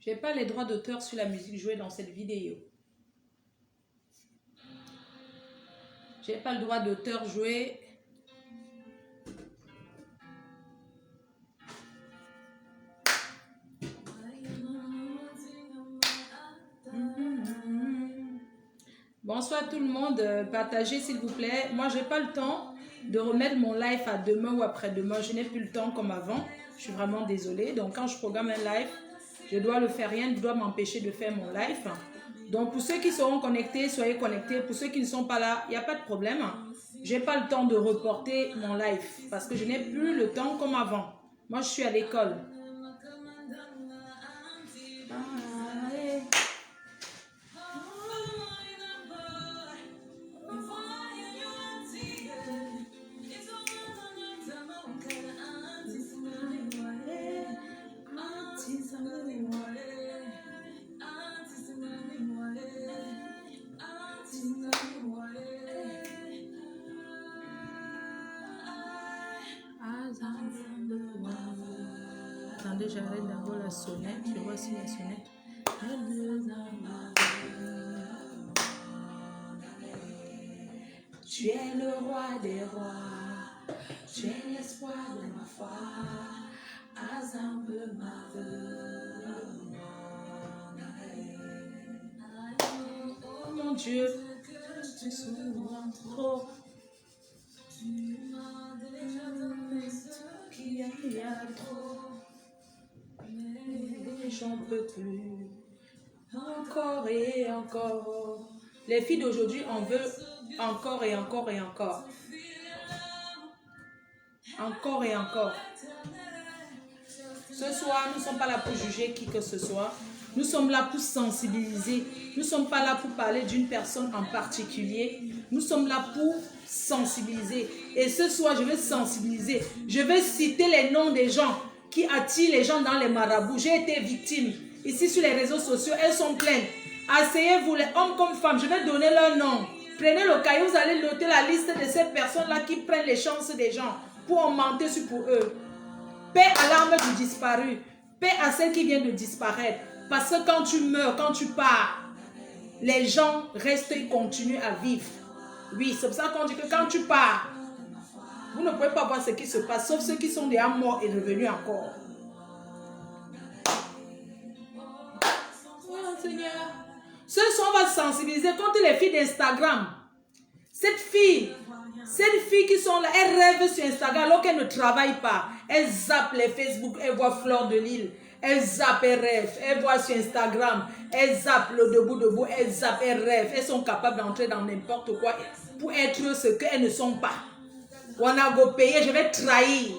Je n'ai pas les droits d'auteur sur la musique jouée dans cette vidéo. Je n'ai pas le droit d'auteur joué. Bonsoir tout le monde, partagez s'il vous plaît. Moi, je n'ai pas le temps de remettre mon live à demain ou après-demain. Je n'ai plus le temps comme avant. Je suis vraiment désolée. Donc, quand je programme un live, je dois le faire. Rien ne doit m'empêcher de faire mon live. Donc, pour ceux qui seront connectés, soyez connectés. Pour ceux qui ne sont pas là, il n'y a pas de problème. Je n'ai pas le temps de reporter mon live parce que je n'ai plus le temps comme avant. Moi, je suis à l'école. Attendez, j'arrête d'abord la sonnette. Je vois si la sonnette. Tu es le roi des rois. Tu es l'espoir de ma foi. Assemble ma vie. Oh mon Dieu, tu souvent trop. Tu m'as déjà donné ce qu'il y a trop. Mais j'en peux plus. Encore et encore. Les filles d'aujourd'hui en veulent encore et encore et encore. Encore et encore. Ce soir, nous ne sommes pas là pour juger qui que ce soit. Nous sommes là pour sensibiliser. Nous ne sommes pas là pour parler d'une personne en particulier. Nous sommes là pour sensibiliser. Et ce soir, je vais sensibiliser. Je vais citer les noms des gens qui attirent les gens dans les marabouts. J'ai été victime. Ici sur les réseaux sociaux, elles sont pleines. Asseyez-vous, les hommes comme femmes. Je vais donner leur nom. Prenez le cahier, vous allez noter la liste de ces personnes-là qui prennent les chances des gens pour augmenter sur pour eux. Paix à l'âme du disparu. Paix à celle qui vient de disparaître. Parce que quand tu meurs, quand tu pars, les gens restent et continuent à vivre. Oui, c'est pour ça qu'on dit que quand tu pars, vous ne pouvez pas voir ce qui se passe, sauf ceux qui sont déjà morts et revenus encore. Oh, Seigneur. Ce soir, on va sensibiliser contre les filles d'Instagram. Cette fille qui sont là, elles rêvent sur Instagram alors qu'elles ne travaillent pas. Elles zappent les Facebook, elles voient Fleur de Lille. Elles zappent, elles rêvent. Elles voient sur Instagram. Elles zappent le debout, elles zappent, elles rêvent. Elles sont capables d'entrer dans n'importe quoi pour être ce qu'elles ne sont pas. On a go payer, je vais trahir.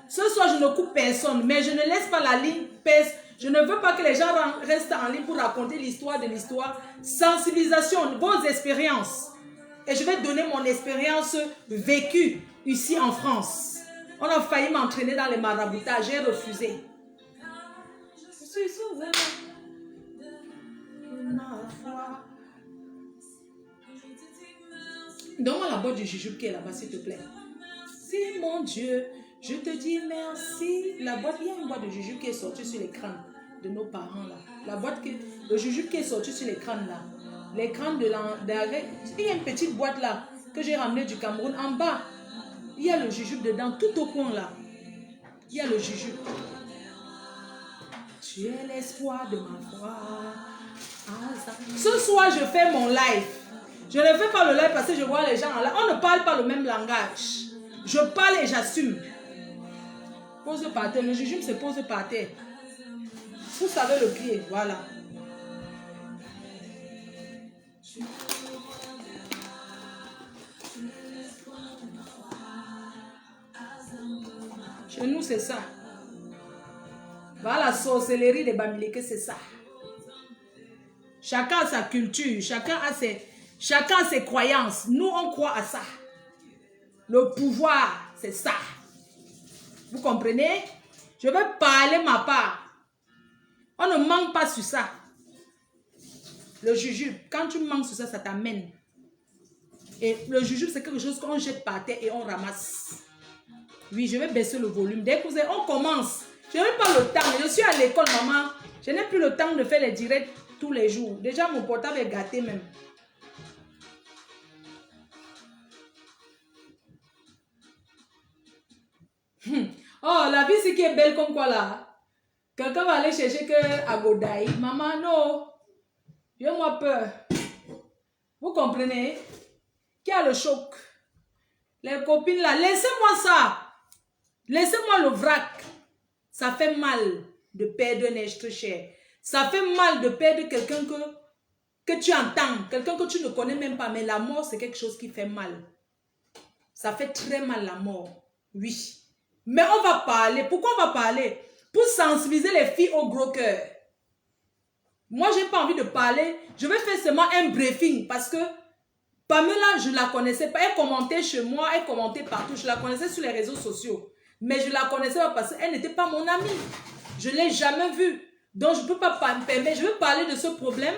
Ce soir, je ne coupe personne, mais je ne laisse pas la ligne pèse. Je ne veux pas que les gens restent en ligne pour raconter l'histoire de l'histoire. Sensibilisation, vos expériences. Et je vais donner mon expérience vécue ici en France. On a failli m'entraîner dans les maraboutages, j'ai refusé. Je suis souverain de ma foi. Donne-moi la boîte du jujube qui est là-bas, s'il te plaît. Si mon Dieu, je te dis merci. La boîte, il y a une boîte de jujube qui est sortie sur l'écran de nos parents là. La boîte, le jujube qui est sorti sur l'écran là. L'écran de l'arrêt. Il y a une petite boîte là que j'ai ramenée du Cameroun. En bas, il y a le jujube dedans, tout au coin là. Il y a le jujube. Tu es l'espoir de ma foi. Ce soir, je fais mon live. Je ne fais pas le live parce que je vois les gens là. On ne parle pas le même langage. Je parle et j'assume. Pose par terre. Le jujube se pose par terre. Vous savez le pied. Voilà. Chez nous, c'est ça. Voilà, la sorcellerie des Bamileke, c'est ça. Chacun a sa culture, chacun a ses croyances. Nous, on croit à ça. Le pouvoir, c'est ça. Vous comprenez? Je vais parler ma part. On ne manque pas sur ça. Le jujube, quand tu manques sur ça, ça t'amène. Et le jujube, c'est quelque chose qu'on jette par terre et on ramasse. Oui, je vais baisser le volume. Dès que on commence, je n'ai pas le temps, mais je suis à à l'école, maman. Je n'ai plus le temps de faire les directs tous les jours. Déjà, mon portable est gâté même. Oh, la vie, c'est qui est belle comme quoi là. Quelqu'un va aller chercher que à Godaï. Maman, non. J'ai moi peur. Vous comprenez? Qui a le choc? Les copines là, laissez-moi ça. Laissez-moi le vrac. Ça fait mal de perdre un être cher. Ça fait mal de perdre quelqu'un que tu entends, quelqu'un que tu ne connais même pas. Mais la mort, c'est quelque chose qui fait mal. Ça fait très mal la mort. Oui. Mais on va parler. Pourquoi on va parler? Pour sensibiliser les filles au gros cœur. Moi, je n'ai pas envie de parler. Je vais faire seulement un briefing parce que Pamela, je ne la connaissais pas. Elle commentait chez moi, elle commentait partout. Je la connaissais sur les réseaux sociaux. Mais je ne la connaissais pas parce qu'elle n'était pas mon amie. Je ne l'ai jamais vue. Donc, je ne peux pas me permettre. Je veux parler de ce problème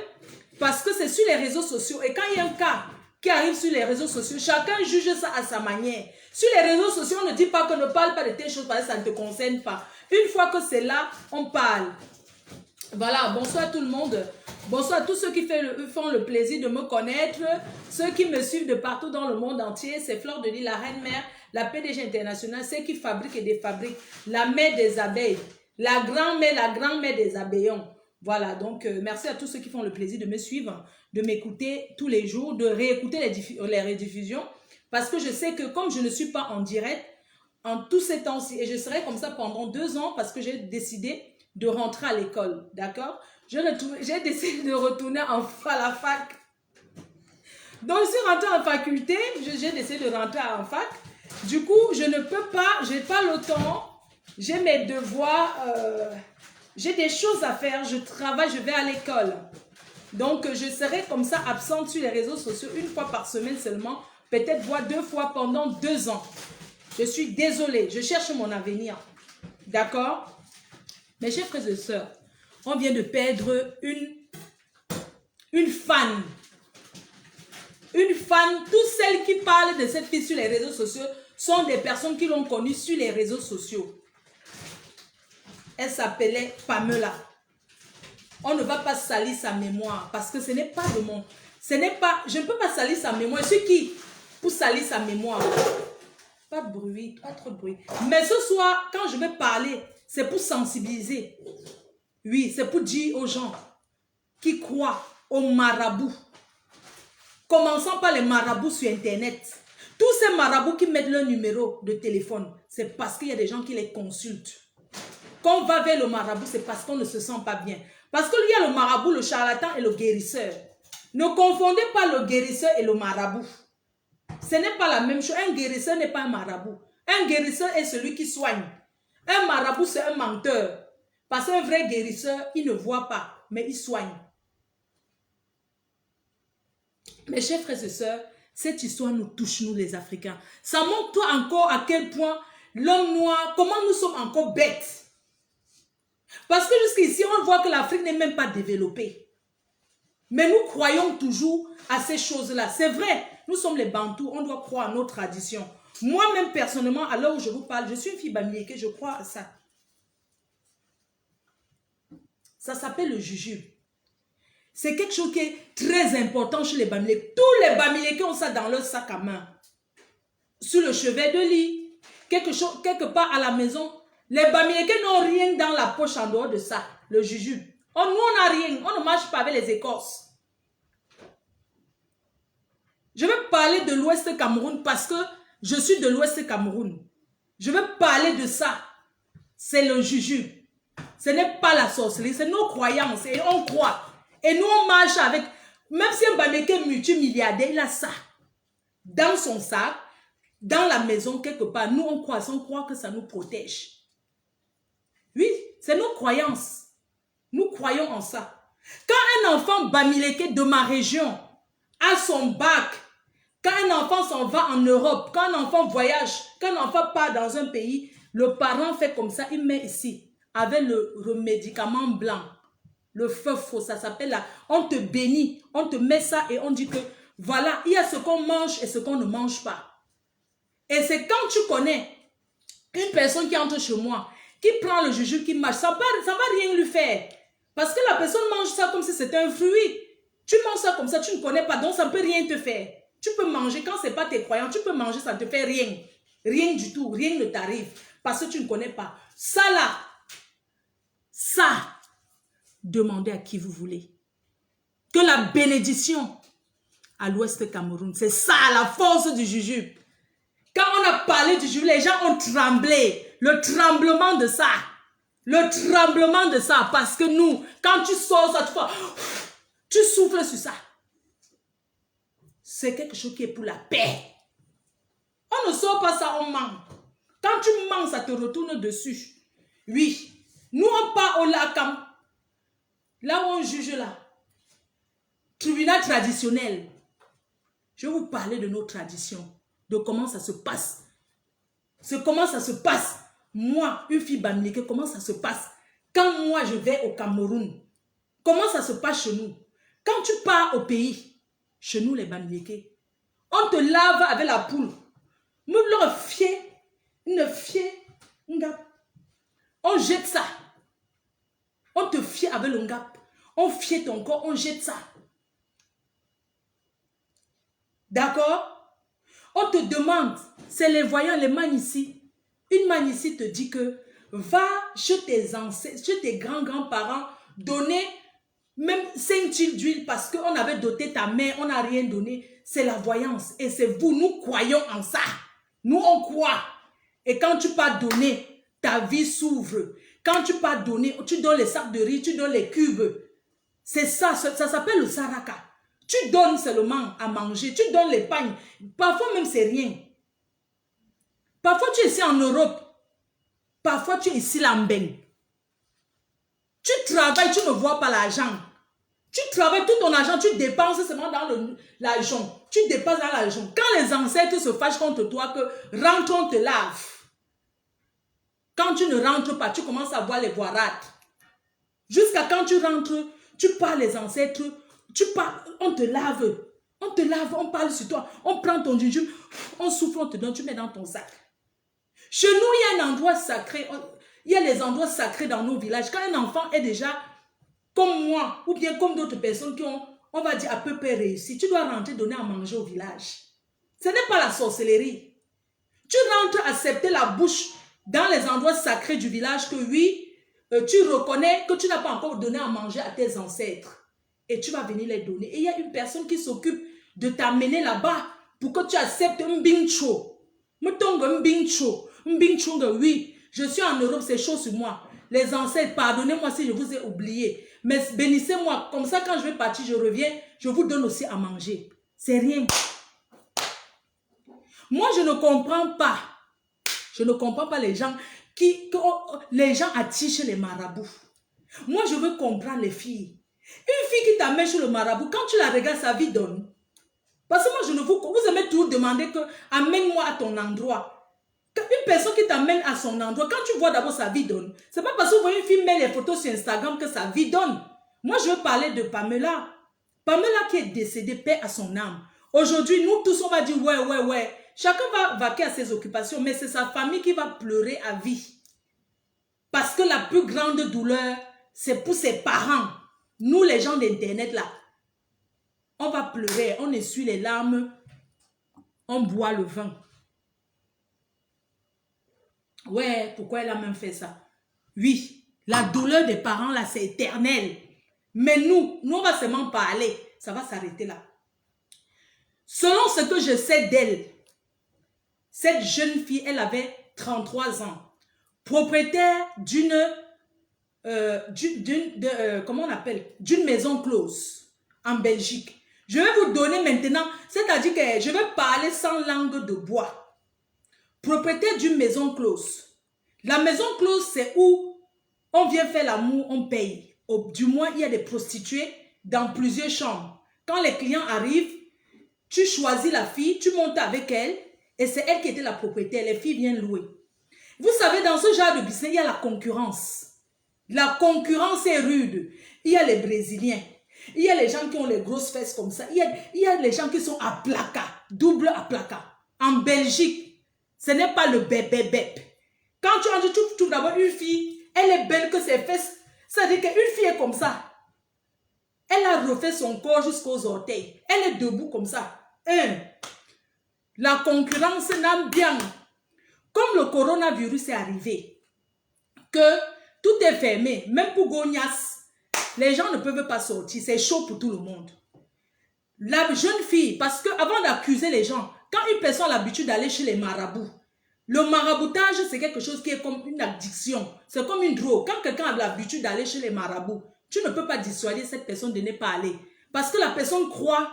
parce que c'est sur les réseaux sociaux. Et quand il y a un cas qui arrive sur les réseaux sociaux, chacun juge ça à sa manière. Sur les réseaux sociaux, on ne dit pas que ne parle pas de telles choses parce que ça ne te concerne pas. Une fois que c'est là, on parle. Voilà, bonsoir tout le monde. Bonsoir à tous ceux qui font le plaisir de me connaître, ceux qui me suivent de partout dans le monde entier. C'est Fleur de Lys, la reine-mère, la PDG internationale, celle qui fabrique et défabrique, la mère des abeilles, la grand-mère des abeillons. Voilà, donc merci à tous ceux qui font le plaisir de me suivre, de m'écouter tous les jours, de réécouter les rediffusions, parce que je sais que comme je ne suis pas en direct, en tous ces temps-ci, et je serai comme ça pendant 2 ans parce que j'ai décidé de rentrer à l'école, d'accord? J'ai décidé de retourner à la fac. Donc, je suis rentrée en faculté, j'ai décidé de rentrer en fac. Du coup, je ne peux pas, je n'ai pas le temps, j'ai mes devoirs, j'ai des choses à faire, je travaille, je vais à l'école. Donc, je serai comme ça absente sur les réseaux sociaux 1 fois par semaine seulement, peut-être voire 2 fois pendant 2 ans. Je suis désolée, je cherche mon avenir, d'accord? Mes chers frères et sœurs, on vient de perdre une fan. Une fan, toutes celles qui parlent de cette fille sur les réseaux sociaux sont des personnes qui l'ont connue sur les réseaux sociaux. Elle s'appelait Pamela. On ne va pas salir sa mémoire parce que ce n'est pas de mon... je ne peux pas salir sa mémoire. Je suis qui pour salir sa mémoire? Pas de bruit, pas trop de bruit. Mais ce soir, quand je vais parler, c'est pour sensibiliser. Oui, c'est pour dire aux gens qui croient aux marabouts. Commençons par les marabouts sur Internet. Tous ces marabouts qui mettent leur numéro de téléphone, c'est parce qu'il y a des gens qui les consultent. Quand on va vers le marabout, c'est parce qu'on ne se sent pas bien. Parce qu'il y a le marabout, le charlatan et le guérisseur. Ne confondez pas le guérisseur et le marabout. Ce n'est pas la même chose. Un guérisseur n'est pas un marabout. Un guérisseur est celui qui soigne. Un marabout, c'est un menteur. Parce qu'un vrai guérisseur, il ne voit pas, mais il soigne. Mes chers frères et sœurs, cette histoire nous touche, nous les Africains. Ça montre encore à quel point l'homme noir, comment nous sommes encore bêtes. Parce que jusqu'ici, on voit que l'Afrique n'est même pas développée. Mais nous croyons toujours à ces choses-là. C'est vrai, nous sommes les Bantous, on doit croire à nos traditions. Moi-même, personnellement, à l'heure où je vous parle, je suis une fille bamileke, je crois à ça. Ça s'appelle le jujube. C'est quelque chose qui est très important chez les Bamileke. Tous les Bamileke ont ça dans leur sac à main. Sur le chevet de lit, quelque part à la maison. Les Bamileke n'ont rien dans la poche en dehors de ça, le jujube. Nous, on n'a rien. On ne marche pas avec les écorces. Je vais parler de l'Ouest Cameroun parce que je suis de l'Ouest Cameroun. Je vais parler de ça. C'est le jujube. Ce n'est pas la sorcellerie, c'est nos croyances et on croit. Et nous, on marche avec... Même si un Bamileke multimilliardaire, il a ça. Dans son sac, dans la maison, quelque part. Nous, on croit que ça nous protège. Oui, c'est nos croyances. Nous croyons en ça. Quand un enfant Bamileke de ma région a son bac, quand un enfant s'en va en Europe, quand un enfant voyage, quand un enfant part dans un pays, le parent fait comme ça, il met ici, avec le médicament blanc. Le feu faux, ça s'appelle là. On te bénit, on te met ça et on dit que voilà, il y a ce qu'on mange et ce qu'on ne mange pas. Et c'est quand tu connais une personne qui entre chez moi, qui prend le jujube, qui marche, ça va rien lui faire. Parce que la personne mange ça comme si c'était un fruit. Tu manges ça comme ça, tu ne connais pas, donc ça ne peut rien te faire. Tu peux manger, quand ce n'est pas tes croyants, tu peux manger, ça ne te fait rien. Rien du tout, rien ne t'arrive. Parce que tu ne connais pas. Ça là, ça, demandez à qui vous voulez. Que la bénédiction à l'ouest Cameroun, c'est ça la force du jujube. Quand on a parlé du jujube, les gens ont tremblé. Le tremblement de ça. Le tremblement de ça. Parce que nous, quand tu sors ça, tu souffles sur ça. C'est quelque chose qui est pour la paix. On ne sort pas ça, on ment. Quand tu mens, ça te retourne dessus. Oui. Nous, on part au Lakam. Là où on juge là. Tribunal traditionnel. Je vais vous parler de nos traditions. De comment ça se passe. Comment ça se passe. Moi, une fille bamileke, comment ça se passe. Quand moi, je vais au Cameroun. Comment ça se passe chez nous. Quand tu pars au pays, chez nous les bamileke, on te lave avec la poule. On jette ça. On te fie avec le ngap. On fie ton corps, on jette ça. D'accord? On te demande, c'est les voyants, les man ici. Une man ici te dit que va chez tes ancêtres, chez tes grands-grands-parents, donner même 5 tuiles d'huile parce qu'on avait doté ta mère, on n'a rien donné. C'est la voyance. Et c'est vous, nous croyons en ça. Nous, on croit. Et quand tu pars donner, ta vie s'ouvre. Quand tu pars donner, tu donnes les sacs de riz, tu donnes les cubes. C'est ça, ça s'appelle le saraka. Tu donnes seulement à manger, tu donnes les pagnes. Parfois même c'est rien. Parfois tu es ici en Europe. Parfois tu es ici l'ambeng. Tu travailles, tu ne vois pas l'argent. Tu travailles tout ton argent, tu dépenses seulement dans l'argent. Tu dépenses dans l'argent. Quand les ancêtres se fâchent contre toi, que rentre, on te lave. Quand tu ne rentres pas, tu commences à voir les voirades. Jusqu'à quand tu rentres, tu parles les ancêtres, tu parles, on te lave. On te lave, on parle sur toi. On prend ton jujube, on souffle, on te donne, tu mets dans ton sac. Chez nous, il y a un endroit sacré. Il y a les endroits sacrés dans nos villages. Quand un enfant est déjà comme moi, ou bien comme d'autres personnes qui ont, on va dire, à peu près réussi, tu dois rentrer donner à manger au village. Ce n'est pas la sorcellerie. Tu rentres accepter la bouche dans les endroits sacrés du village que oui, tu reconnais que tu n'as pas encore donné à manger à tes ancêtres. Et tu vas venir les donner. Et il y a une personne qui s'occupe de t'amener là-bas pour que tu acceptes un bingcho. Oui, je suis en Europe, c'est chaud sur moi. Les ancêtres, pardonnez-moi si je vous ai oublié. Mais bénissez-moi. Comme ça, quand je vais partir, je reviens, je vous donne aussi à manger. C'est rien. Moi, je ne comprends pas. Je ne comprends pas les gens les gens attirent chez les marabouts. Moi, je veux comprendre les filles. Une fille qui t'amène chez le marabout, quand tu la regardes, sa vie donne. Parce que moi, je ne vous aimez toujours demander que amène-moi à ton endroit. Une personne qui t'amène à son endroit, quand tu vois d'abord sa vie donne, c'est pas parce que vous voyez une fille met les photos sur Instagram que sa vie donne. Moi, je veux parler de Pamela. Pamela qui est décédée, paix à son âme. Aujourd'hui, nous tous, on va dire ouais. Chacun va vaquer à ses occupations, mais c'est sa famille qui va pleurer à vie. Parce que la plus grande douleur, c'est pour ses parents. Nous, les gens d'Internet, là, on va pleurer, on essuie les larmes, on boit le vin. Ouais, pourquoi elle a même fait ça? Oui, la douleur des parents, là, c'est éternel. Mais nous, on va seulement parler. Ça va s'arrêter là. Selon ce que je sais d'elle, cette jeune fille, elle avait 33 ans. Propriétaire comment on appelle? D'une maison close en Belgique. Je vais vous donner maintenant, c'est-à-dire que je vais parler sans langue de bois. Propriétaire d'une maison close. La maison close, c'est où on vient faire l'amour, on paye. Du moins, il y a des prostituées dans plusieurs chambres. Quand les clients arrivent, tu choisis la fille, tu montes avec elle, et c'est elle qui était la propriétaire. Les filles viennent louer. Vous savez, dans ce genre de business, il y a la concurrence. La concurrence est rude. Il y a les Brésiliens. Il y a les gens qui ont les grosses fesses comme ça. Il y a les gens qui sont à placa, double à placa. En Belgique, ce n'est pas le bébé. Quand tu entres, tu trouves d'abord une fille, elle est belle que ses fesses. Ça veut dire qu'une fille est comme ça. Elle a refait son corps jusqu'aux orteils. Elle est debout comme ça. La concurrence n'a bien. Comme le coronavirus est arrivé, que tout est fermé, même pour Gognas, les gens ne peuvent pas sortir. C'est chaud pour tout le monde. La jeune fille, parce qu'avant d'accuser les gens, quand une personne a l'habitude d'aller chez les marabouts, le maraboutage, c'est quelque chose qui est comme une addiction. C'est comme une drogue. Quand quelqu'un a l'habitude d'aller chez les marabouts, tu ne peux pas dissuader cette personne de ne pas aller. Parce que la personne croit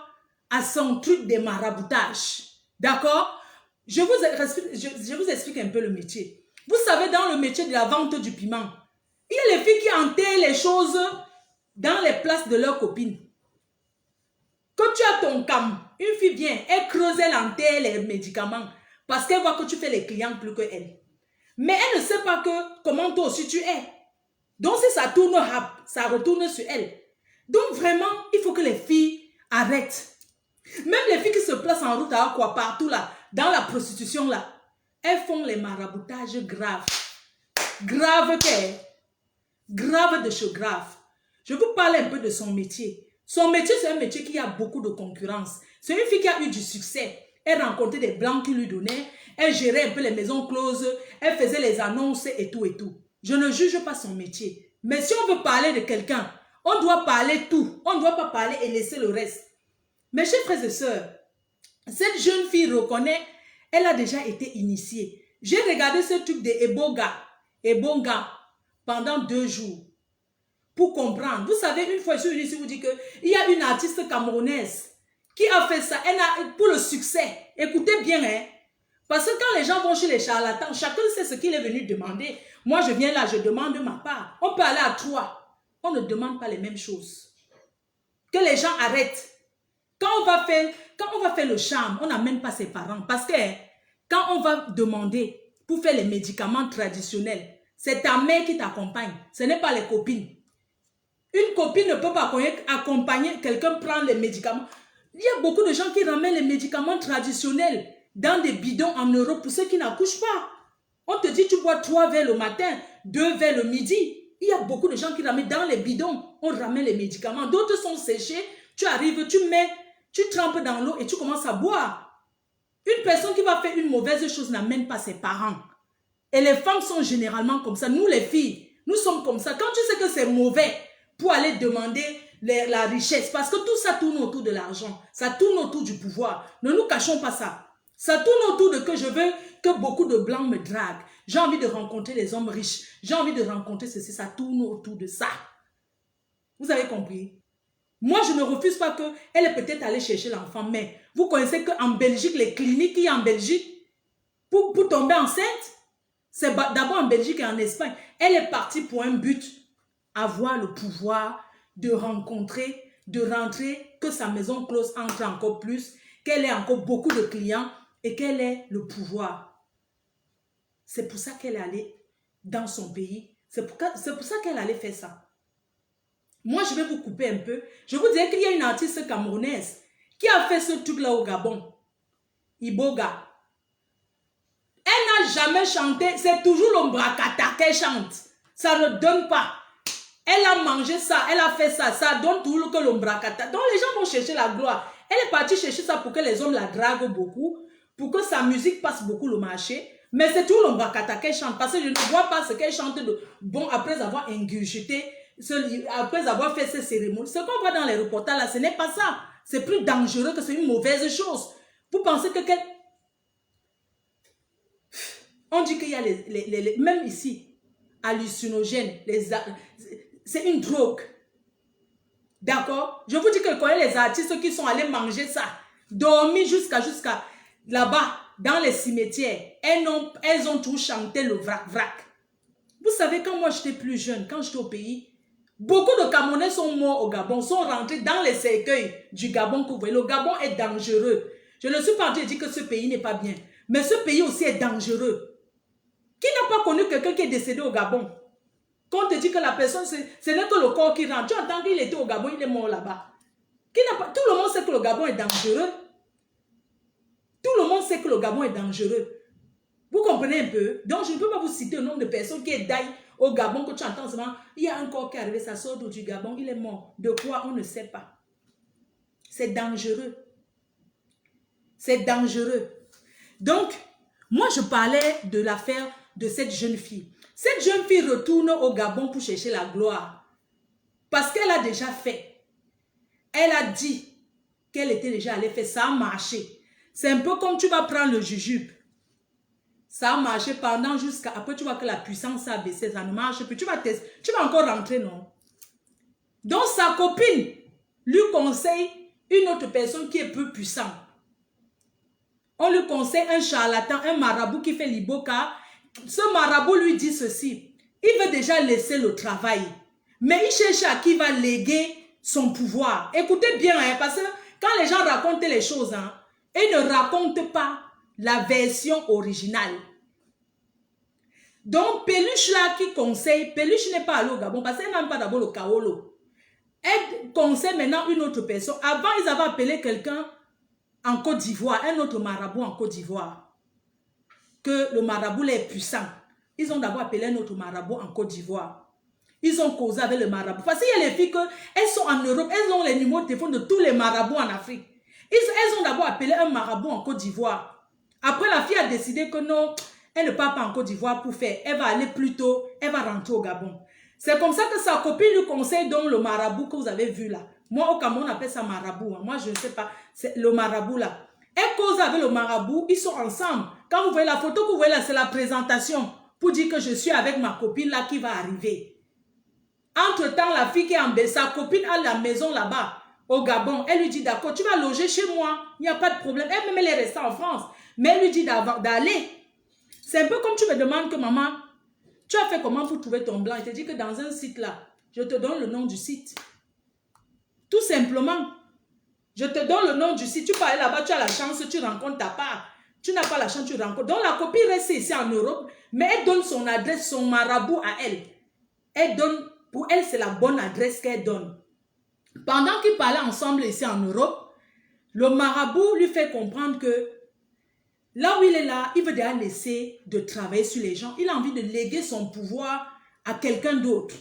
à son truc des maraboutages. D'accord? Je vous explique un peu le métier. Vous savez, dans le métier de la vente du piment, il y a les filles qui enterrent les choses dans les places de leurs copines. Quand tu as ton cam, une fille vient, elle creuse, elle enterre les médicaments parce qu'elle voit que tu fais les clients plus que elle. Mais elle ne sait pas que comment toi aussi tu es. Donc si ça tourne rap, ça retourne sur elle. Donc vraiment, il faut que les filles arrêtent. Même les filles qui se placent en route à quoi partout là, dans la prostitution là, elles font les maraboutages graves. Grave qu'elle. Grave de chez grave. Je vous parle un peu de son métier. Son métier, c'est un métier qui a beaucoup de concurrence. C'est une fille qui a eu du succès. Elle rencontrait des blancs qui lui donnaient. Elle gérait un peu les maisons closes. Elle faisait les annonces et tout et tout. Je ne juge pas son métier. Mais si on veut parler de quelqu'un, on doit parler tout. On ne doit pas parler et laisser le reste. Mes chers frères et sœurs, cette jeune fille reconnaît, elle a déjà été initiée. J'ai regardé ce truc de Ebonga pendant 2 jours pour comprendre. Vous savez, une fois, je suis venue ici vous dire qu'il y a une artiste camerounaise qui a fait ça pour le succès. Écoutez bien, hein. Parce que quand les gens vont chez les charlatans, chacun sait ce qu'il est venu demander. Moi, je viens là, je demande ma part. On peut aller à 3. On ne demande pas les mêmes choses. Que les gens arrêtent. Quand on va faire le charme, on n'amène pas ses parents. Parce que quand on va demander pour faire les médicaments traditionnels, c'est ta mère qui t'accompagne. Ce n'est pas les copines. Une copine ne peut pas accompagner quelqu'un prendre les médicaments. Il y a beaucoup de gens qui ramènent les médicaments traditionnels dans des bidons en Europe pour ceux qui n'accouchent pas. On te dit tu bois 3 verres le matin, 2 verres le midi. Il y a beaucoup de gens qui ramènent dans les bidons. On ramène les médicaments. D'autres sont séchés. Tu arrives, tu trempes dans l'eau et tu commences à boire. Une personne qui va faire une mauvaise chose n'amène pas ses parents. Et les femmes sont généralement comme ça. Nous les filles, nous sommes comme ça. Quand tu sais que c'est mauvais pour aller demander la richesse, parce que tout ça tourne autour de l'argent. Ça tourne autour du pouvoir. Ne nous cachons pas ça. Ça tourne autour de que je veux que beaucoup de blancs me draguent. J'ai envie de rencontrer les hommes riches. J'ai envie de rencontrer ceci. Ça tourne autour de ça. Vous avez compris? Moi, je ne refuse pas qu'elle est peut-être allée chercher l'enfant. Mais vous connaissez qu'en Belgique, les cliniques qu'il y a en Belgique, pour tomber enceinte, c'est d'abord en Belgique et en Espagne. Elle est partie pour un but. Avoir le pouvoir de rencontrer, de rentrer, que sa maison close entre encore plus, qu'elle ait encore beaucoup de clients et qu'elle ait le pouvoir. C'est pour ça qu'elle est allée dans son pays. C'est pour ça qu'elle allait faire ça. Moi, je vais vous couper un peu. Je vous dirais qu'il y a une artiste camerounaise qui a fait ce truc-là au Gabon. Iboga. Elle n'a jamais chanté. C'est toujours l'ombracata qu'elle chante. Ça ne donne pas. Elle a mangé ça. Elle a fait ça. Ça donne toujours que l'ombracata. Donc, les gens vont chercher la gloire. Elle est partie chercher ça pour que les hommes la draguent beaucoup. Pour que sa musique passe beaucoup le marché. Mais c'est toujours l'ombracata qu'elle chante. Parce que je ne vois pas ce qu'elle chante de bon après avoir ingurgité. Après avoir fait ces cérémonies. Ce qu'on voit dans les reportages là, ce n'est pas ça. C'est plus dangereux que c'est une mauvaise chose. Vous pensez que on dit qu'il y a même ici, hallucinogènes, c'est une drogue. D'accord? Je vous dis que je connais les artistes qui sont allés manger ça, dormir jusqu'à là-bas, dans les cimetières. Elles ont tout chanté le vrac-vrac. Vous savez, quand moi j'étais plus jeune, quand j'étais au pays, beaucoup de Camerounais sont morts au Gabon, sont rentrés dans les cercueils du Gabon que vous voyez. Le Gabon est dangereux. Je ne suis pas en train de dire que ce pays n'est pas bien. Mais ce pays aussi est dangereux. Qui n'a pas connu quelqu'un qui est décédé au Gabon? Quand on te dit que la personne, ce n'est que le corps qui rentre. Tu entends qu'il était au Gabon, il est mort là-bas. Tout le monde sait que le Gabon est dangereux. Tout le monde sait que le Gabon est dangereux. Vous comprenez un peu? Donc, je ne peux pas vous citer le nombre de personnes qui est d'ail au Gabon que tu entends seulement. Il y a un corps qui est arrivé, ça sort du Gabon, il est mort. De quoi? On ne sait pas. C'est dangereux. C'est dangereux. Donc, moi, je parlais de l'affaire de cette jeune fille. Cette jeune fille retourne au Gabon pour chercher la gloire. Parce qu'elle a déjà fait. Elle a dit qu'elle était déjà allée faire. Ça a marché. C'est un peu comme tu vas prendre le jujube. Ça a marché pendant jusqu'à... Après, tu vois que la puissance a baissé. Ça ne marche plus. Tu vas encore rentrer, non? Donc, sa copine lui conseille une autre personne qui est peu puissante. On lui conseille un charlatan, un marabout qui fait l'iboka. Ce marabout lui dit ceci. Il veut déjà laisser le travail. Mais il cherche à qui va léguer son pouvoir. Écoutez bien, hein, parce que quand les gens racontent les choses, hein, ils ne racontent pas la version originale. Donc, Peluche là qui conseille, Peluche n'est pas allé au Gabon parce qu'elle n'aime pas d'abord le Kaolo. Elle conseille maintenant une autre personne. Avant, ils avaient appelé quelqu'un en Côte d'Ivoire, un autre marabout en Côte d'Ivoire. Que le marabout est puissant. Ils ont d'abord appelé un autre marabout en Côte d'Ivoire. Ils ont causé avec le marabout. Parce qu'il y a les filles elles sont en Europe, elles ont les numéros de téléphone de tous les marabouts en Afrique. Elles ont d'abord appelé un marabout en Côte d'Ivoire. Après, la fille a décidé que non, elle ne part pas en Côte d'Ivoire pour faire. Elle va aller plus tôt, elle va rentrer au Gabon. C'est comme ça que sa copine lui conseille donc le marabout que vous avez vu là. Moi, au Cameroun, on appelle ça marabout. Moi, je ne sais pas. C'est le marabout là. Elle cause avec le marabout, ils sont ensemble. Quand vous voyez la photo que vous voyez là, c'est la présentation pour dire que je suis avec ma copine là qui va arriver. Entre-temps, la fille qui est en baie, sa copine a la maison là-bas, au Gabon. Elle lui dit, d'accord, tu vas loger chez moi. Il n'y a pas de problème. Elle-même, elle est restée en France. Mais elle lui dit d'aller. C'est un peu comme tu me demandes que, maman, tu as fait comment pour trouver ton blanc? Je te dis que dans un site là, je te donne le nom du site. Tout simplement. Je te donne le nom du site. Tu peux aller là-bas, tu as la chance, tu rencontres ta part. Tu n'as pas la chance, tu rencontres. Donc, la copine reste ici en Europe, mais elle donne son adresse, son marabout à elle. Elle donne... Pour elle, c'est la bonne adresse qu'elle donne. Pendant qu'ils parlaient ensemble ici en Europe, le marabout lui fait comprendre que là où il est là, il veut déjà laisser de travailler sur les gens. Il a envie de léguer son pouvoir à quelqu'un d'autre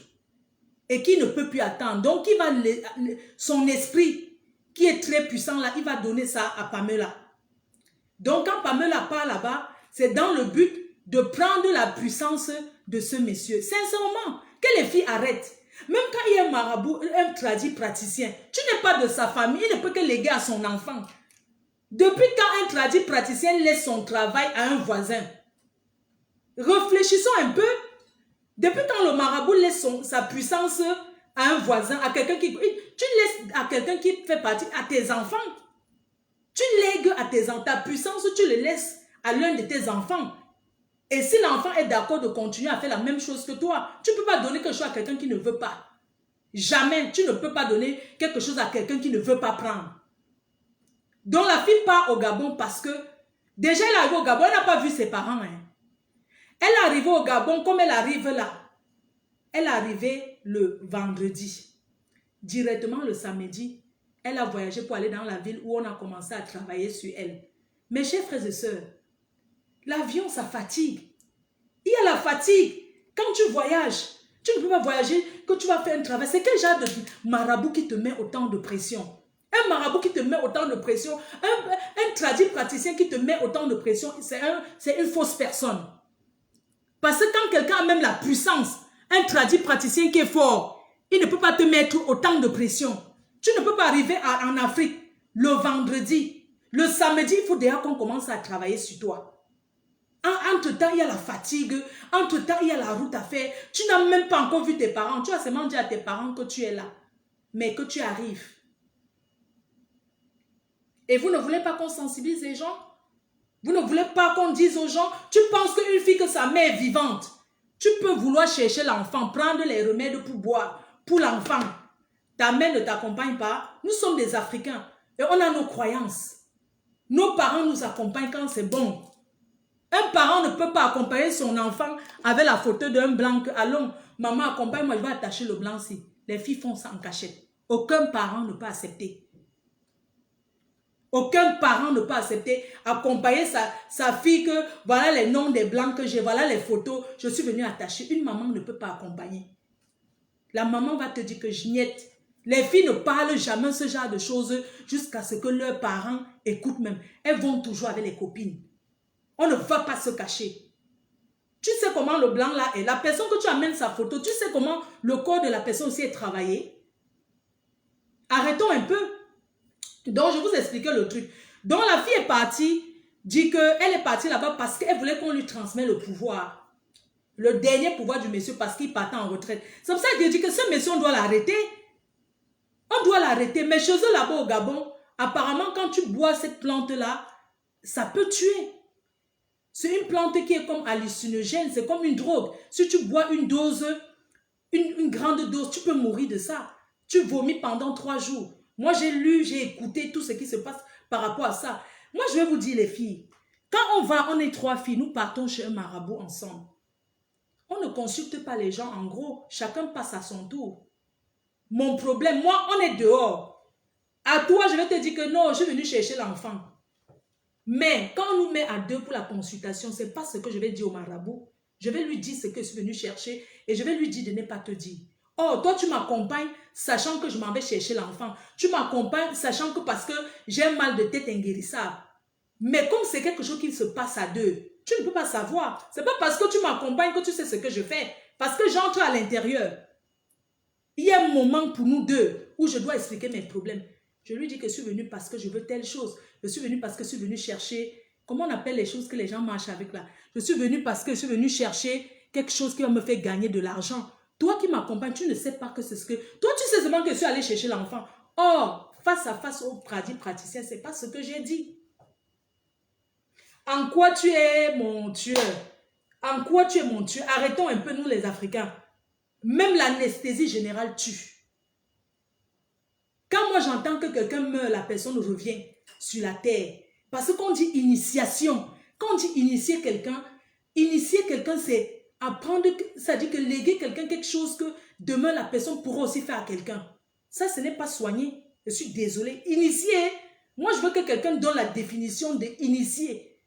et qui ne peut plus attendre. Donc, il va son esprit qui est très puissant là, il va donner ça à Pamela. Donc, quand Pamela part là-bas, c'est dans le but de prendre la puissance de ce monsieur. Sincèrement, que les filles arrêtent. Même quand il y a un marabout, un tradit praticien, tu n'es pas de sa famille, il ne peut que léguer à son enfant. Depuis quand un tradit praticien laisse son travail à un voisin? Réfléchissons un peu. Depuis quand le marabout laisse sa puissance à un voisin, à quelqu'un qui... Tu laisses à quelqu'un qui fait partie, à tes enfants. Tu lègues à tes enfants. Ta puissance, tu le laisses à l'un de tes enfants. Et si l'enfant est d'accord de continuer à faire la même chose que toi, tu ne peux pas donner quelque chose à quelqu'un qui ne veut pas. Jamais, tu ne peux pas donner quelque chose à quelqu'un qui ne veut pas prendre. Donc la fille part au Gabon parce que, déjà elle est arrivée au Gabon, elle n'a pas vu ses parents. Hein. Elle est arrivée au Gabon comme elle arrive là. Elle est arrivée le vendredi. Directement le samedi, elle a voyagé pour aller dans la ville où on a commencé à travailler sur elle. Mes chers frères et sœurs, l'avion, ça fatigue. Il y a la fatigue. Quand tu voyages, tu ne peux pas voyager que tu vas faire un travail. C'est quel genre de marabout qui te met autant de pression? Un marabout qui te met autant de pression, un tradit praticien qui te met autant de pression, c'est une fausse personne. Parce que quand quelqu'un a même la puissance, un tradit praticien qui est fort, il ne peut pas te mettre autant de pression. Tu ne peux pas arriver en Afrique le vendredi. Le samedi, il faut déjà qu'on commence à travailler sur toi. Entre-temps, il y a la fatigue. Entre-temps, il y a la route à faire. Tu n'as même pas encore vu tes parents. Tu as seulement dit à tes parents que tu es là. Mais que tu arrives. Et vous ne voulez pas qu'on sensibilise les gens? Vous ne voulez pas qu'on dise aux gens, tu penses qu'une fille que sa mère est vivante, tu peux vouloir chercher l'enfant, prendre les remèdes pour boire, pour l'enfant. Ta mère ne t'accompagne pas. Nous sommes des Africains et on a nos croyances. Nos parents nous accompagnent quand c'est bon. Un parent ne peut pas accompagner son enfant avec la photo d'un blanc. Allons, maman, accompagne-moi, je vais attacher le blanc-ci. Les filles font ça en cachette. Aucun parent ne peut accepter. Aucun parent ne peut accepter, accompagner sa fille que voilà les noms des blancs que j'ai, voilà les photos, je suis venue attacher. Une maman ne peut pas accompagner. La maman va te dire que jniette. Les filles ne parlent jamais ce genre de choses jusqu'à ce que leurs parents écoutent même. Elles vont toujours avec les copines. On ne va pas se cacher. Tu sais comment le blanc là est. La personne que tu amènes sa photo, tu sais comment le corps de la personne aussi est travaillé. Arrêtons un peu. Donc, je vous expliquais le truc. Donc, la fille est partie, dit qu'elle est partie là-bas parce qu'elle voulait qu'on lui transmette le pouvoir. Le dernier pouvoir du monsieur parce qu'il partait en retraite. C'est pour ça qu'il dit que ce monsieur, on doit l'arrêter. On doit l'arrêter. Mais chez eux là-bas au Gabon, apparemment, quand tu bois cette plante-là, ça peut tuer. C'est une plante qui est comme hallucinogène, c'est comme une drogue. Si tu bois une dose, une grande dose, tu peux mourir de ça. Tu vomis pendant 3 jours. Moi, j'ai lu, j'ai écouté tout ce qui se passe par rapport à ça. Moi, je vais vous dire, les filles, quand on est 3 filles, nous partons chez un marabout ensemble. On ne consulte pas les gens en gros. Chacun passe à son tour. Mon problème, moi, on est dehors. À toi, je vais te dire que non, je suis venue chercher l'enfant. Mais quand on nous met à 2 pour la consultation, ce n'est pas ce que je vais dire au marabout. Je vais lui dire ce que je suis venue chercher et je vais lui dire de ne pas te dire. Oh, toi, tu m'accompagnes sachant que je m'en vais chercher l'enfant. Tu m'accompagnes sachant que parce que j'ai un mal de tête inguérissable. Mais comme c'est quelque chose qui se passe à 2, tu ne peux pas savoir. Ce n'est pas parce que tu m'accompagnes que tu sais ce que je fais. Parce que j'entre à l'intérieur. Il y a un moment pour nous 2 où je dois expliquer mes problèmes. Je lui dis que je suis venue parce que je veux telle chose. Je suis venue parce que je suis venue chercher, comment on appelle les choses que les gens marchent avec là? Je suis venue parce que je suis venue chercher quelque chose qui va me faire gagner de l'argent. Toi qui m'accompagnes, tu ne sais pas que c'est ce que... Toi, tu sais seulement que je suis allée chercher l'enfant. Or, face à face au praticien, ce n'est pas ce que j'ai dit. En quoi tu es mon tueur? En quoi tu es mon tueur? Arrêtons un peu, nous les Africains. Même l'anesthésie générale tue. Quand moi j'entends que quelqu'un meurt, la personne revient sur la terre. Parce qu'on dit initiation. Quand on dit initier quelqu'un, c'est apprendre, ça dit que léguer quelqu'un quelque chose que demain la personne pourra aussi faire à quelqu'un. Ça, ce n'est pas soigner. Je suis désolée. Initier, moi je veux que quelqu'un donne la définition de initier.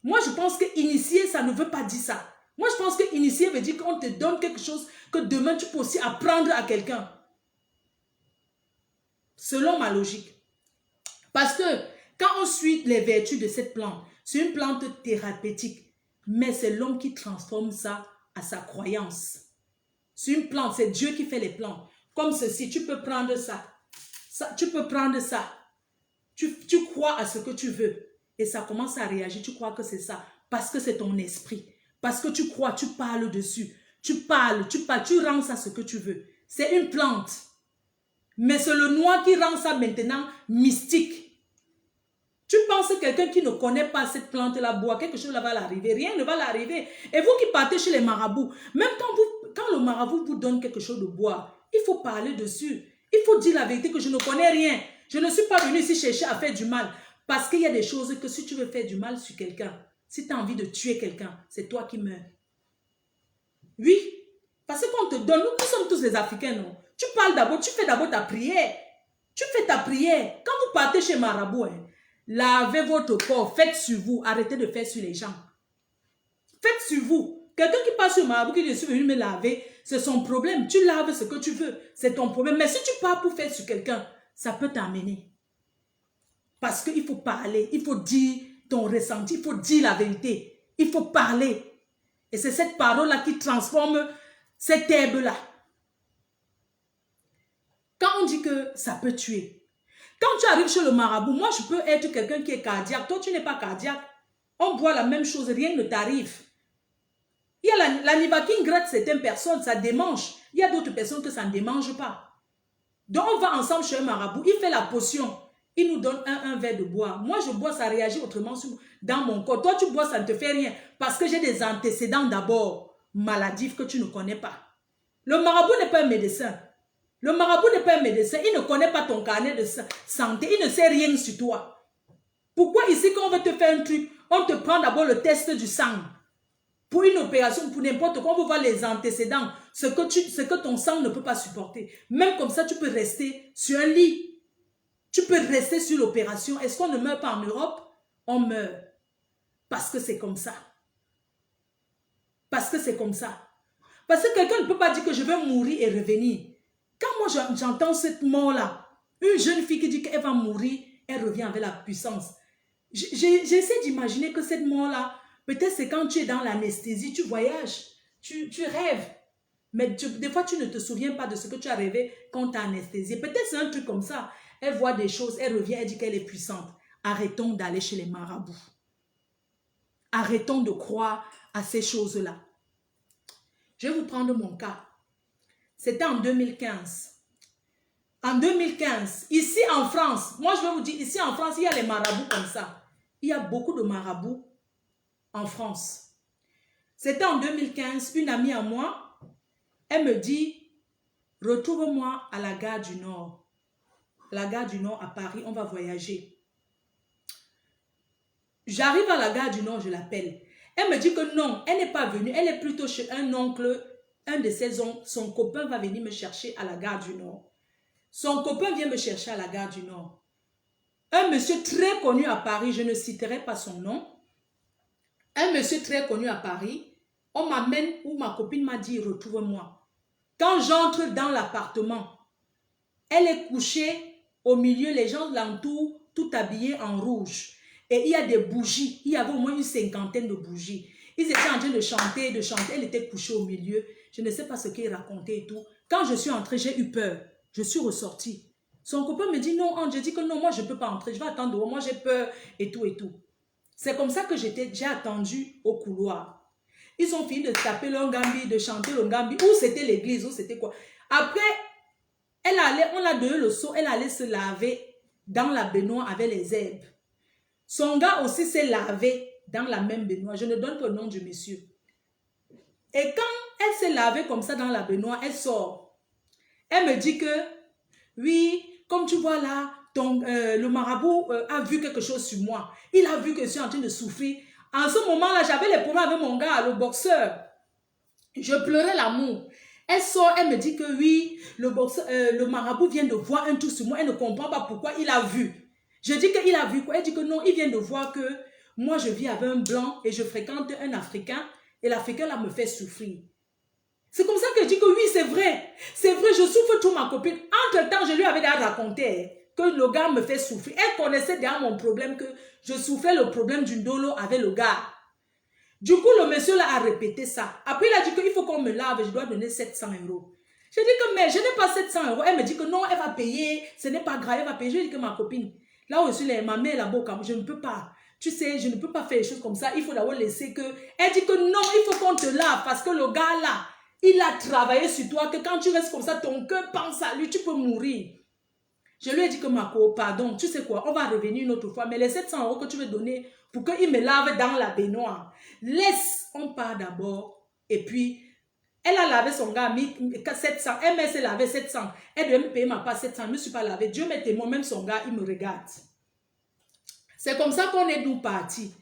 Moi je pense que initier, ça ne veut pas dire ça. Moi je pense que initier veut dire qu'on te donne quelque chose que demain tu peux aussi apprendre à quelqu'un. Selon ma logique. Parce que quand on suit les vertus de cette plante, c'est une plante thérapeutique. Mais c'est l'homme qui transforme ça à sa croyance. C'est une plante, c'est Dieu qui fait les plantes. Comme ceci, tu peux prendre ça. Tu peux prendre ça. Tu crois à ce que tu veux. Et ça commence à réagir. Tu crois que c'est ça. Parce que c'est ton esprit. Parce que tu crois, tu parles dessus. Tu parles, tu rends ça ce que tu veux. C'est une plante. Mais c'est le noir qui rend ça maintenant mystique. Tu penses que quelqu'un qui ne connaît pas cette plante-là boit, quelque chose là va l'arriver. Rien ne va l'arriver. Et vous qui partez chez les marabouts, même quand le marabout vous donne quelque chose de boire, il faut parler dessus. Il faut dire la vérité que je ne connais rien. Je ne suis pas venu ici chercher à faire du mal. Parce qu'il y a des choses que si tu veux faire du mal sur quelqu'un, si tu as envie de tuer quelqu'un, c'est toi qui meurs. Oui, parce qu'on te donne, nous sommes tous des Africains, non? Tu parles d'abord, tu fais d'abord ta prière. Tu fais ta prière. Quand vous partez chez marabout, lavez votre corps, faites sur vous, arrêtez de faire sur les gens. Faites sur vous. Quelqu'un qui passe sur marabout, qui dit, je suis venu me laver, c'est son problème. Tu laves ce que tu veux, c'est ton problème. Mais si tu pars pour faire sur quelqu'un, ça peut t'amener. Parce qu'il faut parler, il faut dire ton ressenti, il faut dire la vérité. Il faut parler. Et c'est cette parole-là qui transforme cette herbe-là. Quand on dit que ça peut tuer, quand tu arrives chez le marabout, moi je peux être quelqu'un qui est cardiaque, toi tu n'es pas cardiaque. On boit la même chose, rien ne t'arrive. Il y a la nivaquine gratte certaines personnes, ça démange. Il y a d'autres personnes que ça ne démange pas. Donc on va ensemble chez un marabout, il fait la potion, il nous donne un verre de boire. Moi je bois, ça réagit autrement dans mon corps. Toi tu bois, ça ne te fait rien. Parce que j'ai des antécédents d'abord maladifs que tu ne connais pas. Le marabout n'est pas un médecin. Le marabout n'est pas un médecin, il ne connaît pas ton carnet de santé, il ne sait rien sur toi. Pourquoi ici quand on veut te faire un truc, on te prend d'abord le test du sang. Pour une opération, pour n'importe quoi, on veut voir les antécédents, ce que ton sang ne peut pas supporter. Même comme ça, tu peux rester sur un lit. Tu peux rester sur l'opération. Est-ce qu'on ne meurt pas en Europe? On meurt. Parce que c'est comme ça. Parce que c'est comme ça. Parce que quelqu'un ne peut pas dire que je vais mourir et revenir. Quand moi j'entends cette mort-là, une jeune fille qui dit qu'elle va mourir, elle revient avec la puissance. J'essaie d'imaginer que cette mort-là, peut-être c'est quand tu es dans l'anesthésie, tu voyages, tu rêves. Mais des fois, tu ne te souviens pas de ce que tu as rêvé quand tu as anesthésié. Peut-être c'est un truc comme ça. Elle voit des choses, elle revient, elle dit qu'elle est puissante. Arrêtons d'aller chez les marabouts. Arrêtons de croire à ces choses-là. Je vais vous prendre mon cas. C'était en 2015. En 2015, ici en France, moi je vais vous dire, ici en France, il y a les marabouts comme ça. Il y a beaucoup de marabouts en France. C'était en 2015, une amie à moi, elle me dit, retrouve-moi à la gare du Nord. La gare du Nord à Paris, on va voyager. J'arrive à la gare du Nord, je l'appelle. Elle me dit que non, elle n'est pas venue. Elle est plutôt chez un oncle, un de ses oncles. Son copain va venir me chercher à la gare du Nord. Son copain vient me chercher à la gare du Nord. Un monsieur très connu à Paris, je ne citerai pas son nom. Un monsieur très connu à Paris, on m'amène où ma copine m'a dit, retrouve-moi. Quand j'entre dans l'appartement, elle est couchée au milieu, les gens l'entourent, tout habillés en rouge. Et il y a des bougies, il y avait au moins une 50aine de bougies. Ils étaient en train de chanter, elle était couchée au milieu. Je ne sais pas ce qu'ils racontaient et tout. Quand je suis entrée, j'ai eu peur. Je suis ressortie. Son copain me dit non, Ange, je dis que non, moi je ne peux pas entrer, je vais attendre dehors, moi j'ai peur et tout et tout. C'est comme ça que j'ai attendu au couloir. Ils ont fini de taper le Ngambi, de chanter le Ngambi. Où c'était l'église, où c'était quoi. Après, on a donné le seau, elle allait se laver dans la baignoire avec les herbes. Son gars aussi s'est lavé dans la même baignoire. Je ne donne que le nom du monsieur. Et quand elle s'est lavée comme ça dans la baignoire, elle sort. Elle me dit que, oui, comme tu vois là, le marabout a vu quelque chose sur moi. Il a vu que je suis en train de souffrir. En ce moment-là, j'avais les problèmes avec mon gars, le boxeur. Je pleurais l'amour. Elle sort, elle me dit que oui, le marabout vient de voir un truc sur moi. Elle ne comprend pas pourquoi il a vu. Je dis qu'il a vu quoi? Elle dit que non, il vient de voir que moi je vis avec un blanc et je fréquente un Africain et l'Africain là me fait souffrir. C'est comme ça que je dis que oui, c'est vrai. C'est vrai, je souffre tout ma copine. Entre-temps, je lui avais déjà raconté que le gars me fait souffrir. Elle connaissait déjà mon problème, que je souffrais le problème d'une dolo avec le gars. Du coup, le monsieur là a répété ça. Après, il a dit qu'il faut qu'on me lave et je dois donner 700 €. Je dis que mais je n'ai pas 700 €. Elle me dit que non, elle va payer. Ce n'est pas grave, elle va payer. Je dis que ma copine, là où je suis, ma mère là-bas, je ne peux pas. Tu sais, je ne peux pas faire des choses comme ça. Il faut d'abord laisser que... Elle dit que non, il faut qu'on te lave parce que le gars là, il a travaillé sur toi, que quand tu restes comme ça, ton cœur pense à lui, tu peux mourir. Je lui ai dit que Marco, pardon, tu sais quoi, on va revenir une autre fois, mais les 700 € que tu veux donner pour qu'il me lave dans la baignoire, laisse, on part d'abord. Et puis, elle a lavé son gars, mis 700, elle s'est lavé 700, elle devait me payer ma part 700, je ne me suis pas lavé. Dieu m'est témoin, même son gars, il me regarde. C'est comme ça qu'on est nous partis.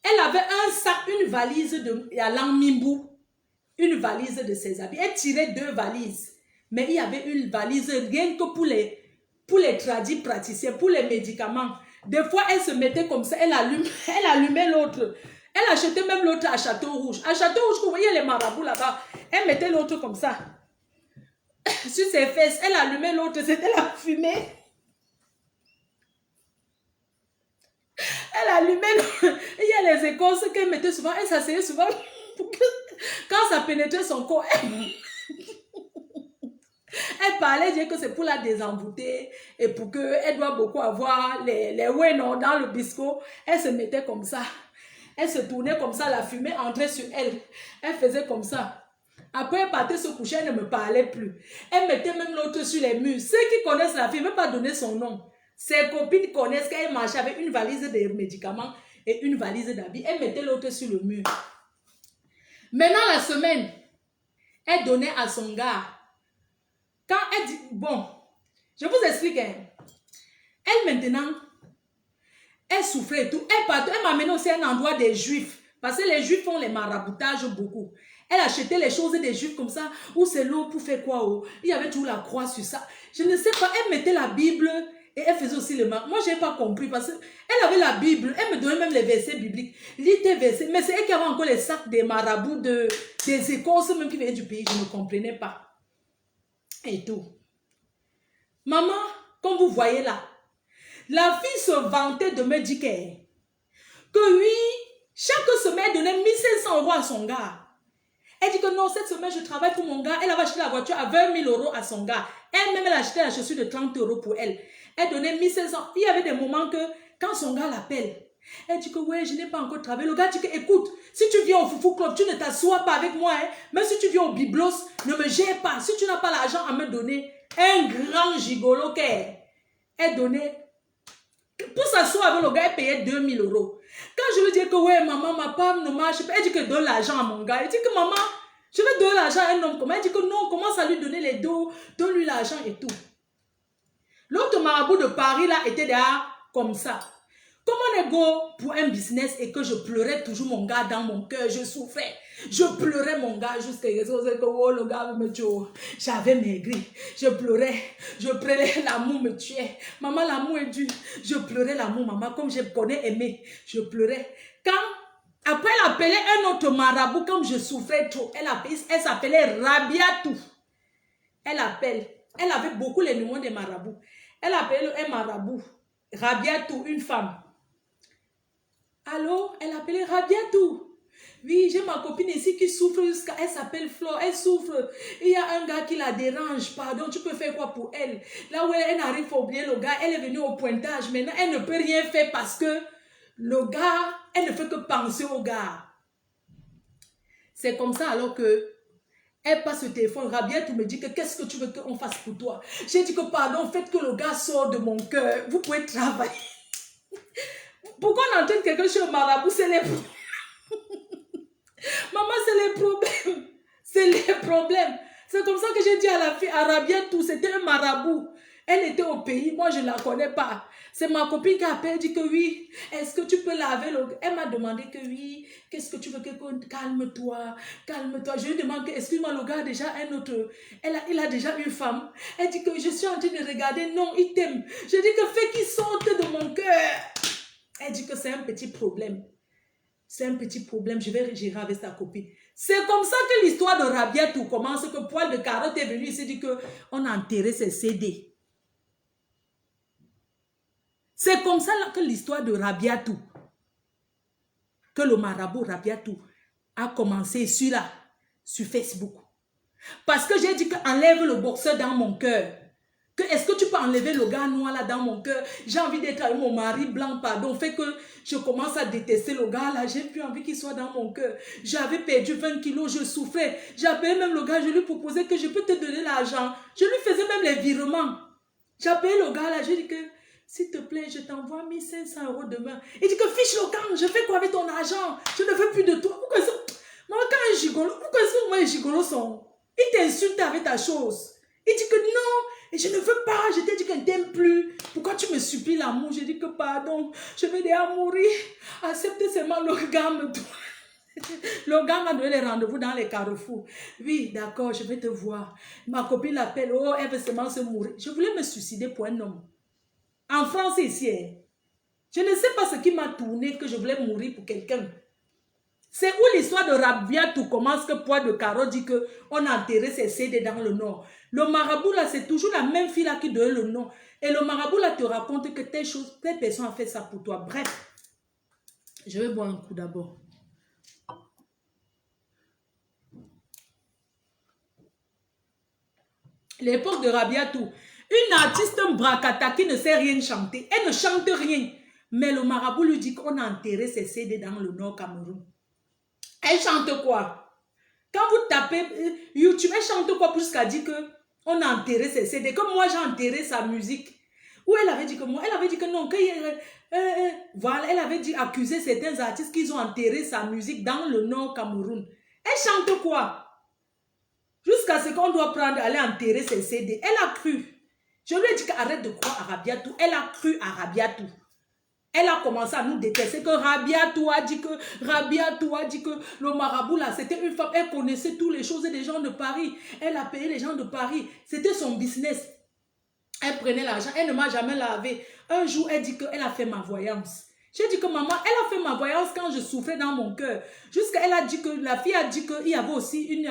Elle avait un sac, une valise à Langmimbou, une valise de ses habits. Elle tirait 2 valises, mais il y avait une valise rien que pour les tradis praticiens, pour les médicaments. Des fois, elle se mettait comme ça, elle allumait l'autre. Elle achetait même l'autre à Château-Rouge. À Château-Rouge, vous voyez les marabouts là-bas, elle mettait l'autre comme ça. Sur ses fesses, elle allumait l'autre, c'était la fumée. Elle allumait l'autre. Il y a les écorces qu'elle mettait souvent, elle s'asseyait souvent pour que quand ça pénétrait son corps, elle parlait, disait que c'est pour la désenvoûter et pour qu'elle doit beaucoup avoir les ouénons dans le bisco. Elle se mettait comme ça. Elle se tournait comme ça, la fumée entrait sur elle. Elle faisait comme ça. Après, elle partait se coucher, elle ne me parlait plus. Elle mettait même l'autre sur les murs. Ceux qui connaissent la fille ne veulent pas donner son nom. Ses copines connaissent qu'elle marchait avec une valise de médicaments et une valise d'habits. Elle mettait l'autre sur le mur. Maintenant, la semaine, elle donnait à son gars. Quand elle dit, bon, je vous explique, hein. Elle maintenant, elle souffrait et tout. Elle m'a amené aussi à un endroit des juifs. Parce que les juifs font les maraboutages beaucoup. Elle achetait les choses des juifs comme ça. Où c'est l'eau pour faire quoi? Oh? Il y avait toujours la croix sur ça. Je ne sais pas, elle mettait la Bible. Et elle faisait aussi le mal. Moi, je n'ai pas compris parce qu'elle avait la Bible. Elle me donnait même les versets bibliques. Lis tes versets. Mais c'est elle qui avait encore les sacs des marabouts, des écoles, même qui venaient du pays. Je ne comprenais pas. Et tout. Maman, comme vous voyez là, la fille se vantait de me dire que oui, chaque semaine, elle donnait 1500 € à son gars. Elle dit que non, cette semaine, je travaille pour mon gars. Elle avait acheté la voiture à 20 000 € à son gars. Elle-même, elle achetait la chaussure de 30 € pour elle. Elle donnait 1500. Il y avait des moments que, quand son gars l'appelle, elle dit que ouais, je n'ai pas encore travaillé. Le gars dit que écoute, si tu viens au Foufou Club, tu ne t'assois pas avec moi. Hein. Même si tu viens au Biblos, ne me gère pas. Si tu n'as pas l'argent à me donner, un grand gigolo qu'elle donnait. Pour s'asseoir avec le gars, elle payait 2 000 €. Quand je lui dis que ouais, maman, ma femme ne marche pas, elle dit que donne l'argent à mon gars. Elle dit que maman, je vais donner l'argent à un homme. Comment? Elle dit que non, commence à lui donner les dos, donne-lui l'argent et tout. L'autre marabout de Paris là était derrière comme ça. Comme on est go pour un business et que je pleurais toujours mon gars dans mon cœur, je souffrais. Je pleurais mon gars jusqu'à ce que oh, le gars me tue. J'avais maigri. Je pleurais, l'amour me tuait. Maman, l'amour est dur. Je pleurais l'amour, maman, comme je connais aimer. Je pleurais. Après, elle appelait un autre marabout, comme je souffrais trop. Elle s'appelait Rabiatou. Elle avait beaucoup les noms des marabouts. Elle appelait un marabout, Rabiatou, une femme. Alors, elle appelait Rabiatou. Oui, j'ai ma copine ici qui souffre jusqu'à... Elle s'appelle Flore, elle souffre. Il y a un gars qui la dérange. Pardon, tu peux faire quoi pour elle? Là où elle n'arrive pas à oublier le gars, elle est venue au pointage. Maintenant, elle ne peut rien faire parce que le gars, elle ne fait que penser au gars. C'est comme ça alors que elle passe le téléphone, Rabiatou me dit que qu'est-ce que tu veux qu'on fasse pour toi? J'ai dit que pardon, faites que le gars sorte de mon cœur. Vous pouvez travailler. Pourquoi on entend quelqu'un chez le marabout? C'est les problèmes. Maman, c'est les problèmes. C'est les problèmes. C'est comme ça que j'ai dit à la fille, à Rabiatou, c'était un marabout. Elle était au pays, moi je ne la connais pas. C'est ma copine qui appelle, dit que oui, est-ce que tu peux laver le... Elle m'a demandé que oui, qu'est-ce que tu veux que... Calme-toi, calme-toi. Je lui demande que, excuse-moi, le gars a déjà un autre... Il a déjà une femme. Elle dit que je suis en train de regarder, non, il t'aime. Je dis que fais qu'il sorte de mon cœur. Elle dit que c'est un petit problème. C'est un petit problème, je vais gérer avec sa copine. C'est comme ça que l'histoire de Rabiatou commence, que Poil de Carotte est venu, il s'est dit qu'on a enterré ses CD. C'est comme ça que l'histoire de Rabiatou, que le marabout Rabiatou a commencé sur Facebook. Parce que j'ai dit qu'enlève le boxeur dans mon cœur. Est-ce que tu peux enlever le gars noir là dans mon cœur? J'ai envie d'être avec mon mari blanc, pardon. Fait que je commence à détester le gars là. J'ai plus envie qu'il soit dans mon cœur. J'avais perdu 20 kilos, je souffrais. J'appelais même le gars, je lui proposais que je peux te donner l'argent. Je lui faisais même les virements. J'appelais le gars là, je dis que s'il te plaît, je t'envoie 1500 € demain. Il dit que fiche le camp, je fais quoi avec ton argent? Je ne veux plus de toi. Pourquoi ça? Maman, quand un gigolo, pourquoi est-ce que moi les gigolos sont? Il t'insulte avec ta chose. Il dit que non. Et je ne veux pas, je t'ai dit que je ne t'aime plus. Pourquoi tu me supplies l'amour? Je dis que pardon, je vais déjà mourir. Acceptez seulement le gars me doit. Le gars m'a donné les rendez-vous dans les carrefours. Oui, d'accord, je vais te voir. Ma copine l'appelle, oh, elle veut seulement se mourir. Je voulais me suicider pour un homme. En France ici, je ne sais pas ce qui m'a tourné que je voulais mourir pour quelqu'un. C'est où l'histoire de Rabiatou commence que Poil de Carotte dit qu'on a enterré ses CD dans le nord. Le marabout là, c'est toujours la même fille là qui donne le nom. Et le marabout là te raconte que telle personne a fait ça pour toi. Bref, je vais boire un coup d'abord. L'époque de Rabiatou, une artiste bracata qui ne sait rien chanter. Elle ne chante rien. Mais le marabout lui dit qu'on a enterré ses CD dans le nord Cameroun. Elle chante quoi? Quand vous tapez YouTube, elle chante quoi jusqu'à dire qu'on a enterré ses CD? Comme moi, j'ai enterré sa musique. Ou elle avait dit que moi, elle avait dit que non, voilà, elle avait dit accuser certains artistes qu'ils ont enterré sa musique dans le nord Cameroun. Elle chante quoi? Jusqu'à ce qu'on doit prendre, aller enterrer ses CD. Elle a cru. Je lui ai dit qu'arrête de croire à Rabiatou. Elle a cru à Rabiatou. Elle a commencé à nous détester, que Rabiatou a dit que le marabout là, c'était une femme. Elle connaissait toutes les choses des gens de Paris. Elle a payé les gens de Paris. C'était son business. Elle prenait l'argent, elle ne m'a jamais lavé. Un jour, elle dit qu'elle a fait ma voyance. J'ai dit que maman, elle a fait ma voyance quand je souffrais dans mon cœur. Jusqu'à elle a dit que, la fille a dit qu'il y avait aussi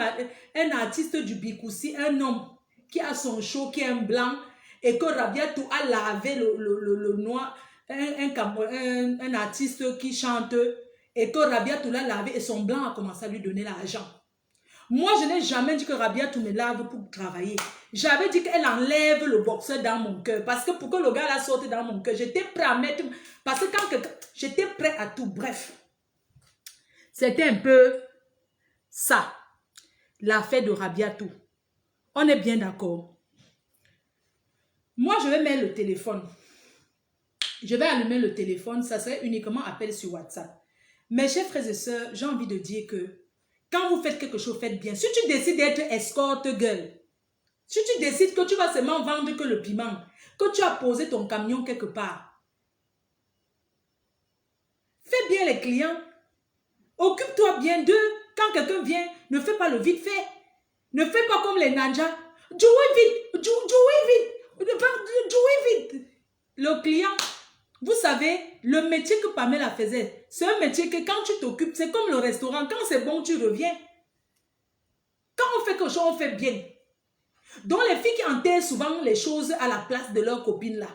un artiste du Bikoussi, un homme qui a son show, qui est un blanc, et que Rabiatou a lavé le noir, un artiste qui chante, et que Rabiatou l'a lavé, et son blanc a commencé à lui donner l'argent. Moi, je n'ai jamais dit que Rabiatou me lave pour travailler. J'avais dit qu'elle enlève le boxeur dans mon cœur. Parce que pour que le gars la sorte dans mon cœur, j'étais prêt à mettre... Parce que quand j'étais prêt à tout. Bref, c'était un peu ça, l'affaire de Rabiatou. On est bien d'accord. Moi, je vais mettre le téléphone. Je vais allumer le téléphone. Ça serait uniquement appel sur WhatsApp. Mes chers frères et sœurs, j'ai envie de dire que quand vous faites quelque chose, faites bien. Si tu décides d'être escorte girl, si tu décides que tu vas seulement vendre que le piment, que tu as posé ton camion quelque part, fais bien les clients. Occupe-toi bien d'eux. Quand quelqu'un vient, ne fais pas le vite fait. Ne fais pas comme les ninjas. Jouez vite, jouez vite. Le client, vous savez, le métier que Pamela faisait, c'est un métier que quand tu t'occupes, c'est comme le restaurant. Quand c'est bon, tu reviens. Quand on fait quelque chose, on fait bien. Donc les filles qui enterrent souvent les choses à la place de leurs copines là.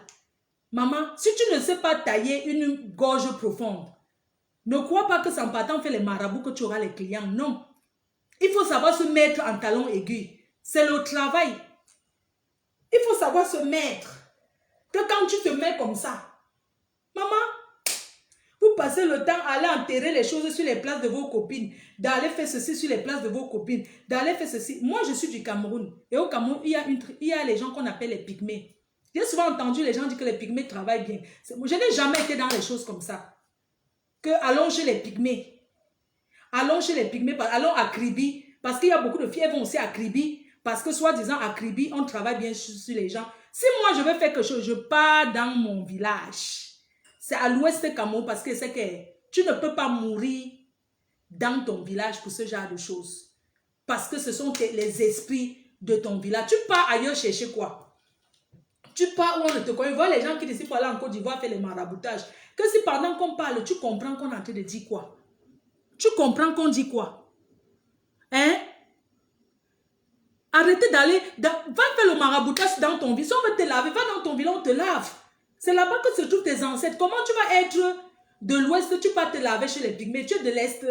Maman, si tu ne sais pas tailler une gorge profonde, ne crois pas que sans partant fait les marabouts que tu auras les clients. Non. Il faut savoir se mettre en talon aigu. C'est le travail. Il faut savoir se mettre. Que quand tu te mets comme ça, maman, vous passez le temps à aller enterrer les choses sur les places de vos copines, d'aller faire ceci sur les places de vos copines, d'aller faire ceci. Moi, je suis du Cameroun. Et au Cameroun, il y a les gens qu'on appelle les pygmées. J'ai souvent entendu les gens dire que les pygmées travaillent bien. Je n'ai jamais été dans les choses comme ça. Que allons chez les pygmées. Allons chez les pygmées, allons à Kribi. Parce qu'il y a beaucoup de filles, elles vont aussi à Kribi. Parce que soi-disant à Kribi, on travaille bien sur les gens. Si moi, je veux faire quelque chose, je pars dans mon village. C'est à l'ouest de Cameroun parce que c'est que tu ne peux pas mourir dans ton village pour ce genre de choses. Parce que ce sont les esprits de ton village. Tu pars ailleurs chercher quoi? Tu pars où on ne te connaît. Vois les gens qui décident pour aller en Côte d'Ivoire faire les maraboutages. Que si pendant qu'on parle, tu comprends qu'on est en train de dire quoi? Tu comprends qu'on dit quoi? Hein? Arrêtez d'aller, va faire le maraboutage dans ton village. Si on veut te laver, va dans ton village, on te lave. C'est là-bas que se trouvent tes ancêtres. Comment tu vas être de l'ouest, tu vas te laver chez les pygmées, tu es de l'est.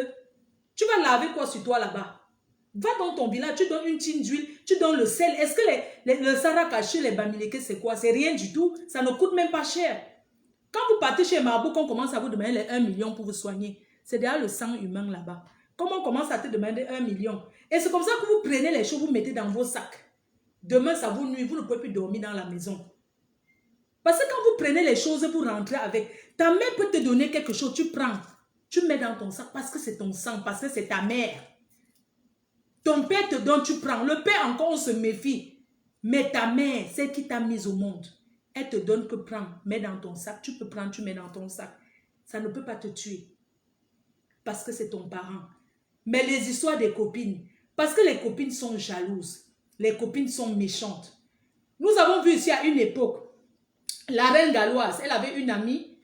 Tu vas laver quoi sur toi là-bas? Va dans ton village, tu donnes une tine d'huile, tu donnes le sel. Est-ce que le Sarah caché, les bamileke, c'est quoi? C'est rien du tout. Ça ne coûte même pas cher. Quand vous partez chez Marabout, qu'on commence à vous demander les 1 million pour vous soigner, c'est derrière le sang humain là-bas. Comment on commence à te demander 1 million? Et c'est comme ça que vous prenez les choses, vous mettez dans vos sacs. Demain, ça vous nuit, vous ne pouvez plus dormir dans la maison. Parce que quand vous prenez les choses, vous rentrez avec, ta mère peut te donner quelque chose, tu prends, tu mets dans ton sac parce que c'est ton sang, parce que c'est ta mère. Ton père te donne, tu prends. Le père encore, on se méfie. Mais ta mère, celle qui t'a mise au monde, elle te donne que prends, mets dans ton sac. Tu peux prendre, tu mets dans ton sac. Ça ne peut pas te tuer. Parce que c'est ton parent. Mais les histoires des copines, parce que les copines sont jalouses. Les copines sont méchantes. Nous avons vu ici à une époque, la reine galloise, elle avait une amie.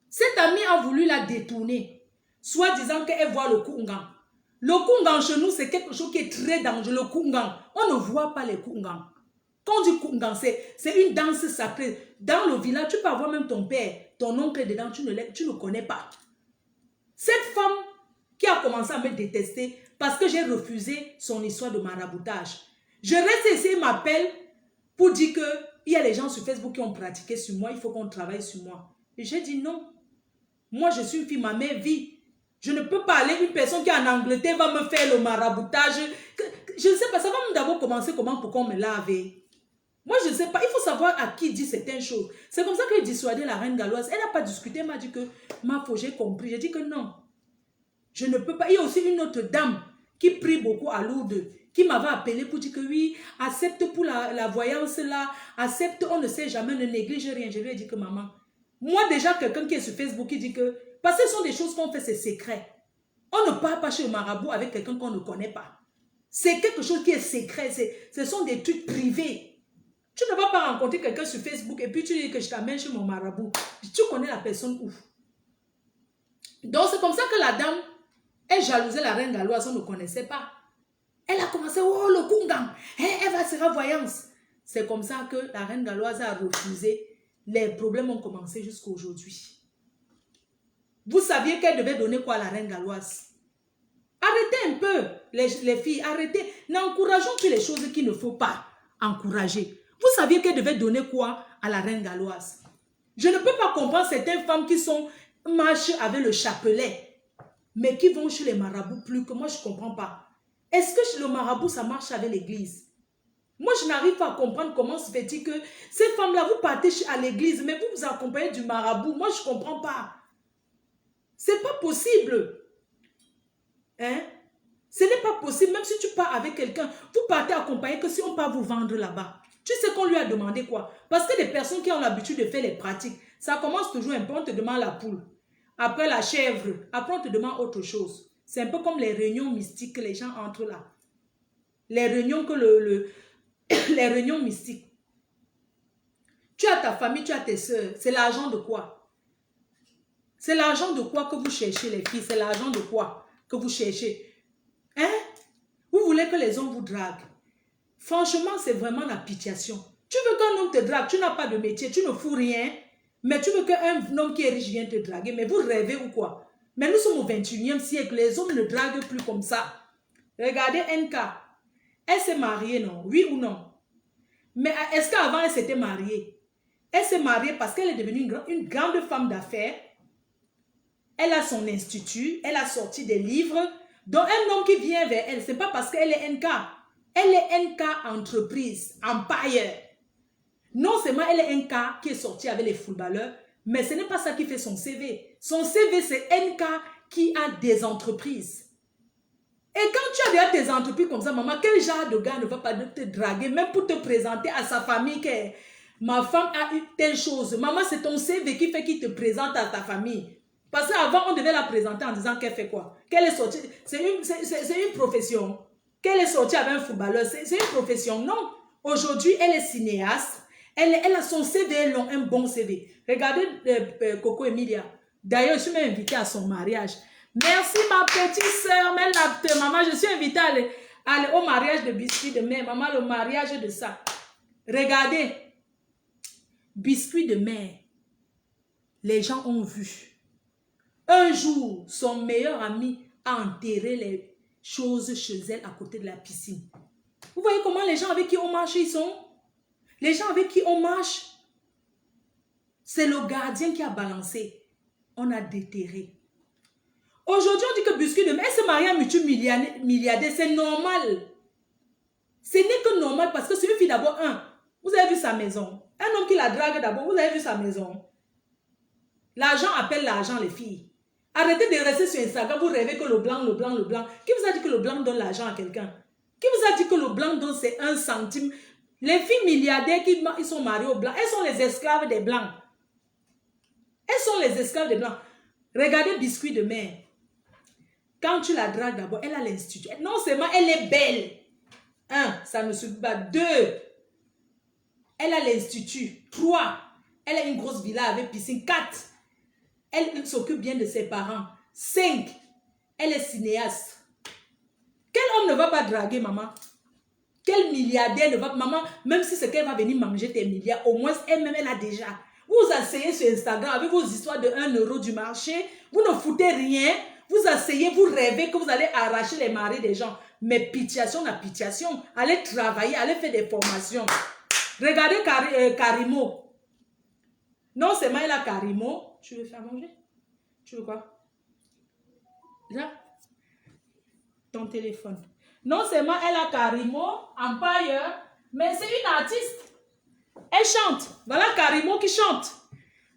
Cette amie a voulu la détourner, soit disant qu'elle voit le Koungan. Le Koungan chez nous, c'est quelque chose qui est très dangereux. Le Koungan, on ne voit pas les Koungan. Quand on dit Koungan, c'est une danse sacrée. Dans le village, tu peux avoir même ton père, ton oncle dedans, tu ne connais pas. Cette femme qui a commencé à me détester parce que j'ai refusé son histoire de maraboutage. Je reste ici, il m'appelle pour dire qu'il y a les gens sur Facebook qui ont pratiqué sur moi, il faut qu'on travaille sur moi. Et j'ai dit non. Moi, je suis une fille, ma mère vit. Je ne peux pas aller, une personne qui est en Angleterre va me faire le maraboutage. Je ne sais pas, ça va d'abord commencer comment pour qu'on me lave. Moi, je ne sais pas, il faut savoir à qui dit certaines choses. C'est comme ça que j'ai dissuadé la reine galloise. Elle n'a pas discuté, elle m'a dit que, ma foi, j'ai compris. J'ai dit que non. Je ne peux pas. Il y a aussi une autre dame qui prie beaucoup à Lourdes, qui m'avait appelé pour dire que oui, accepte pour la voyance là, accepte, on ne sait jamais, ne néglige rien. Je lui ai dit que maman, moi déjà quelqu'un qui est sur Facebook qui dit que, parce que ce sont des choses qu'on fait, c'est secret. On ne part pas chez le marabout avec quelqu'un qu'on ne connaît pas. C'est quelque chose qui est secret, ce sont des trucs privés. Tu ne vas pas vas rencontrer quelqu'un sur Facebook et puis tu dis que je t'amène chez mon marabout. Tu connais la personne où? Donc c'est comme ça que la dame, elle jalousait la reine galloise, on ne connaissait pas. Elle a commencé, oh le Kungam, elle va se faire voyance. C'est comme ça que la reine galloise a refusé. Les problèmes ont commencé jusqu'à aujourd'hui. Vous saviez qu'elle devait donner quoi à la reine galloise? Arrêtez un peu, les filles, arrêtez. N'encourageons plus les choses qu'il ne faut pas encourager. Vous saviez qu'elle devait donner quoi à la reine galloise? Je ne peux pas comprendre certaines femmes qui marchent avec le chapelet, mais qui vont chez les marabouts plus que moi, je ne comprends pas. Est-ce que le marabout, ça marche avec l'église? Moi, je n'arrive pas à comprendre comment se fait-il que ces femmes-là, vous partez à l'église, mais vous vous accompagnez du marabout. Moi, je ne comprends pas. C'est pas possible. Hein? Ce n'est pas possible. Même si tu pars avec quelqu'un, vous partez accompagné que si on part vous vendre là-bas. Tu sais qu'on lui a demandé quoi? Parce que les personnes qui ont l'habitude de faire les pratiques, ça commence toujours un peu, on te demande la poule. Après la chèvre, après on te demande autre chose. C'est un peu comme les réunions mystiques que les gens entrent là. Les réunions que les réunions mystiques. Tu as ta famille, tu as tes soeurs. C'est l'argent de quoi? C'est l'argent de quoi que vous cherchez les filles? C'est l'argent de quoi que vous cherchez? Hein? Vous voulez que les hommes vous draguent? Franchement, c'est vraiment la pitiation. Tu veux qu'un homme te drague, tu n'as pas de métier, tu ne fous rien, mais tu veux qu'un homme qui est riche vienne te draguer. Mais vous rêvez ou quoi? Mais nous sommes au 21e siècle, les hommes ne draguent plus comme ça. Regardez NK. Elle s'est mariée, non? Oui ou non? Mais est-ce qu'avant elle s'était mariée? Elle s'est mariée parce qu'elle est devenue une grande femme d'affaires. Elle a son institut, elle a sorti des livres. Donc un homme qui vient vers elle, ce n'est pas parce qu'elle est NK. Elle est NK entreprise, empire. Non seulement elle est NK qui est sortie avec les footballeurs, mais ce n'est pas ça qui fait son CV. Son CV, c'est NK qui a des entreprises. Et quand tu as déjà tes entreprises comme ça, maman, quel genre de gars ne va pas te draguer, même pour te présenter à sa famille que ma femme a eu telle chose. Maman, c'est ton CV qui fait qu'il te présente à ta famille. Parce qu'avant, on devait la présenter en disant qu'elle fait quoi? Qu'elle est sortie. C'est une profession. Qu'elle est sortie avec un footballeur, c'est une profession. Non. Aujourd'hui, elle est cinéaste. Elle a son CV long, un bon CV. Regardez Coco Emilia. D'ailleurs, je suis même invitée à son mariage. Merci ma petite soeur, maman, je suis invitée à aller au mariage de Biscuit de Mère. Maman, le mariage de ça. Regardez. Biscuit de Mère. Les gens ont vu. Un jour, son meilleur ami a enterré les choses chez elle à côté de la piscine. Vous voyez comment les gens avec qui on marche, ils sont? Les gens avec qui on marche, c'est le gardien qui a balancé. On a déterré. Aujourd'hui, on dit que Biscuit de Mère se marie à multimilliardaire. C'est normal. Ce n'est que normal parce que c'est une fille d'abord. Vous avez vu sa maison. Un homme qui la drague d'abord, vous avez vu sa maison. L'argent appelle l'argent, les filles. Arrêtez de rester sur Instagram, vous rêvez que le blanc. Qui vous a dit que le blanc donne l'argent à quelqu'un? Qui vous a dit que le blanc donne c'est 1 centime? Les filles milliardaires qui ils sont mariées aux blancs, elles sont les esclaves des blancs. Elles sont les esclaves des blancs. Regardez Biscuit de Mère. Quand tu la dragues d'abord, elle a l'institut. Non seulement elle est belle. 1, ça ne suffit pas. 2, elle a l'institut. 3, elle a une grosse villa avec piscine. 4, elle s'occupe bien de ses parents. 5, elle est cinéaste. Quel homme ne va pas draguer, maman? Quel milliardaire ne va pas... Maman, même si c'est qu'elle va venir manger tes milliards, au moins elle-même, elle a déjà. Vous vous asseyez sur Instagram avec vos histoires de 1 euro du marché. Vous ne foutez rien. Vous asseyez, vous rêvez que vous allez arracher les maris des gens. Mais pitiation, la pitiation. Allez travailler, allez faire des formations. Regardez Karimo. Non seulement elle a Karimo. Tu veux faire manger? Tu veux quoi? Là. Ton téléphone. Non seulement elle a Karimo, Empire, mais c'est une artiste. Elle chante. Voilà Karimo qui chante.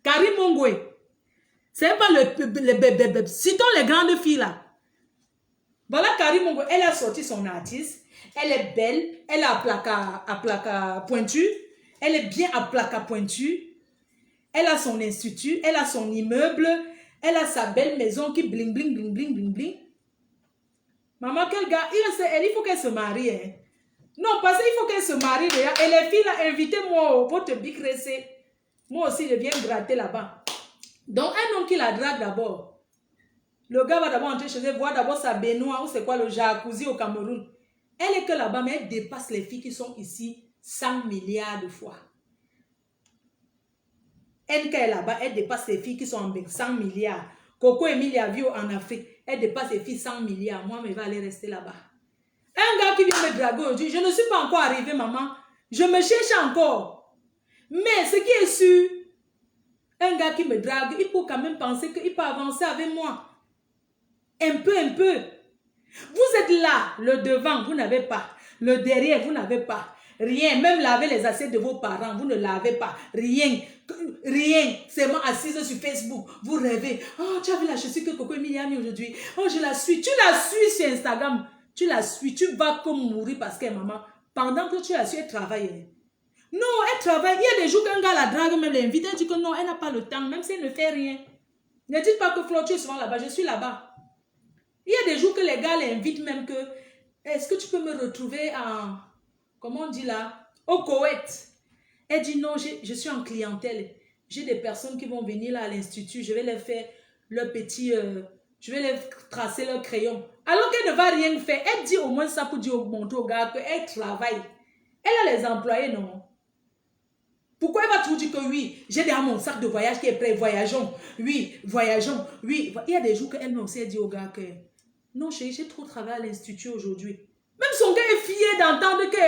Karimo Ngwe. C'est pas citons les grandes filles là. Voilà Karimo Ngwe. Elle a sorti son artiste. Elle est belle. Elle a à placa pointu. Elle est bien à placa pointu. Elle a son institut. Elle a son immeuble. Elle a sa belle maison qui bling bling bling bling bling bling. Maman, quel gars, il faut qu'elle se marie. Hein. Non, parce qu'il faut qu'elle se marie déjà. Et les filles, là, invitez-moi pour te bicresser. Moi aussi, je viens gratter là-bas. Donc, un homme qui la drague d'abord. Le gars va d'abord entrer chez elle, voir d'abord sa baignoire, ou c'est quoi le jacuzzi au Cameroun. Elle est que là-bas, mais elle dépasse les filles qui sont ici 100 milliards de fois. Elle qui est là-bas, elle dépasse les filles qui sont en 100 milliards. Coco Emilia Vio en Afrique, elle dépasse les filles 100 milliards. Moi, mais va aller rester là-bas. Un gars qui vient me draguer aujourd'hui, je ne suis pas encore arrivée, maman. Je me cherche encore. Mais ce qui est sûr, un gars qui me drague, il faut quand même penser qu'il peut avancer avec moi. Un peu, un peu. Vous êtes là, le devant, vous n'avez pas. Le derrière, vous n'avez pas. Rien. Même laver les assiettes de vos parents, vous ne lavez pas. Rien. Rien. Seulement assise sur Facebook. Vous rêvez. Oh, tu as vu la chaussure que Coco Emilia a mis aujourd'hui. Oh, je la suis. Tu la suis sur Instagram. Tu la suis. Tu vas comme mourir parce que maman, pendant que tu la suis, elle travaille. Non, elle travaille. Il y a des jours qu'un gars la drague, même l'invite. Elle dit que non, elle n'a pas le temps, même si elle ne fait rien. Ne dites pas que Flo, tu es souvent là-bas. Je suis là-bas. Il y a des jours que les gars l'invitent même que, est-ce que tu peux me retrouver en, comment on dit là, au Koweït. Elle dit non, je suis en clientèle. J'ai des personnes qui vont venir là à l'institut. Je vais les faire leur petit, je vais les tracer leur crayon. Alors qu'elle ne va rien faire. Elle dit au moins ça pour dire montrer au gars qu'elle travaille. Elle a les employés, non? Pourquoi elle va toujours dire que oui, j'ai déjà mon sac de voyage qui est prêt, voyageons, oui, voyageons, oui. Il y a des jours qu'elle m'a aussi dit au gars que non, chérie, j'ai trop travaillé à l'institut aujourd'hui. Même son gars est fier d'entendre que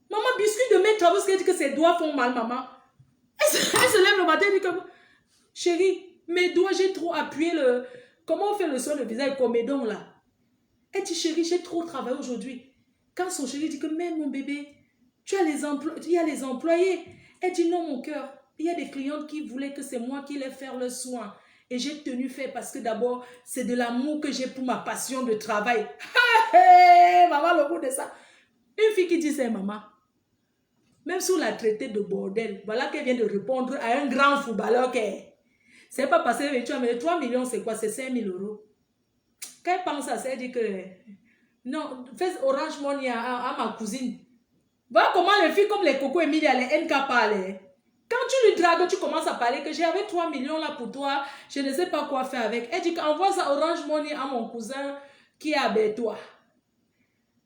maman, biscuit de mes travaux, parce qu'elle dit que ses doigts font mal, maman. Elle se lève le matin et dit que chérie, mes doigts, j'ai trop appuyé le. Comment on fait le son de visage comédon là? Elle dit chérie, j'ai trop travaillé aujourd'hui. Quand son chéri dit que mais mon bébé, tu as les employés. Elle dit non, mon cœur. Il y a des clientes qui voulaient que c'est moi qui les faire le soin. Et j'ai tenu faire parce que d'abord, c'est de l'amour que j'ai pour ma passion de travail. Maman, le bout de ça. Une fille qui dit c'est maman. Même si on l'a traité de bordel, voilà qu'elle vient de répondre à un grand footballeur qui est. C'est pas parce que tu as mais 3 millions, c'est quoi? C'est 5 000 €. Quand elle pense à ça, elle dit que non, fais Orange Money à ma cousine. Voilà comment les filles comme les Coco Emilia, les NK parlent. Quand tu lui dragues, tu commences à parler que j'avais 3 millions là pour toi, je ne sais pas quoi faire avec. Elle dit qu'envoie ça Orange Money à mon cousin qui est avec toi.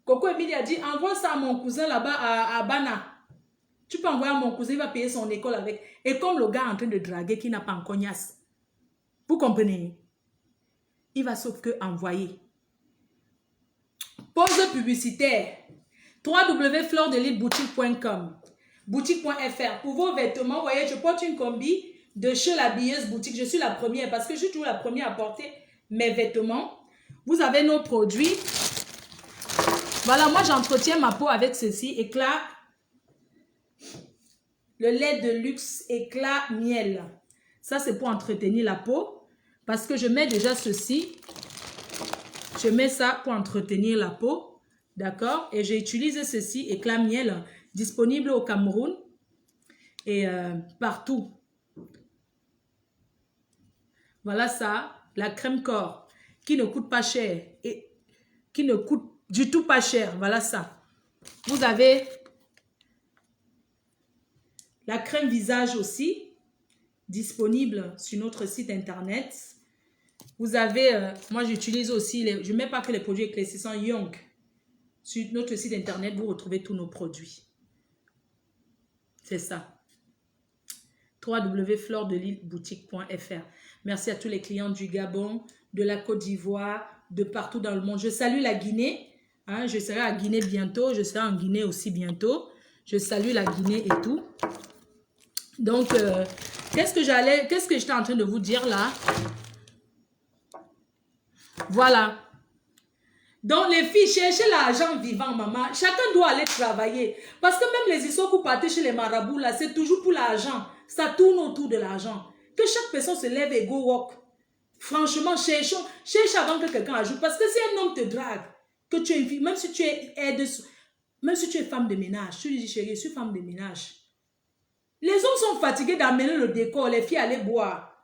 Coco Emilia dit envoie ça à mon cousin là-bas à Bana. Tu peux envoyer à mon cousin, il va payer son école avec. Et comme le gars est en train de draguer qui n'a pas en cognasse. Vous comprenez? Il va sauf que envoyer. Pause publicitaire. www.flordeliteboutique.com boutique.fr pour vos vêtements. Vous voyez, je porte une combi de chez l'habilleuse boutique. Je suis la première parce que je suis toujours la première à porter mes vêtements. Vous avez nos produits. Voilà, moi j'entretiens ma peau avec ceci. Éclat. Le lait de luxe éclat miel. Ça, c'est pour entretenir la peau. Parce que je mets déjà ceci. Je mets ça pour entretenir la peau. D'accord? Et j'ai utilisé ceci, éclat miel, disponible au Cameroun et partout. Voilà ça, la crème corps qui ne coûte pas cher et qui ne coûte du tout pas cher. Voilà ça. Vous avez la crème visage aussi, disponible sur notre site internet. Vous avez, moi j'utilise aussi, je ne mets pas que les produits éclaircissants Young. Sur notre site internet, vous retrouvez tous nos produits. C'est ça. www.flordeliteboutique.fr. Merci à tous les clients du Gabon, de la Côte d'Ivoire, de partout dans le monde. Je salue la Guinée. Hein, je serai à Guinée bientôt. Je serai en Guinée aussi bientôt. Je salue la Guinée et tout. Donc, qu'est-ce que j'étais en train de vous dire là? Voilà. Donc, les filles, cherchez l'argent vivant, maman. Chacun doit aller travailler. Parce que même les histoires que vous partez chez les marabouts, là, c'est toujours pour l'argent. Ça tourne autour de l'argent. Que chaque personne se lève et go walk. Franchement, cherche avant que quelqu'un ajoute. Parce que si un homme te drague, que tu es une fille, même si tu es femme de ménage, tu lui dis, chérie, je suis femme de ménage. Les hommes sont fatigués d'amener le décor, les filles allaient boire.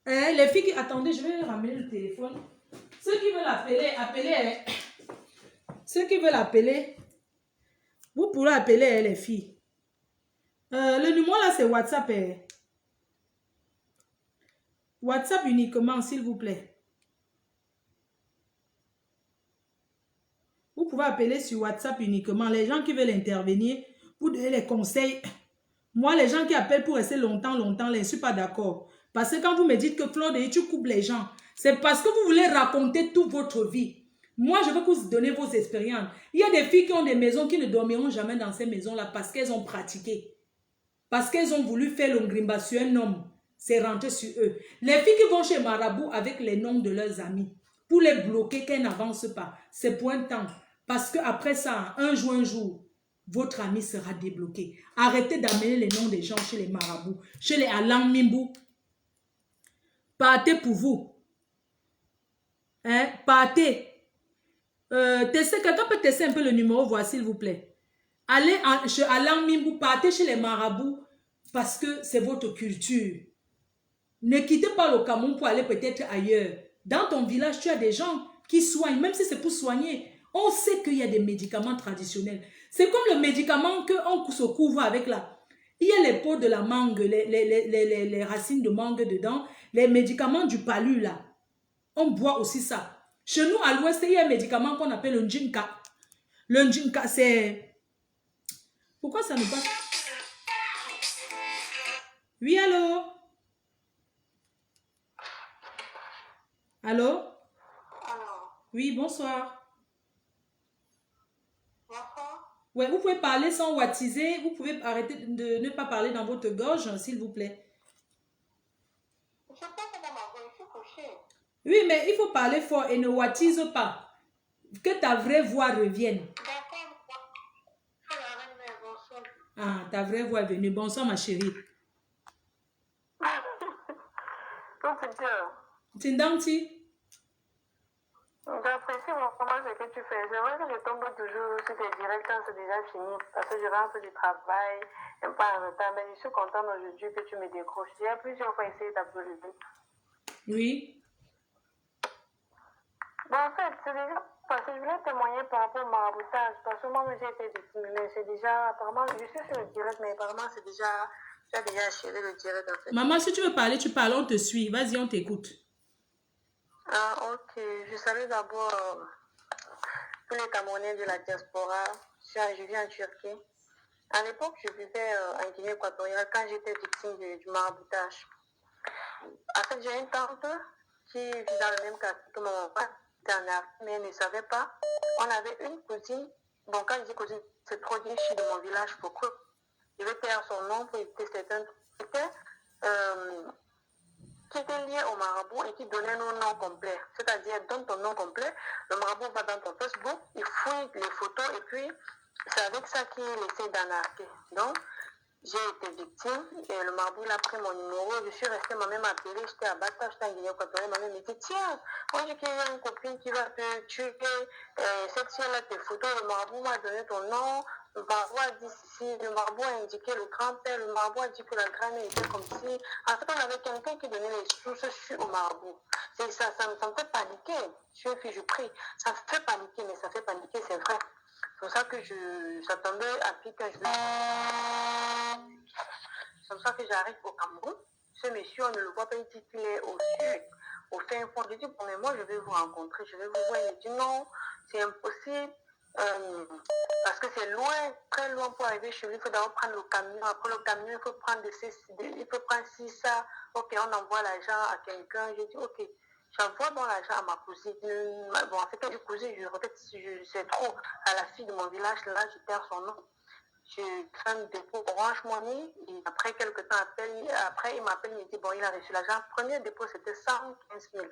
Les filles qui... Attendez, je vais ramener le téléphone. Ceux qui veulent appeler, appelez. Ceux qui veulent appeler, Vous pourrez appeler les filles. Le numéro là, c'est WhatsApp. WhatsApp uniquement, s'il vous plaît. Vous pouvez appeler sur WhatsApp uniquement. Les gens qui veulent intervenir, pour donner les conseils. Moi, les gens qui appellent pour rester longtemps, je ne suis pas d'accord. Parce que quand vous me dites que Claude, tu coupes les gens, c'est parce que vous voulez raconter toute votre vie. Moi, je veux que vous donner vos expériences. Il y a des filles qui ont des maisons qui ne dormiront jamais dans ces maisons-là parce qu'elles ont pratiqué. Parce qu'elles ont voulu faire l'ongrimba sur un homme. C'est rentré sur eux. Les filles qui vont chez Marabout avec les noms de leurs amis, pour les bloquer qu'elles n'avancent pas, c'est pour un temps. Parce qu'après ça, un jour, votre ami sera débloqué. Arrêtez d'amener les noms des gens chez les marabouts, chez les Alam Mimbou. Partez pour vous. Hein? Partez. Quelqu'un peut tester un peu le numéro, voir s'il vous plaît. Allez chez Alam Mimbou, partez chez les marabouts parce que c'est votre culture. Ne quittez pas le Cameroun pour aller peut-être ailleurs. Dans ton village, tu as des gens qui soignent, même si c'est pour soigner. On sait qu'il y a des médicaments traditionnels. C'est comme le médicament qu'on se couvre avec là. Il y a les peaux de la mangue, les racines de mangue dedans, les médicaments du palu là. On boit aussi ça. Chez nous, à l'ouest, il y a un médicament qu'on appelle le Njinka. Le Njinka, c'est... Pourquoi ça ne passe? Oui, allô? Allô? Oui, bonsoir. Ouais, vous pouvez parler sans wattiser. Vous pouvez arrêter de ne pas parler dans votre gorge, s'il vous plaît. Oui, mais il faut parler fort et ne wattise pas. Que ta vraie voix revienne. Ah, ta vraie voix est venue. Bonsoir, ma chérie. Tindanti. J'apprécie vraiment ce que tu fais. C'est vrai que je tombe toujours sur tes directs quand c'est déjà fini. Parce que je rentre du travail, un peu en retard. Mais je suis contente aujourd'hui que tu me décroches. J'ai plusieurs fois essayé d'appeler. Oui. Bon, en fait, c'est déjà parce que je voulais témoigner par rapport au maraboutage. Parce que moi, j'ai été victime. Mais c'est déjà, apparemment, je suis sur le direct, mais apparemment, c'est déjà, tu as déjà achevé le direct en fait. Maman, si tu veux parler, tu parles, on te suit. Vas-y, on t'écoute. Ah, ok. Je salue d'abord tous les Camerounais de la diaspora. Je vis en Turquie. À l'époque, je vivais en Guinée équatoriale quand j'étais victime du maraboutage. En fait, j'ai une tante qui vit dans le même quartier que mon père, mais elle ne savait pas. On avait une cousine. Bon, quand je dis cousine, c'est trop dit, je suis de mon village pour que je vais taire son nom pour éviter certains trucs. Qui était lié au marabout et qui donnait nos noms complets. C'est-à-dire, donne ton nom complet, le marabout va dans ton Facebook, il fouille les photos et puis c'est avec ça qu'il essaie d'arnaquer. Donc, j'ai été victime et le marabout il a pris mon numéro. Je suis restée moi-même appelée, j'étais à Bata, j'étais en Guinée équatoriale. Ma mère me dit tiens, moi j'ai qu'il y a une copine qui va te tuer. Cette fille-là, tes photos, le marabout m'a donné ton nom. Le marabout a dit si, le marabout a indiqué le grand-père, le marabout a dit que la grand-mère était comme si. En fait, on avait quelqu'un qui donnait les sources au marabout. Ça me fait paniquer. Je suis une fille, je prie. Ça me fait paniquer, mais ça fait paniquer, c'est vrai. C'est pour ça que ça tombait à pic quand je vais. C'est comme ça que j'arrive au Cameroun. Ce monsieur, on ne le voit pas, il dit qu'il est au sud, au fin fond. Je dis, bon, mais moi, je vais vous rencontrer, je vais vous voir. Il dit, non, c'est impossible. Parce que c'est loin, très loin pour arriver chez lui. Il faut d'abord prendre le camion. Après le camion, il faut prendre il faut prendre ça. Ok, on envoie l'argent à quelqu'un. Je dis, ok. J'envoie bon l'argent à ma cousine. Bon, en fait, quand je cousine, c'est trop. À la fille de mon village, là, je perds son nom. Je fais un dépôt Orange Money. Et après quelques temps, après, il m'appelle, il me dit, bon, il a reçu l'argent. Premier dépôt, c'était 115 000.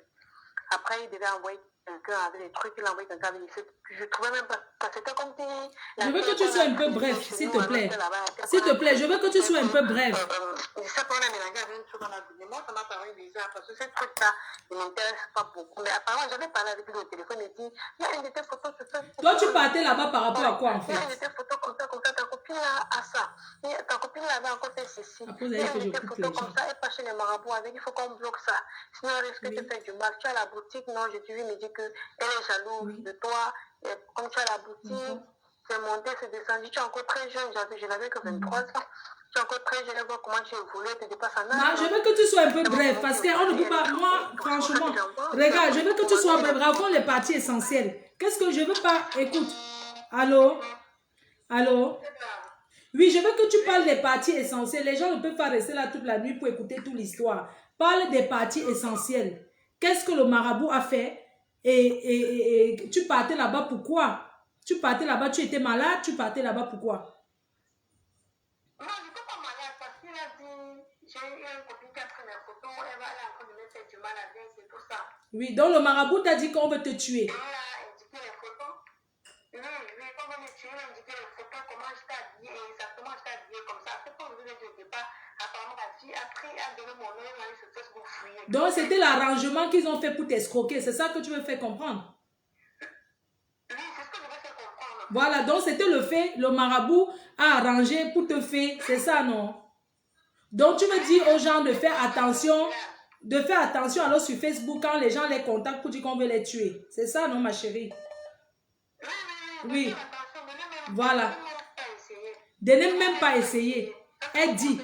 Après, il devait envoyer quelqu'un avec des trucs, il a envoyé quelqu'un avec des trucs. Je trouvais même pas, c'était comme si... Je veux que tu sois un peu bref, s'il te plaît. S'il te plaît, je veux que tu sois un peu bref. Je sais pas, on a mélangé avec une chose qu'on a dit. Moi, ça m'a paru bizarre parce que ces trucs-là, ils ne m'intéressent pas beaucoup. Mais apparemment, j'avais parlé avec lui au téléphone, il dit, il y a une de tes photos sur Facebook. Toi, tu partais là-bas par rapport à quoi, en fait? Il y a une de tes photos comme ça, ta copine là a ça. Ta copine là avait encore fait ceci. Après, Il y a une de tes photos comme ça, elle passe chez les marabouts avec, il faut qu'on bloque ça. Sinon, elle risque de te faire du mal. Tu as la boutique, non, je dis, il me dit qu'elle est jalouse de toi. Et comme tu as la boutique, c'est monté, c'est descendu. Tu es encore très jeune, je n'avais que 23 ans. Tu es encore très jeune, voir comment tu évolues, tu dépasses en âge. Je veux que tu sois un peu bref, parce qu'on ne peut pas, moi, franchement, regarde, je veux que tu sois bref. Raconte les parties essentielles. Qu'est-ce que je veux pas, écoute, allô, allô, oui, je veux que tu parles des parties essentielles. Les gens ne peuvent pas rester là toute la nuit pour écouter toute l'histoire. Parle des parties essentielles. Qu'est-ce que le marabout a fait? Et tu partais là-bas, pourquoi? Tu partais là-bas, tu étais malade, tu partais là-bas, pourquoi? Non, je n'étais pas malade parce qu'il a dit, j'ai eu une copine qui a pris mes photos, elle va aller en train de me faire du mal à bien, c'est tout ça. Oui, donc le marabout t'a dit qu'on veut te tuer. Et il a indiqué les photos. Oui, quand on veut me tuer, il a indiqué les photos, comment je t'ai habillé, exactement je t'ai habillé comme ça. C'est pour vous dire au départ, apparemment la fille a pris, a donné mon nom, elle a eu ce Facebook fouillé. Donc c'était l'arrangement qu'ils ont fait pour t'escroquer, c'est ça que tu veux faire comprendre? Oui, c'est ce que je veux faire comprendre. Voilà, donc c'était le fait, le marabout a arrangé pour te faire, c'est ça, non? Donc tu veux dire aux gens de faire attention alors sur Facebook quand les gens les contactent pour dire qu'on veut les tuer. C'est ça, non, ma chérie? Oui. Voilà. De ne même pas essayer. Elle dit,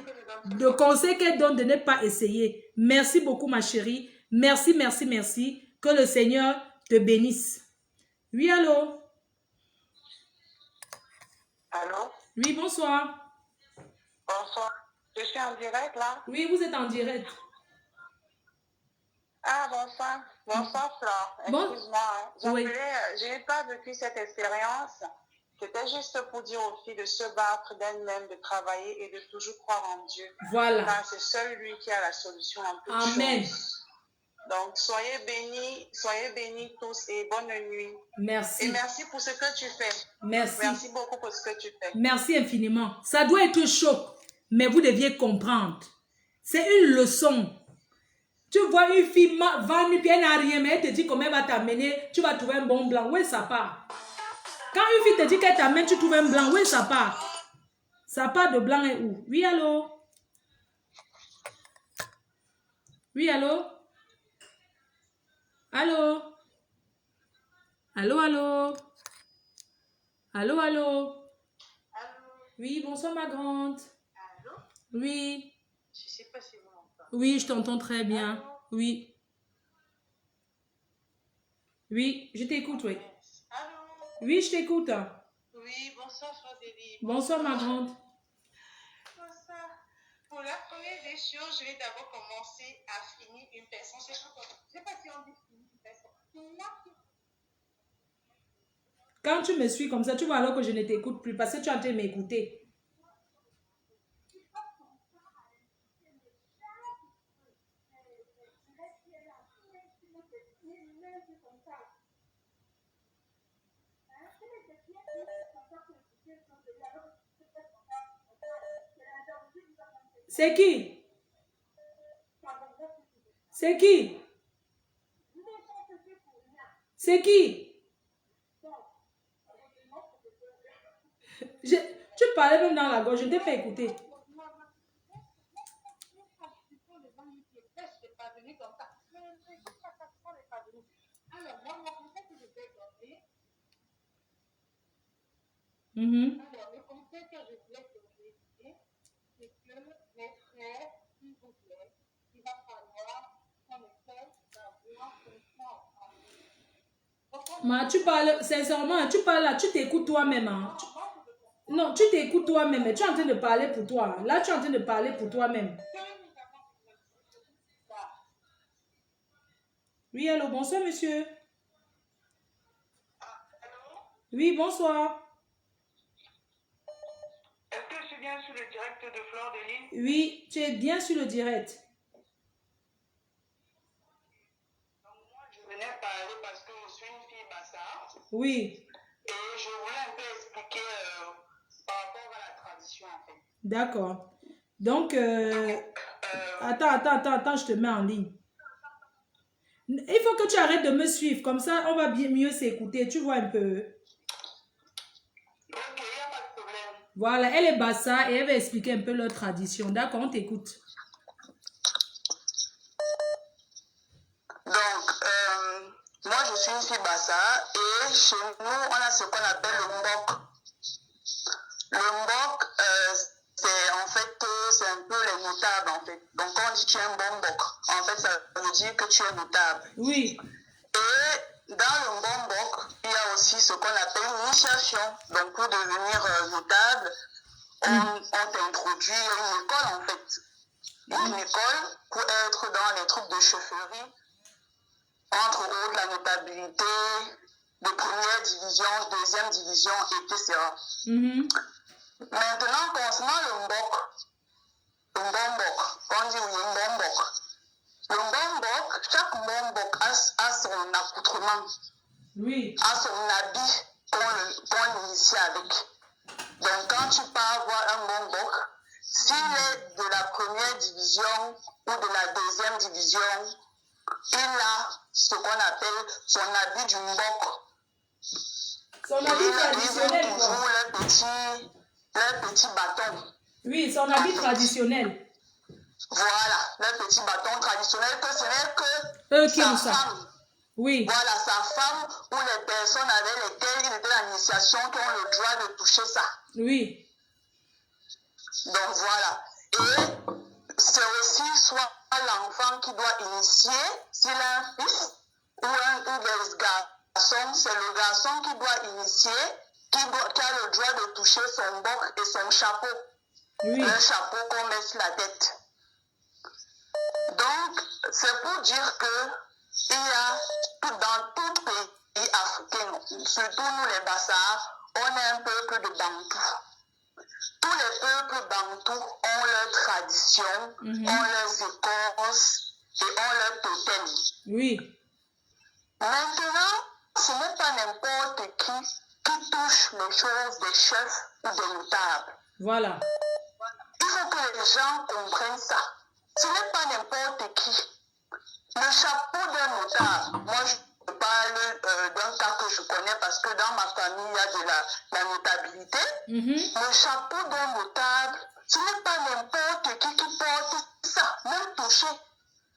le conseil qu'elle donne de ne pas essayer. Merci beaucoup, ma chérie. Merci, merci, merci. Que le Seigneur te bénisse. Oui, allô? Allô? Oui, bonsoir. Bonsoir. Je suis en direct là? Oui, vous êtes en direct. Ah, bonsoir. Bonsoir, Flore. Excuse-moi. Oui. Je n'ai pas vécu cette expérience. C'était juste pour dire aux filles de se battre d'elles-mêmes, de travailler et de toujours croire en Dieu. Voilà. Car c'est seul lui qui a la solution en toutes Amen. choses. Donc, soyez bénis tous et bonne nuit. Merci. Et merci pour ce que tu fais. Merci. Merci beaucoup pour ce que tu fais. Merci infiniment. Ça doit être choc, mais vous deviez comprendre. C'est une leçon. Tu vois une fille venue, puis elle n'a rien, mais elle te dit comment elle va t'amener, tu vas trouver un bon blanc. Où est-ce ça part? Quand une fille te dit qu'elle t'amène, tu trouves un blanc. Où est-ce ça part? Ça part de blanc et où? Oui, allô? Oui, allô? Allô? Allô, allô? Allô, allô? Oui, bonsoir ma grande. Allô? Oui. Je ne sais pas si vous m'entendez. Oui, je t'entends très bien. Allô? Oui. Oui, je t'écoute, oui. Allô? Oui, je t'écoute. Oui, bonsoir Frédéric. Bonsoir ma grande. Bonsoir. Pour la première des choses, je vais d'abord commencer à finir une personne. Je ne sais pas si on dit finir une personne. Quand tu me suis comme ça, tu vois alors que je ne t'écoute plus parce que tu es en train de m'écouter. C'est qui? C'est qui? C'est qui? Tu parlais même dans la gorge, je ne t'ai pas écouté. Alors, le conseil que je voulais te donner, c'est que mes frères, s'il vous plaît, il va falloir qu'on essaie d'avoir confiance en nous. Ma, tu parles, sincèrement, tu parles là, tu t'écoutes toi-même. Hein. Non, tu t'écoutes toi-même, mais tu es en train de parler pour toi. Là, tu es en train de parler pour toi-même. Oui, allô, bonsoir, monsieur. Oui, bonsoir. Est-ce que je suis bien sur le direct de Flore de Lille? Oui, tu es bien sur le direct. Donc, moi, je venais parler parce que je suis une fille bassard. Oui. Et je voulais un peu expliquer par rapport à la tradition, en fait. D'accord. Donc, attends, je te mets en ligne. Il faut que tu arrêtes de me suivre, comme ça, on va bien mieux s'écouter. Tu vois un peu. Ok, il n'y a pas de problème. Voilà, elle est bassa et elle va expliquer un peu leur tradition. D'accord, on t'écoute. Donc, moi, je suis une fille bassa et chez nous, on a ce qu'on appelle le mbok. Le mbok, c'est en fait, c'est un peu les notables en fait. Donc quand on dit tu es un bon mbok, en fait ça veut dire que tu es notable. Oui. Et dans le mbok, il y a aussi ce qu'on appelle une initiation. Donc pour devenir notable, on t'introduit à une école en fait. Une école pour être dans les trucs de chefferie, entre autres la notabilité de première division, deuxième division, etc. Maintenant, concernant le mbok, on dit oui, le mbok, chaque mbok a son accoutrement, a son habit qu'on initie avec. Donc, quand tu pars voir un mbok, s'il est de la première division ou de la deuxième division, il a ce qu'on appelle son habit du mbok. Son habit traditionnel, quoi. Leur petit bâton. Oui, son habit traditionnel. Voilà, leur petit bâton traditionnel, que ce n'est que Qui ont sa ça? femme. Oui. Voilà, sa femme ou les personnes avec lesquelles il était à l'initiation qui ont le droit de toucher ça. Oui. Donc voilà. Et c'est aussi soit l'enfant qui doit initier, s'il a un fils ou des garçons, c'est le garçon qui doit initier, qui a le droit de toucher son mbok et son chapeau. Oui. Le chapeau qu'on met sur la tête. Donc, c'est pour dire que il y a dans tout pays africain, surtout nous les Bassars, on est un peuple de Bantou. Tous les peuples bantous ont leurs traditions, ont leurs écorces et ont leurs totems. Oui. Maintenant, ce n'est pas n'importe qui touche les choses des chefs ou des notables. Voilà. Il faut que les gens comprennent ça. Ce n'est pas n'importe qui. Le chapeau d'un notable, moi je parle d'un cas que je connais parce que dans ma famille il y a de la notabilité. Le chapeau d'un notable, ce n'est pas n'importe qui porte ça, même touché.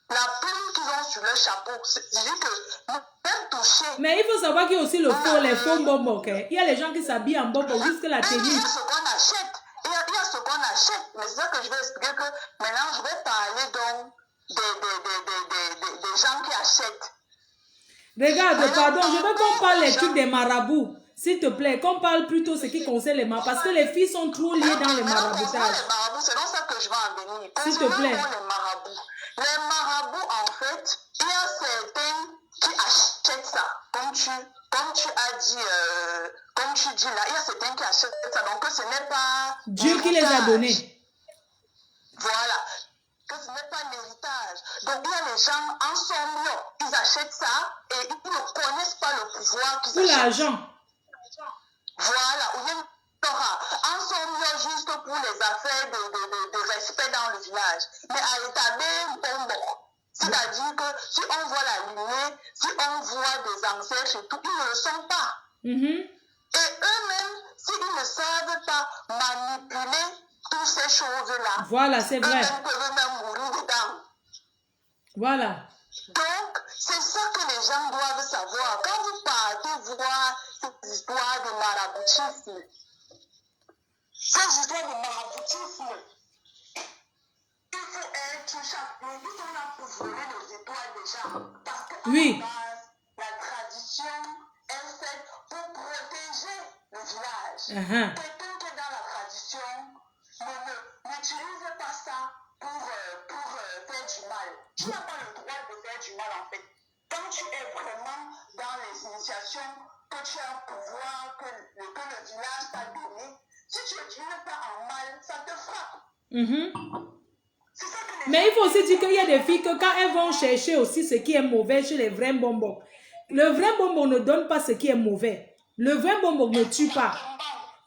La plume qu'ils ont sur le chapeau, c'est-à-dire que même touché. Mais il faut savoir qu'il y a aussi les faux bonbons. Il y a les gens qui s'habillent en bonbons jusqu'à la tenue. Il y a ce qu'on achète. Il y a ce qu'on achète. Mais c'est ça que je vais expliquer que maintenant je vais parler donc des gens qui achètent. Regarde, pardon, je veux qu'on parle les trucs des marabouts. S'il te plaît, qu'on parle plutôt ce qui concerne les marabouts. Parce que les filles sont trop liées dans les maraboutages. C'est dans ça que je vais en venir. S'il te plaît. Les marabouts, en fait, il y a certains qui achètent ça. Comme tu as dit, comme tu dis là, il y a certains qui achètent ça. Donc ce n'est pas Dieu qui les a donnés. Voilà. Que ce n'est pas l'héritage. Donc il y a les gens en sombrio, ils achètent ça et ils ne connaissent pas le pouvoir qu'ils achètent. Pour l'argent. Voilà. Ou bien en sombrio juste pour les affaires de respect dans le village. Mais à établir un bon. C'est-à-dire que si on voit la lignée, si on voit des ancêtres et tout, ils ne le sont pas. Et eux-mêmes, s'ils ne savent pas manipuler toutes ces choses-là, voilà, c'est vrai. eux-mêmes peuvent même mourir dedans. Voilà. Donc, c'est ça que les gens doivent savoir. Quand vous partez voir ces histoires de maraboutisme, il faut être chaque minute, on a pour voler les étoiles des gens. Parce que oui. La tradition est faite pour protéger le village. Quelqu'un qui est dans la tradition n'utilise pas ça pour faire du mal. Tu n'as pas le droit de faire du mal en fait. Quand tu es vraiment dans les initiations, que tu as un pouvoir, que le village t'a donné, si tu n'utilises pas en mal, ça te frappe. Mais il faut aussi dire qu'il y a des filles que quand elles vont chercher aussi ce qui est mauvais chez les vrais bonbons, le vrai bonbon ne donne pas ce qui est mauvais. Le vrai bonbon ne tue pas.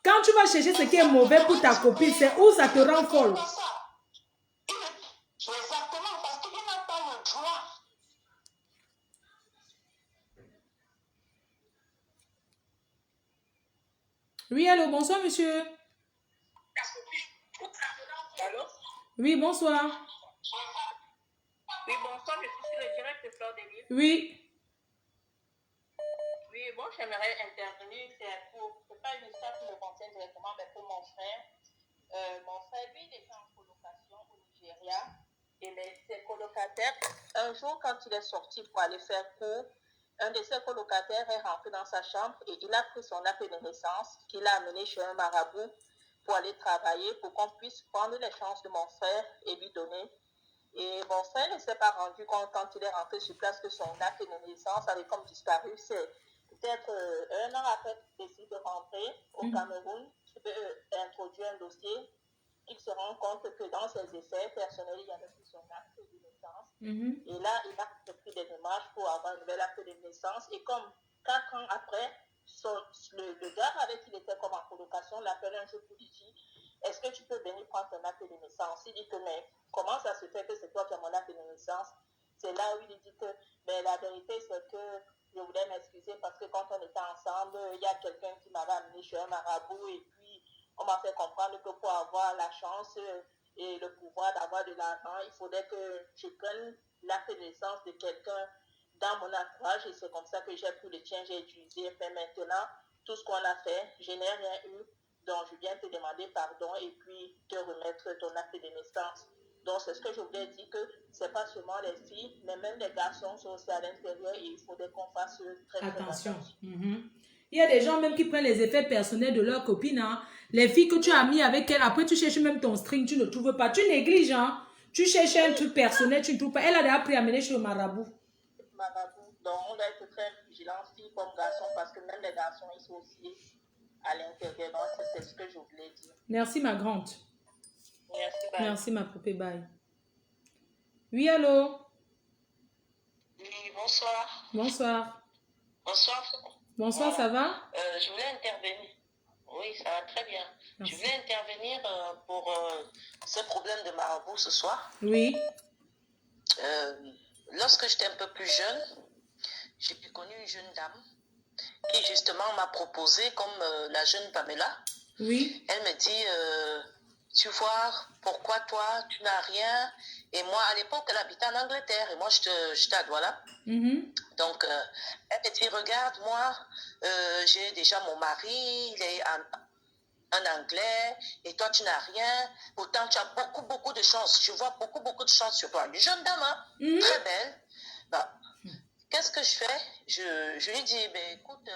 Quand tu vas chercher ce qui est mauvais pour ta copine, c'est où ça te rend folle. Exactement, parce qu'il n'a pas le droit. Oui, allô, bonsoir, monsieur. Allô? Oui, bonsoir. Oui, bonsoir, je suis sur le direct de Fleur des Livres. Oui. Oui, moi j'aimerais intervenir, c'est pas une histoire qui me concerne directement, mais pour mon frère. Mon frère, lui, il était en colocation au Nigeria. Et ses colocataires, un jour, quand il est sorti pour aller faire cours, un de ses colocataires est rentré dans sa chambre et il a pris son acte de naissance qu'il a amené chez un marabout pour aller travailler, pour qu'on puisse prendre les chances de mon frère et lui donner. Et mon frère ne s'est pas rendu compte quand il est rentré sur place que son acte de naissance avait comme disparu. C'est peut-être un an après qu'il décide de rentrer au Cameroun, il peut introduire un dossier. Il se rend compte que dans ses essais personnels, il y avait plus son acte de naissance. Et là, il a pris des démarches pour avoir un nouvel acte de naissance. Et comme 4 ans après, le gars avec qui il était comme en colocation l'appelle un jour pour lui dire: est-ce que tu peux venir prendre ton acte de naissance? Il dit que, mais comment ça se fait que c'est toi qui as mon acte de naissance? C'est là où il dit que, mais la vérité, c'est que je voulais m'excuser parce que quand on était ensemble, il y a quelqu'un qui m'avait amené chez un marabout et puis on m'a fait comprendre que pour avoir la chance et le pouvoir d'avoir de l'argent, il faudrait que je prenne l'acte de naissance de quelqu'un dans mon entourage et c'est comme ça que j'ai pris le tien, j'ai utilisé. Mais maintenant, tout ce qu'on a fait, je n'ai rien eu. Donc, je viens te demander pardon et puis te remettre ton acte de naissance. Donc, c'est ce que je voulais dire, que ce n'est pas seulement les filles, mais même les garçons sont aussi à l'intérieur et il faudrait qu'on fasse très attention. Il y a des gens même qui prennent les effets personnels de leur copine. Hein. Les filles que tu as mis avec elle, après tu cherches même ton string, tu ne trouves pas. Tu négliges. Hein. Tu cherches un truc personnel, tu ne trouves pas. Elle a déjà pris à mener chez le marabout. Donc, on doit être très vigilant, filles comme garçons, parce que même les garçons, ils sont aussi à l'intérieur. Donc, c'est ce que je voulais dire. Merci, ma grande. Merci, bye. Merci, ma poupée, bye. Oui, allô? Oui, bonsoir. Bonsoir. Bonsoir. Bonsoir, ça va? Je voulais intervenir. Oui, ça va très bien. Merci. Je voulais intervenir pour ce problème de marabout ce soir. Oui. Lorsque j'étais un peu plus jeune, j'ai connu une jeune dame qui justement m'a proposé, comme la jeune Pamela. Oui. Elle me dit, tu vois, pourquoi toi, tu n'as rien? Et moi, à l'époque, elle habitait en Angleterre et moi, j'étais à Douala. Donc, elle me dit, regarde, moi, j'ai déjà mon mari, il est en anglais, et toi, tu n'as rien. Pourtant, tu as beaucoup de chance. Je vois beaucoup de chance sur toi. Une jeune dame, hein, très belle. Bah, qu'est-ce que je fais? Je lui dis, ben, écoute,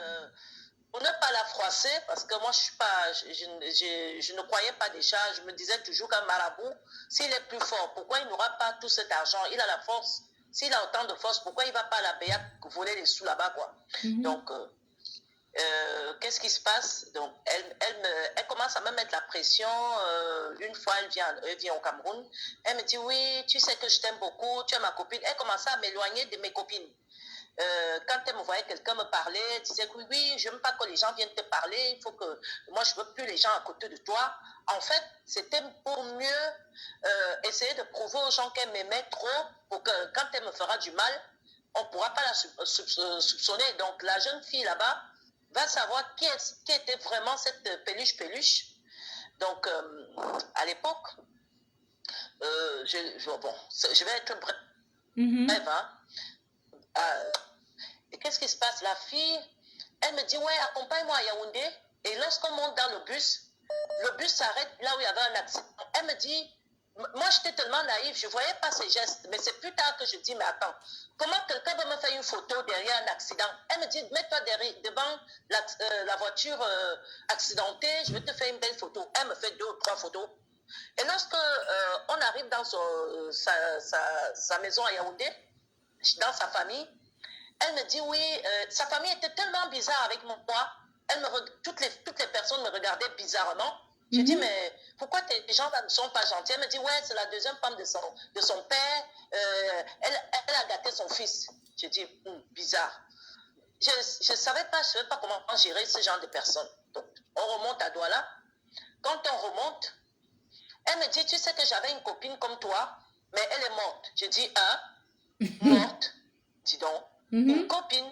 pour ne pas la froisser, parce que moi, je ne croyais pas déjà, je me disais toujours qu'un marabout, s'il est plus fort, pourquoi il n'aura pas tout cet argent? Il a la force. S'il a autant de force, pourquoi il ne va pas à la BEA voler les sous là-bas, quoi? Donc, qu'est-ce qui se passe? Donc, elle commence à me mettre la pression. Une fois, elle vient au Cameroun. Elle me dit, oui, tu sais que je t'aime beaucoup, tu es ma copine. Elle commençait à m'éloigner de mes copines. Quand elle me voyait quelqu'un me parler, elle disait que oui, je n'aime pas que les gens viennent te parler, il faut que moi je ne veux plus les gens à côté de toi. En fait, c'était pour mieux essayer de prouver aux gens qu'elle m'aimait trop, pour que quand elle me fera du mal, on ne pourra pas la soupçonner. Donc la jeune fille là-bas va savoir qui était vraiment cette peluche. Donc à l'époque, je vais être bref, hein. Et qu'est-ce qui se passe? La fille, elle me dit, ouais, accompagne-moi à Yaoundé. Et lorsqu'on monte dans le bus s'arrête là où il y avait un accident. Elle me dit, moi j'étais tellement naïve, je ne voyais pas ses gestes. Mais c'est plus tard que je dis, mais attends, comment quelqu'un va me faire une photo derrière un accident? Elle me dit, mets-toi devant la voiture accidentée, je vais te faire une belle photo. Elle me fait 2 ou 3 photos. Et lorsque on arrive dans sa maison à Yaoundé, dans sa famille, elle me dit oui, sa famille était tellement bizarre avec moi. Toutes les personnes me regardaient bizarrement. Je dis, mais pourquoi les gens ne sont pas gentils? Elle me dit, ouais, c'est la deuxième femme de son père. Elle a gâté son fils. Je dis, bizarre. Je ne savais pas comment gérer ce genre de personnes. Donc, on remonte à Douala. Quand on remonte, elle me dit, tu sais que j'avais une copine comme toi, mais elle est morte. Je dis, morte? Dis donc. Une copine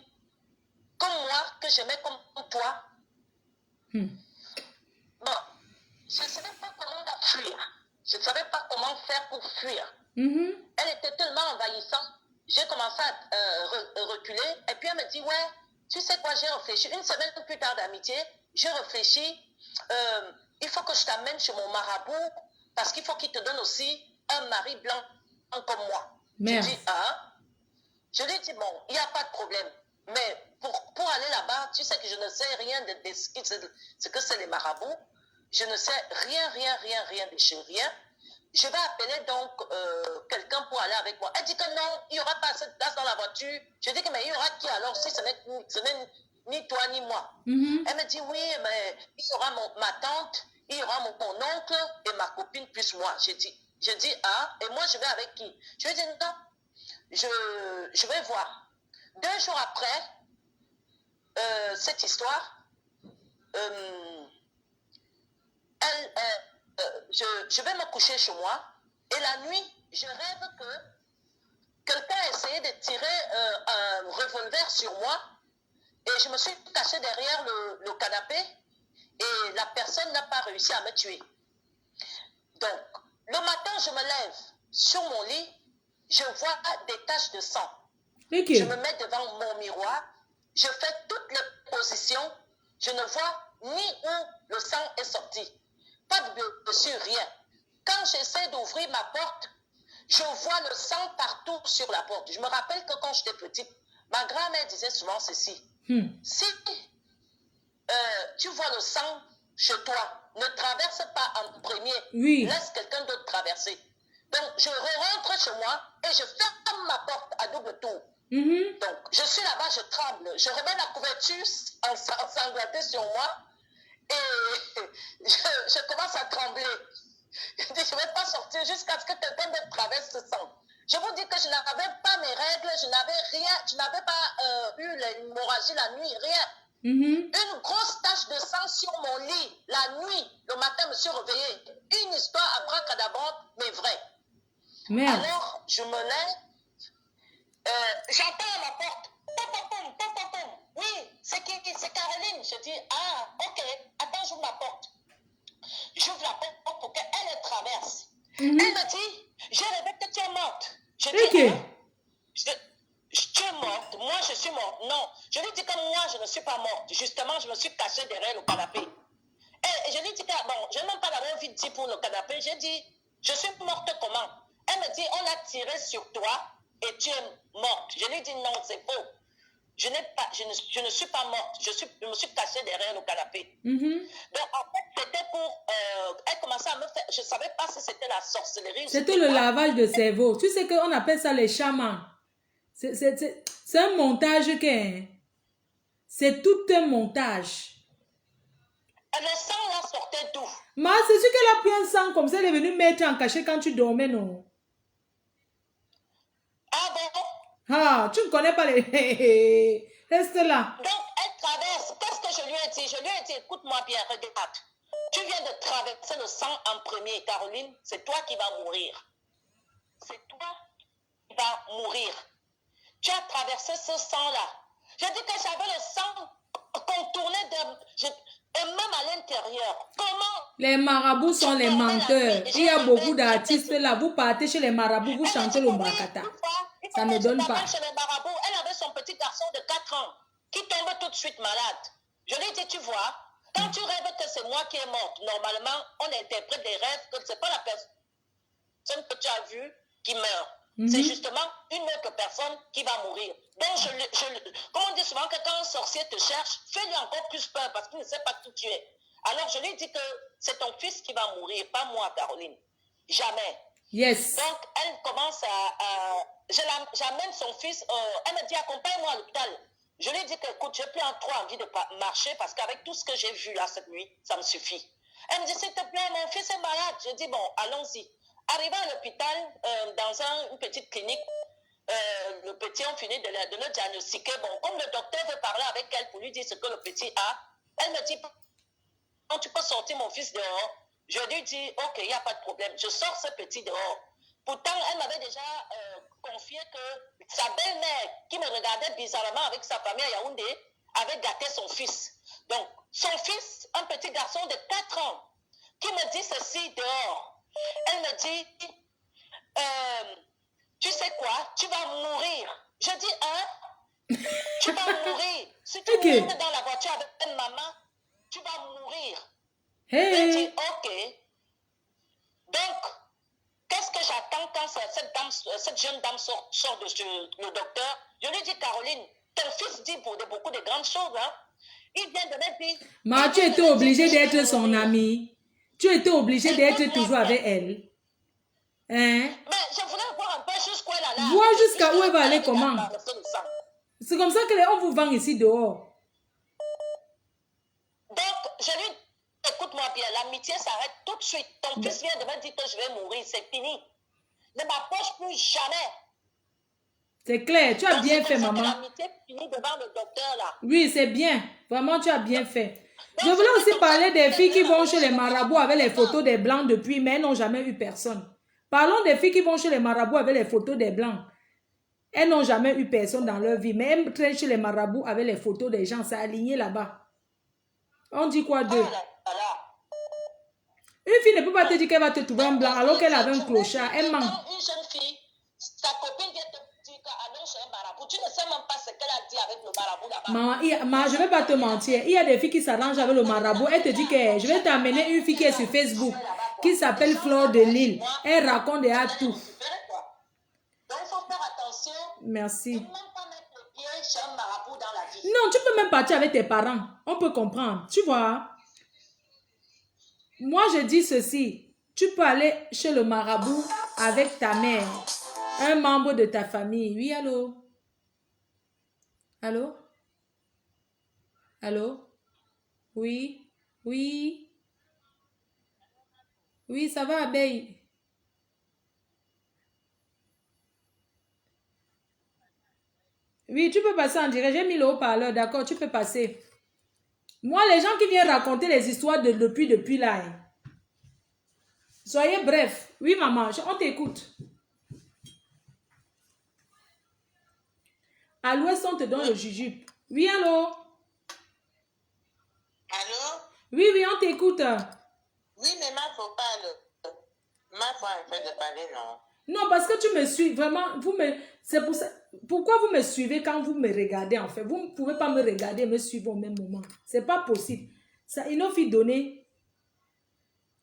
comme moi, que j'aimais comme toi. Bon, je ne savais pas comment la fuir. Je ne savais pas comment faire pour fuir. Elle était tellement envahissante. J'ai commencé à reculer. Et puis elle me dit, ouais, Tu sais quoi, j'ai réfléchi. Une semaine plus tard d'amitié, j'ai réfléchi. Il faut que je t'amène chez mon marabout parce qu'il faut qu'il te donne aussi un mari blanc comme moi. Merde. Je dis, ah. Je lui dis, bon, il n'y a pas de problème. Mais pour aller là-bas, tu sais que je ne sais rien de ce que c'est les marabouts. Je ne sais rien de chez rien. Je vais appeler donc quelqu'un pour aller avec moi. Elle dit que non, il n'y aura pas assez de place dans la voiture. Je dis que mais il y aura qui alors si ce n'est ni toi ni moi. Elle me dit oui, mais il y aura ma tante, il y aura mon oncle et ma copine plus moi. Je dis ah, et moi je vais avec qui? Je lui dis non, je vais voir. 2 jours après cette histoire, je vais me coucher chez moi et la nuit, je rêve que quelqu'un a essayé de tirer un revolver sur moi et je me suis cachée derrière le canapé et la personne n'a pas réussi à me tuer. Donc, le matin, je me lève sur mon lit, je vois des taches de sang. Okay. Je me mets devant mon miroir, je fais toutes les positions, je ne vois ni où le sang est sorti. Pas de blessure, rien. Quand j'essaie d'ouvrir ma porte, je vois le sang partout sur la porte. Je me rappelle que quand j'étais petite, ma grand-mère disait souvent ceci. Si tu vois le sang chez toi, ne traverse pas en premier. Oui. Laisse quelqu'un d'autre traverser. Donc, je rentre chez moi et je ferme ma porte à double tour. Donc, je suis là-bas, je tremble. Je remets la couverture ensanglantée sur moi et je commence à trembler. Je dis, je ne vais pas sortir jusqu'à ce que quelqu'un me traverse ce sang. Je vous dis que je n'avais pas mes règles, je n'avais rien, je n'avais pas eu l'hémorragie la nuit, rien. Une grosse tache de sang sur mon lit, la nuit, le matin, je me suis réveillée. Une histoire abracadabrante, mais vraie. Merde. Alors, je me lève, j'entends à ma porte, pom. Oui, c'est qui? C'est Caroline. Je dis, ah, ok, attends, j'ouvre la porte. J'ouvre la porte pour qu'elle traverse. Elle me dit, j'ai rêvé que tu es morte. Je dis, Okay. tu es morte, moi je suis morte. Non, je lui dis que moi je ne suis pas morte. Justement, je me suis cachée derrière le canapé. Et je lui dis que, bon, je n'ai même pas d'avoir envie de dire pour le canapé. J'ai dit, je suis morte comment? Elle me dit, on a tiré sur toi et tu es morte. Je lui dis, non, c'est faux. Je ne suis pas morte. Je me suis cachée derrière le canapé. Donc, en fait, c'était pour... elle commençait à me faire... Je ne savais pas si c'était la sorcellerie. C'était le lavage de cerveau. Tu sais qu'on appelle ça les chamans. C'est un montage c'est tout un montage. Le sang là sortait d'où? Mais c'est sûr qu'elle a pris un sang comme ça, elle est venue mettre en cachet quand tu dormais, non? Ah bon? Ah, tu ne connais pas les... Reste là. Donc, elle traverse. Qu'est-ce que je lui ai dit? Je lui ai dit, écoute-moi bien, regarde. Tu viens de traverser le sang en premier, Caroline. C'est toi qui vas mourir. C'est toi qui vas mourir. Tu as traversé ce sang-là. Je dis que j'avais le sang contourné et même à l'intérieur. Comment? Les marabouts sont les menteurs. Il y a beaucoup d'artistes là. Vous partez chez les marabouts, vous chantez le mbakata. Ça ne donne pas. Chez les marabouts, elle avait son petit garçon de 4 ans qui tombe tout de suite malade. Je lui ai dit, tu vois, quand tu rêves que c'est moi qui est morte, normalement, on interprète des rêves que ce n'est pas la personne que tu as vue qui meurt. C'est justement une autre personne qui va mourir. Donc, comme on dit souvent que quand un sorcier te cherche, fais-lui encore plus peur parce qu'il ne sait pas qui tu es. Alors, je lui ai dit que c'est ton fils qui va mourir, pas moi, Caroline. Jamais. Yes. Donc, elle commence j'amène son fils, elle me dit, accompagne-moi à l'hôpital. Je lui ai dit que, écoute, je n'ai plus trop envie de marcher parce qu'avec tout ce que j'ai vu là cette nuit, ça me suffit. Elle me dit, s'il te plaît, mon fils est malade. Je dis, bon, allons-y. Arrivé à l'hôpital, dans une petite clinique, le petit, on finit de le diagnostiquer. Bon, comme le docteur veut parler avec elle pour lui dire ce que le petit a, elle me dit, quand tu peux sortir mon fils dehors, je lui dis, ok, il n'y a pas de problème. Je sors ce petit dehors. Pourtant, elle m'avait déjà confié que sa belle-mère, qui me regardait bizarrement avec sa famille à Yaoundé, avait gâté son fils. Donc, son fils, un petit garçon de 4 ans, qui me dit ceci dehors. Elle me dit, tu sais quoi, tu vas mourir. Je dis, hein? Tu vas mourir. Si tu montes dans la voiture avec une maman, tu vas mourir. J'ai dit, ok. Donc, qu'est-ce que j'attends quand cette jeune dame sort de le docteur? Je lui dis, Caroline, ton fils dit beaucoup de grandes choses. Hein? Il vient de me dire... Mais tu étais obligée d'être son amie. Tu étais obligée d'être toujours avec elle. Hein? Mais je voulais voir un peu jusqu'où elle allait. Voir jusqu'à où elle va aller, comment? C'est comme ça qu'on vous vend ici dehors. Donc, je lui dis, écoute-moi bien, l'amitié s'arrête tout de suite. Ton fils vient de me dire que je vais mourir, c'est fini. Ne m'approche plus jamais. C'est clair, tu as bien fait, maman. L'amitié finit devant le docteur, là. Oui, c'est bien. Vraiment, tu as bien fait. Je voulais aussi parler des filles qui vont chez les marabouts avec les photos des blancs depuis, mais elles n'ont jamais eu personne. Parlons des filles qui vont chez les marabouts avec les photos des blancs. Elles n'ont jamais eu personne dans leur vie, mais elles traînent chez les marabouts avec les photos des gens. C'est aligné là-bas. On dit quoi d'eux? Une fille ne peut pas te dire qu'elle va te trouver un blanc alors qu'elle avait un clochard. Elle ment. Une jeune fille, ta copine vient te dire qu'elle chez un marabout. Tu ne sais même pas ce qu'elle a dit avec le marabout là-bas. Maman, je ne vais pas te mentir. Il y a des filles qui s'arrangent avec le marabout. Elle te dit que je vais t'amener une fille qui est sur Facebook, qui s'appelle Fleur de Lille. Elle raconte des tout. Donc, il faut faire attention. Merci. Ne même pas mettre le pied chez un marabout dans la vie. Non, tu peux même partir avec tes parents. On peut comprendre. Tu vois? Moi, je dis ceci. Tu peux aller chez le marabout avec ta mère, un membre de ta famille. Oui, allô? Allô? Allô? Oui? Oui? Oui, ça va, Abeille? Oui, tu peux passer en direct. J'ai mis le haut-parleur, d'accord? Tu peux passer. Moi, les gens qui viennent raconter les histoires de depuis là, hein. Soyez bref. Oui, maman, on t'écoute. À l'ouest, on te donne le jujube. Oui, allô? Allô? Oui, oui, on t'écoute. Oui, mais ma faut pas ma faut en fait de parler, non? Non, parce que tu me suis vraiment. C'est pour ça. Pourquoi vous me suivez quand vous me regardez, en fait? Vous ne pouvez pas me regarder et me suivre au même moment. C'est pas possible. Ça, il nous faut donner.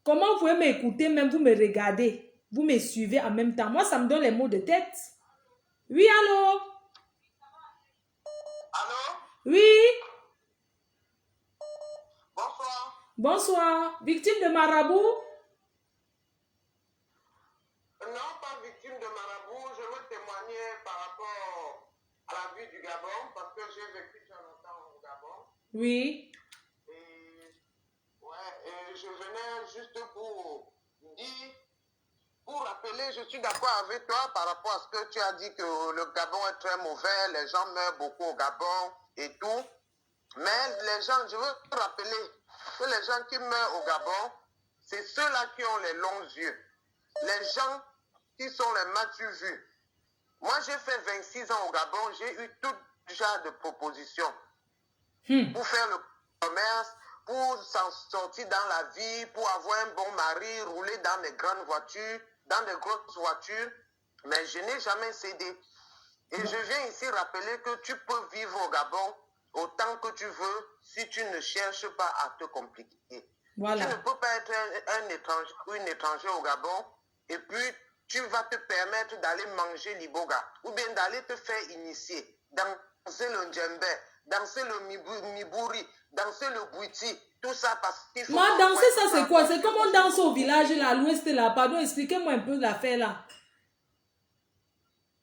Comment vous pouvez m'écouter, même vous me regardez? Vous me suivez en même temps. Moi, ça me donne les mots de tête. Oui, allô? Allô? Oui? Bonsoir. Bonsoir. Victime de marabout? Non, pas victime de marabout. Je veux témoigner par rapport à la vie du Gabon parce que j'ai vécu très longtemps au Gabon. Oui. Et je venais juste pour dire, pour rappeler, je suis d'accord avec toi par rapport à ce que tu as dit que le Gabon est très mauvais, les gens meurent beaucoup au Gabon et tout. Mais les gens, je veux rappeler que les gens qui meurent au Gabon, c'est ceux-là qui ont les longs yeux. Les gens qui sont les m'as-tu vus. Moi, j'ai fait 26 ans au Gabon, j'ai eu tout genre de propositions pour faire le commerce, pour s'en sortir dans la vie, pour avoir un bon mari, rouler dans des grandes voitures, dans des grosses voitures. Mais je n'ai jamais cédé. Et je viens ici rappeler que tu peux vivre au Gabon autant que tu veux si tu ne cherches pas à te compliquer. Voilà. Tu ne peux pas être un étranger ou une étrangère au Gabon et puis tu vas te permettre d'aller manger l'iboga ou bien d'aller te faire initier, danser le djembé, danser le miburi, danser le bouiti, tout ça parce qu'il faut... Moi, danser ça c'est quoi? C'est comme on danse au village là, à l'ouest là. Pardon, expliquez-moi un peu l'affaire là.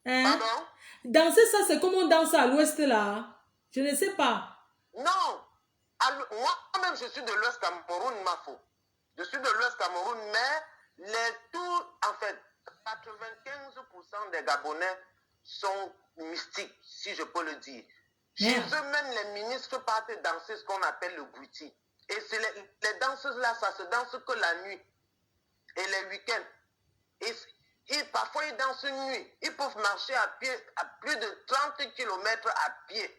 Hein? Pardon? Danser ça c'est comme on danse à l'ouest là. Je ne sais pas. Non. Moi-même, je suis de l'Ouest Cameroun, Mafo. Je suis de l'Ouest Cameroun, mais en fait, 95% des Gabonais sont mystiques, si je peux le dire. Chez eux, même les ministres partent danser ce qu'on appelle le bouiti. Et les danseuses-là, ça se danse que la nuit et les week-ends. Et parfois, ils dansent une nuit. Ils peuvent marcher à pied, à plus de 30 km à pied.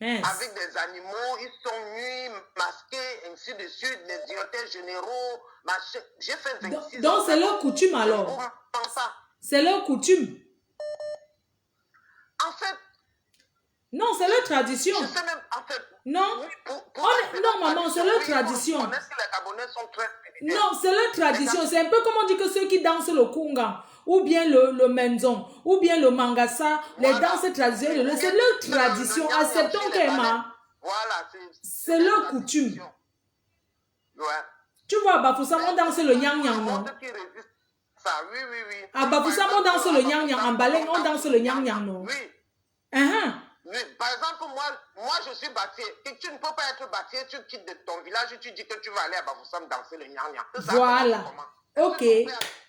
Avec des animaux, ils sont nus, masqués, ainsi de suite, les directeurs généraux, machin. J'ai fait 26 ans. Donc, c'est leur coutume alors? C'est leur coutume? En fait, Non, c'est leur tradition. Je sais même, en fait, Non. oui, Non, maman, c'est leur tradition. On connaît que les Gabonais sont très spirituels. Non, c'est leur tradition. C'est un peu comme on dit que ceux qui dansent le kunga, ou bien le menzon, ou bien le mangasa, les danses traditionnelles, c'est leur tradition. Acceptons qu'Emma, voilà, c'est leur coutume. Ouais. Tu vois, à Bafoussam, on danse le nyang-nyang, non? Ça, oui, oui, oui. À Bafoussam, on danse le nyang-nyang. En Baleng, on danse le nyang-nyang, non? Oui. Uh-huh. Oui. Par exemple, moi, je suis bâtier. Et tu ne peux pas être bâtier, tu quittes de ton village et tu dis que tu vas aller à Bafoussam danser le nyang-nyang. Voilà. Ok.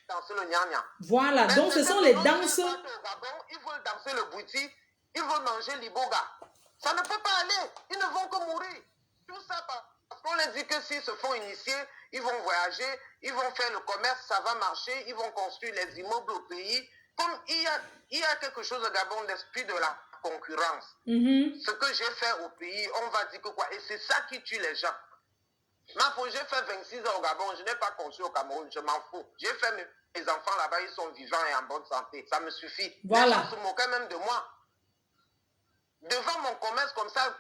Danser le nyang-nyang. Voilà. Mais donc, ce sont les danses. Au Gabon, ils veulent danser le bouti, ils veulent manger l'iboga. Ça ne peut pas aller. Ils ne vont que mourir. Tout ça parce qu'on leur dit que s'ils se font initier, ils vont voyager, ils vont faire le commerce, ça va marcher, ils vont construire les immeubles au pays. Comme il y a quelque chose au Gabon, l'esprit de la concurrence. Ce que j'ai fait au pays, on va dire que quoi. Et c'est ça qui tue les gens. J'ai fait 26 ans au Gabon, je n'ai pas construit au Cameroun, je m'en fous. J'ai fait mes enfants là-bas, ils sont vivants et en bonne santé. Ça me suffit. Voilà. Les gens se moquaient même de moi. Devant mon commerce comme ça,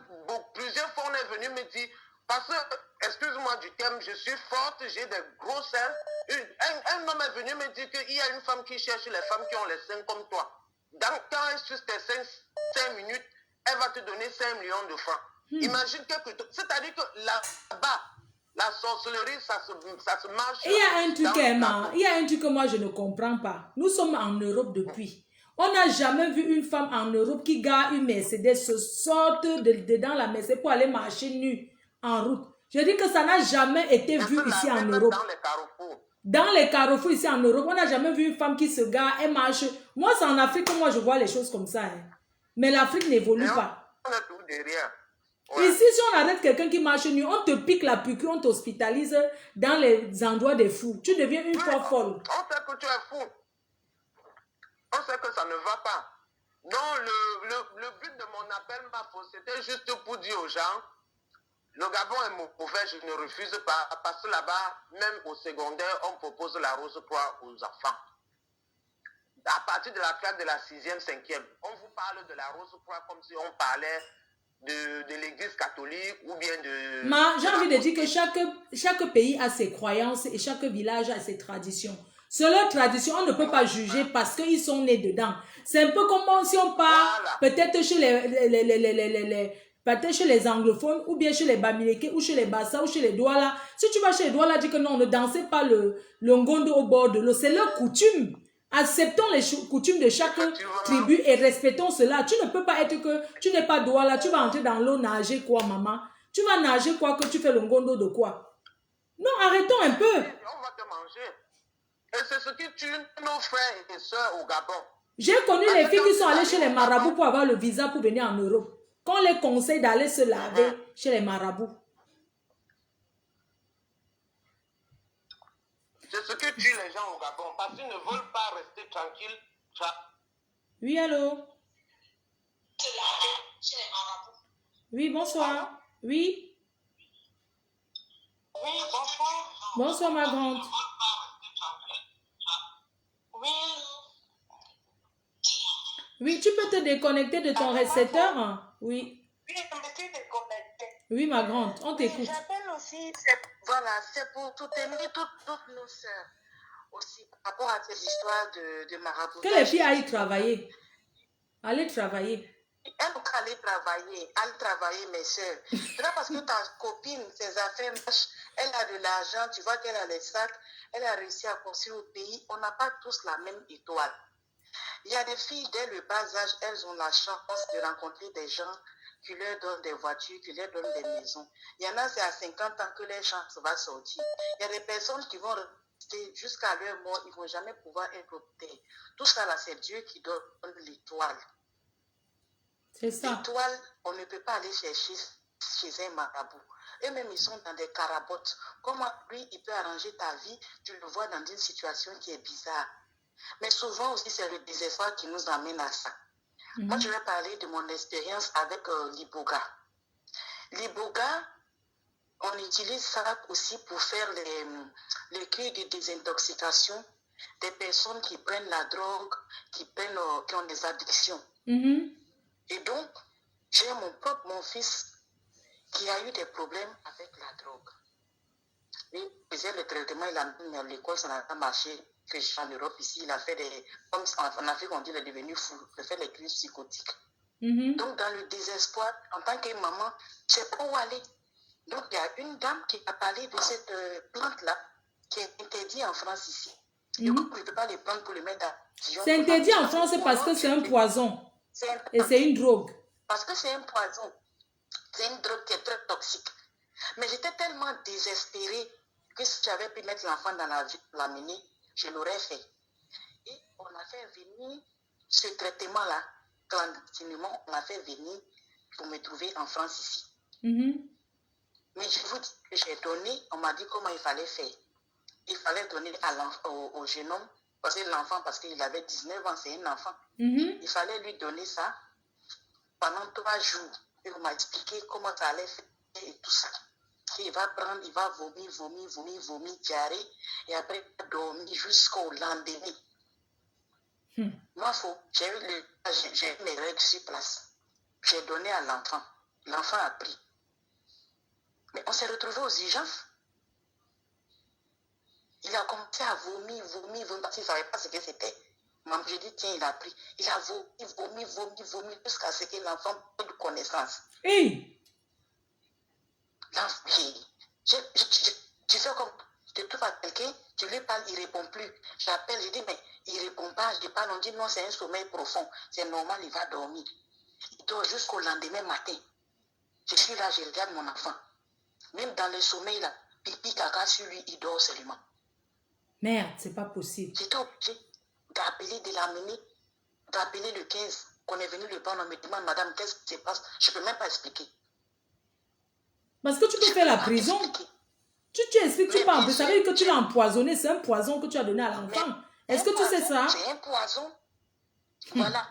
plusieurs fois on est venu me dire, parce que, excuse-moi du terme, je suis forte, j'ai des gros seins. Un homme est venu me dire qu'il y a une femme qui cherche les femmes qui ont les seins comme toi. Quand elle suce tes seins 5 minutes, elle va te donner 5 millions de francs. Imagine quelque chose. C'est-à-dire que là-bas, la sorcellerie, ça se marche. Il y a un truc, Emma, il y a un truc que moi je ne comprends pas. Nous sommes en Europe depuis. On n'a jamais vu une femme en Europe qui gare une Mercedes, se sorte dans la Mercedes pour aller marcher nue en route. Je dis que ça n'a jamais été vu ici en Europe. Dans les carrefours. Dans les carrefours ici en Europe, on n'a jamais vu une femme qui se gare et marche. Moi, c'est en Afrique que moi je vois les choses comme ça. Hein. Mais l'Afrique n'évolue pas. On est tout derrière. Ouais. Ici, si on arrête quelqu'un qui marche nu, on te pique la piqûre, on t'hospitalise dans les endroits des fous. Tu deviens une fois folle. On sait que tu es fou. On sait que ça ne va pas. Non, le but de mon appel, c'était juste pour dire aux gens, le Gabon est mauvais, je ne refuse pas, parce que là-bas, même au secondaire, on propose la rose croix aux enfants. À partir de la classe de la 6e, 5e, on vous parle de la rose croix comme si on parlait de l'église catholique ou bien de... J'ai envie de dire que chaque pays a ses croyances et chaque village a ses traditions. C'est leur tradition, on ne peut pas juger parce qu'ils sont nés dedans. C'est un peu comme si on part peut-être chez peut-être chez les anglophones ou bien chez les Bamileke ou chez les Bassa ou chez les Douala. Si tu vas chez les Douala, dis que non, ne dansez pas le ngondo au bord de l'eau. C'est leur coutume. Acceptons les coutumes de chaque tribu et respectons cela. Tu ne peux pas être que tu n'es pas Douala, tu vas entrer dans l'eau nager quoi, maman? Tu vas nager quoi que tu fais le ngondo de quoi? Non, arrêtons un peu. On va te manger. Et c'est ce qui tue nos frères et sœurs au Gabon. J'ai connu les filles qui sont allées chez les marabouts pour avoir le visa pour venir en Europe. Qu'on les conseille d'aller se laver chez les marabouts. C'est ce qui tue les gens au Gabon. Parce qu'ils ne veulent pas rester tranquilles. Oui, allô? Oui, bonsoir. Oui? Oui, bonsoir. Bonsoir, ma grande. Oui. Oui, tu peux te déconnecter de ton récepteur? Oui. Oui, je me suis déconnectée. Oui, ma grande, on t'écoute. J'appelle aussi, c'est pour soutenir toutes nos sœurs aussi par rapport à ces histoires de maraboutage. Que les filles aillent travailler. Allez travailler. Elle doit aller travailler, mes soeurs. C'est pas parce que ta copine, ses affaires marchent, elle a de l'argent, tu vois qu'elle a les sacs, elle a réussi à construire au pays. On n'a pas tous la même étoile. Il y a des filles, dès le bas âge, elles ont la chance de rencontrer des gens qui leur donnent des voitures, qui leur donnent des maisons. Il y en a, c'est à 50 ans que les chances vont sortir. Il y a des personnes qui vont rester jusqu'à leur mort, ils ne vont jamais pouvoir être optés. Tout ça, là, c'est Dieu qui donne l'étoile. C'est ça. L'étoile, on ne peut pas aller chercher chez un marabout. Eux-mêmes, ils sont dans des carabottes. Comment lui, il peut arranger ta vie, tu le vois dans une situation qui est bizarre. Mais souvent aussi, c'est le désespoir qui nous amène à ça. Moi, je vais parler de mon expérience avec l'iboga. L'iboga, on utilise ça aussi pour faire les cures de désintoxication des personnes qui prennent la drogue, qui ont des addictions. Et donc, J'ai mon fils qui a eu des problèmes avec la drogue. Il faisait le traitement, il a mis à l'école, ça n'a pas marché. En Europe, ici, il a fait des... Comme en Afrique, on dit, il est devenu fou. Il fait des crises psychotiques. Donc, dans le désespoir, en tant que maman, je ne sais pas où aller. Donc, il y a une dame qui a parlé de cette plante-là, qui est interdite en France ici. Du coup, je ne peux pas les prendre pour les mettre dans... C'est interdit en France parce que c'est un poison. Et c'est une drogue. Parce que c'est un poison. C'est une drogue qui est très toxique. Mais j'étais tellement désespérée que si j'avais pu mettre l'enfant dans l'amener, je l'aurais fait. Et on a fait venir ce traitement-là, clandestinement, on a fait venir pour me trouver en France ici. Mais je vous dis que j'ai donné, on m'a dit comment il fallait faire. Il fallait donner au jeune homme, parce qu'il avait 19 ans, c'est un enfant. Il fallait lui donner ça pendant 3 jours. Et on m'a expliqué comment ça allait faire et tout ça. Et il va prendre, il va vomir, diarrhée, et après il va dormir jusqu'au lendemain. Moi, j'ai eu mes règles sur place. J'ai donné à l'enfant. L'enfant a pris. Mais on s'est retrouvés aux urgences. Il a commencé à vomir, parce qu'il ne savait pas ce que c'était. J'ai dit, tiens, il a pris. Il a vomi, jusqu'à ce que l'enfant ait de connaissance. Hey. Tu fais comme, tu trouves à quelqu'un, tu lui parles, il ne répond plus. J'appelle, je dis, mais il ne répond pas. Je dis pas, on dit, non, c'est un sommeil profond. C'est normal, il va dormir. Il dort jusqu'au lendemain matin. Je suis là, je regarde mon enfant. Même dans le sommeil, là, pipi, caca sur lui, il dort seulement. Merde, c'est pas possible. J'étais obligée d'appeler, de l'amener, d'appeler le 15, qu'on est venu le prendre. On me demande, madame, qu'est-ce qui se passe? Je ne peux même pas expliquer. Parce que tu peux faire la prison. Tu expliques, tu parles. Ça veut dire que tu l'as empoisonné. C'est un poison que tu as donné à l'enfant. Est-ce que tu sais ça? C'est un poison. Voilà.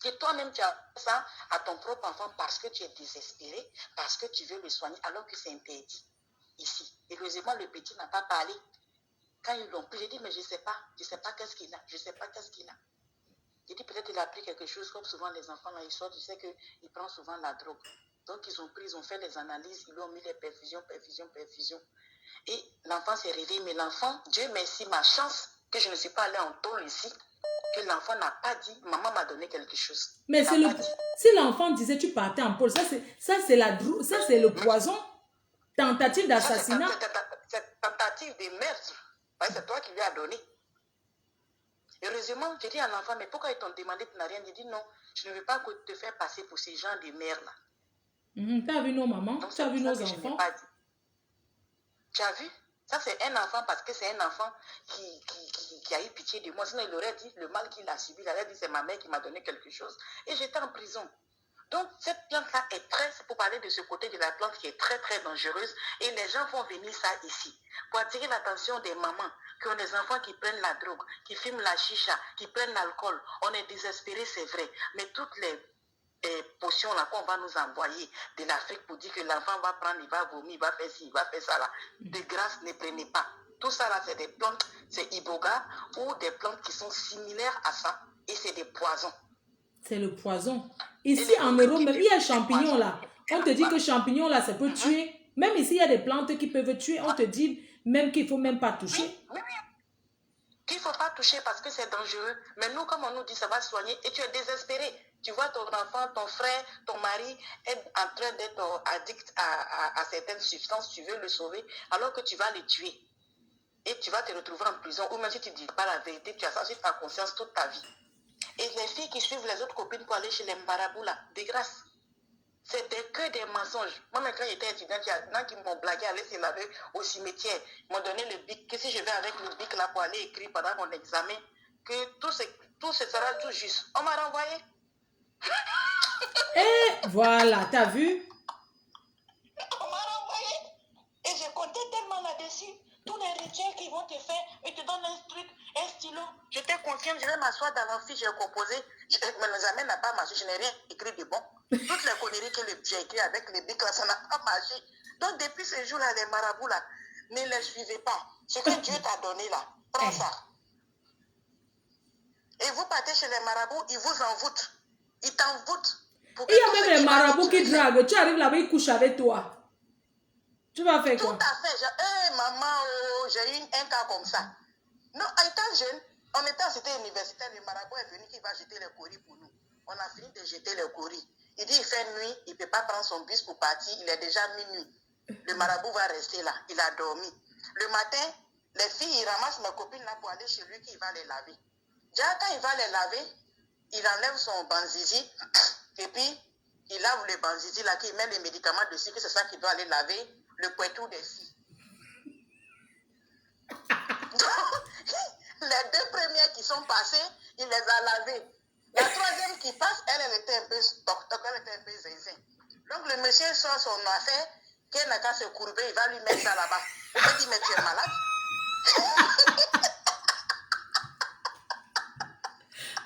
Et toi-même, tu as fait ça à ton propre enfant parce que tu es désespéré, parce que tu veux le soigner, alors que c'est interdit ici. Et heureusement, le petit n'a pas parlé. Quand ils l'ont pris, j'ai dit, mais je ne sais pas qu'est-ce qu'il a, J'ai dit, peut-être il a pris quelque chose, comme souvent les enfants, là, ils sortent, tu sais qu'ils prennent souvent la drogue. Donc, ils ont fait les analyses, ils lui ont mis les perfusions. Et l'enfant s'est réveillé, mais l'enfant, Dieu merci, ma chance, que je ne suis pas allée en tôle ici, que l'enfant n'a pas dit, maman m'a donné quelque chose. Mais si l'enfant disait, tu partais en pôle, ça c'est le poison, tentative d'assassinat. C'est tentative de meurtre. Ouais, c'est toi qui lui as donné. Heureusement, j'ai dit à l'enfant, mais pourquoi ils t'ont demandé, tu n'as rien dit? Non, je ne veux pas te faire passer pour ces gens de merde-là. Tu as vu nos mamans, tu as vu nos enfants. Tu as vu? Ça, c'est un enfant parce que c'est un enfant qui a eu pitié de moi. Sinon, il aurait dit le mal qu'il a subi. Il aurait dit, c'est ma mère qui m'a donné quelque chose. Et j'étais en prison. Donc, cette plante-là c'est pour parler de ce côté de la plante qui est très, très dangereuse. Et les gens font venir ça ici. Pour attirer l'attention des mamans, qui ont des enfants qui prennent la drogue, qui fument la chicha, qui prennent l'alcool. On est désespéré, c'est vrai. Mais toutes les potions là qu'on va nous envoyer de l'Afrique pour dire que l'enfant va prendre, il va vomir, il va faire ci, il va faire ça là. De grâce, ne prenez pas. Tout ça là, c'est des plantes, c'est iboga ou des plantes qui sont similaires à ça. Et c'est des poisons. C'est le poison. Ici en Europe, même, il y a champignons là. On te dit que champignons là, ça peut tuer. Même ici, il y a des plantes qui peuvent tuer. On te dit même qu'il ne faut même pas toucher. Oui. Qu'il ne faut pas toucher parce que c'est dangereux. Mais nous, comme on nous dit, ça va soigner. Et tu es désespéré. Tu vois ton enfant, ton frère, ton mari est en train d'être addict à certaines substances. Tu veux le sauver alors que tu vas le tuer. Et tu vas te retrouver en prison. Ou même si tu ne dis pas la vérité, tu as ça sur ta conscience toute ta vie. Et les filles qui suivent les autres copines pour aller chez les marabouts là, de grâce. C'est que des mensonges. Moi, quand j'étais étudiante, il y a des gens qui m'ont blagué à aller se laver au cimetière. Ils m'ont donné le bic. Que si je vais avec le bic là pour aller écrire pendant mon examen, que tout ce sera tout juste. On m'a renvoyé. Et voilà, t'as vu? On m'a renvoyé. Et j'ai compté tellement là-dessus. Tous les rituels qu'ils vont te faire, ils te donnent un truc, un stylo. J'étais confiante, je vais m'asseoir dans l'amphi, j'ai composé. Mais l'examen n'a pas marché, je n'ai rien écrit de bon. Toutes les conneries que j'ai écrites avec les bics là, ça n'a pas marché. Donc depuis ce jour-là, les marabouts là, ne les suivez pas. Ce que Dieu t'a donné là, prends ça. Et vous partez chez les marabouts, ils vous envoûtent. Ils t'envoûtent. Il y a même les marabouts qui draguent. Tu arrives là-bas, ils couchent avec toi. Tu vas faire quoi? Tout à fait. Maman, j'ai eu un cas comme ça. Non, étant jeune, on était en cité universitaire, le marabout est venu qui va jeter les courriers pour nous. On a fini de jeter les courriers. Il dit il fait nuit, il ne peut pas prendre son bus pour partir, il est déjà minuit. Le marabout va rester là, il a dormi. Le matin, les filles, ils ramassent mes copines là pour aller chez lui qui va les laver. Déjà quand il va les laver, il enlève son banzizi et puis il lave le banzizi là, qui met les médicaments dessus, que c'est ça qui doit aller laver le poitou des filles. Donc, les deux premières qui sont passées, il les a lavées. La troisième qui passe, elle était un peu toc-toc, elle était un peu zinzin. Donc le monsieur sort son affaire, qu'elle n'a qu'à se courber, il va lui mettre ça là-bas. Il me dit, mais tu es malade?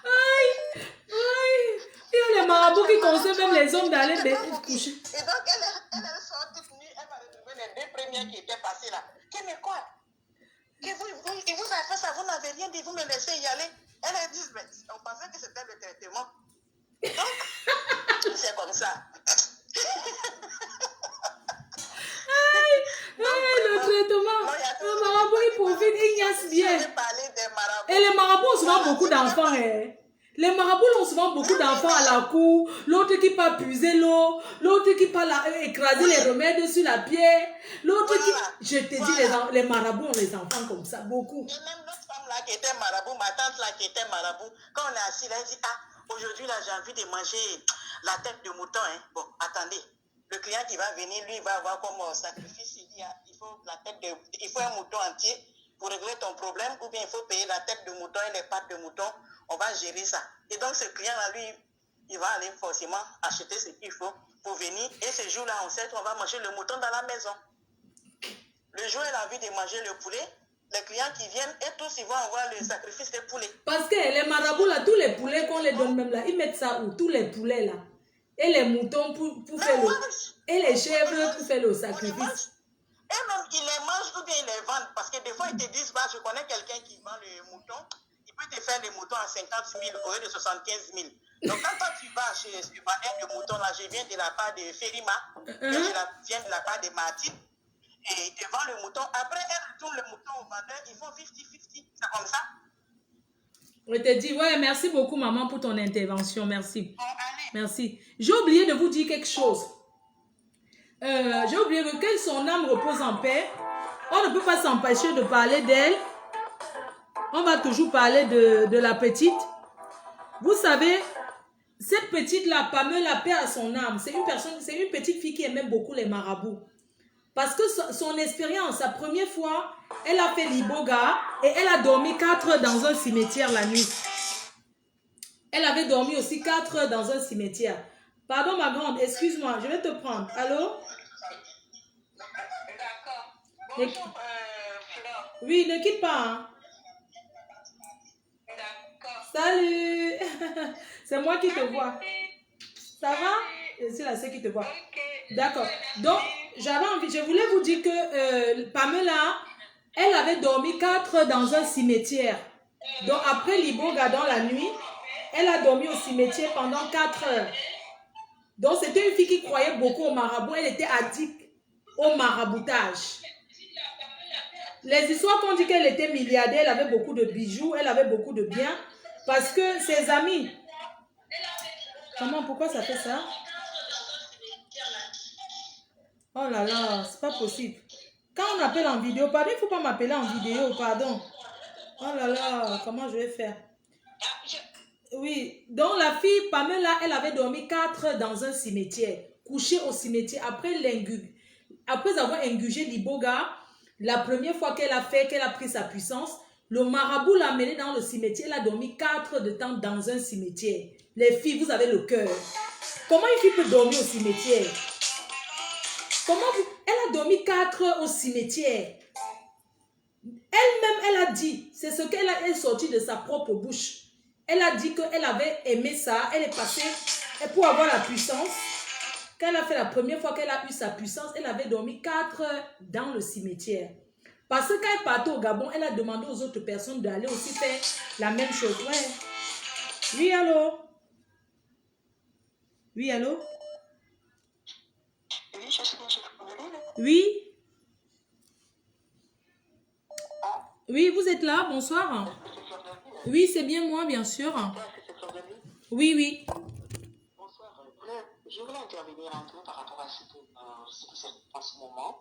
Aïe, aïe. Il y a les marabouts qui conseillent même les hommes d'aller coucher. Et donc elle sort toute nue, elle va retrouver les deux premières qui étaient passées là. Mais quoi? Il vous a fait ça, vous n'avez rien dit, vous me laissez y aller. Elle dit, mais on pensait que c'était le traitement. Donc, c'est comme ça. Le traitement. Le marabout, il profite, il niasse bien. Et les marabouts ont souvent beaucoup d'enfants. Les marabouts ont souvent beaucoup d'enfants à la cour. L'autre qui part puiser l'eau. L'autre qui part écraser les remèdes sur la pierre. L'autre qui... Je te dis, les marabouts ont les enfants comme ça, beaucoup. Et même notre femme là qui était marabout, ma tante là qui était marabout, quand on est assis là, elle dit, aujourd'hui là, j'ai envie de manger la tête de mouton. Hein. Bon, attendez. Le client qui va venir, lui, il va avoir comme sacrifice. Il dit, il faut un mouton entier pour régler ton problème, ou bien il faut payer la tête de mouton et les pattes de mouton. On va gérer ça. Et donc, ce client-là, lui, il va aller forcément acheter ce qu'il faut pour venir. Et ce jour-là, on sait qu'on va manger le mouton dans la maison. Le jour où il a envie de manger le poulet, les clients qui viennent, et tous, ils vont avoir le sacrifice des poulets. Parce que les marabouts, là, tous les poulets qu'on les donne même là, ils mettent ça où? Tous les poulets, là. Et les moutons pour faire le... Et les chèvres pour faire le sacrifice. Et même, ils les mangent ou bien ils les vendent. Parce que des fois, ils te disent, je connais quelqu'un qui vend le mouton. Il peut te faire le mouton à 50 000 au lieu de 75 000. Donc, quand toi, tu vas chez le mouton, là, je viens de la part de Ferima, je viens de la part de Martine, et ils te vendent le mouton. Après, elle retourne le mouton au vendeur, ils font 50-50. C'est comme ça. Je te dis, ouais, merci beaucoup, maman, pour ton intervention. Merci. Bon, allez. Merci. J'ai oublié de vous dire quelque chose. J'ai oublié que son âme repose en paix. On ne peut pas s'empêcher de parler d'elle. On va toujours parler de la petite. Vous savez, cette petite-là, Pamela, paix à son âme. C'est une petite fille qui aimait beaucoup les marabouts. Parce que son expérience, sa première fois, elle a fait l'iboga et elle a dormi 4 heures dans un cimetière la nuit. Elle avait dormi aussi 4 heures dans un cimetière. Pardon ma grande, excuse-moi, je vais te prendre. Allô? D'accord. Bonjour, Fleur. Oui, ne quitte pas. Hein. D'accord. Salut. C'est moi qui te vois. Ça va? Je suis la seule qui te voit. Ok. D'accord. Donc, je voulais vous dire que Pamela, elle avait dormi 4 heures dans un cimetière. Donc, après l'iboga dans la nuit, elle a dormi au cimetière pendant 4 heures. Donc, c'était une fille qui croyait beaucoup au marabout. Elle était addict au maraboutage. Les histoires qu'on dit qu'elle était milliardaire, elle avait beaucoup de bijoux, elle avait beaucoup de biens. Parce que ses amis... Comment, pourquoi ça fait ça? Oh là là, c'est pas possible. Quand on appelle en vidéo, pardon, il ne faut pas m'appeler en vidéo, pardon. Oh là là, comment je vais faire? Oui, donc la fille Pamela, elle avait dormi 4 heures dans un cimetière, couchée au cimetière, après avoir ingurgé l'iboga, la première fois qu'elle a pris sa puissance, le marabout l'a amenée dans le cimetière, elle a dormi 4 heures de temps dans un cimetière. Les filles, vous avez le cœur. Comment une fille peut dormir au cimetière? Elle a dormi 4 heures au cimetière. Elle-même, elle a dit, c'est ce qu'elle est sortie de sa propre bouche. Elle a dit qu'elle avait aimé ça, elle est passée, et pour avoir la puissance, quand elle a fait la première fois qu'elle a eu sa puissance, elle avait dormi 4 heures dans le cimetière. Parce que quand elle partait au Gabon, elle a demandé aux autres personnes d'aller aussi faire la même chose. Ouais. Oui, allô? Oui, allô? Oui, je suis bien chez Cameroun. Oui? Oui, vous êtes là, bonsoir. Oui, c'est bien moi, bien sûr. Oui, oui. Bonsoir. Je voulais intervenir un peu par rapport à ce qui se passe en ce moment.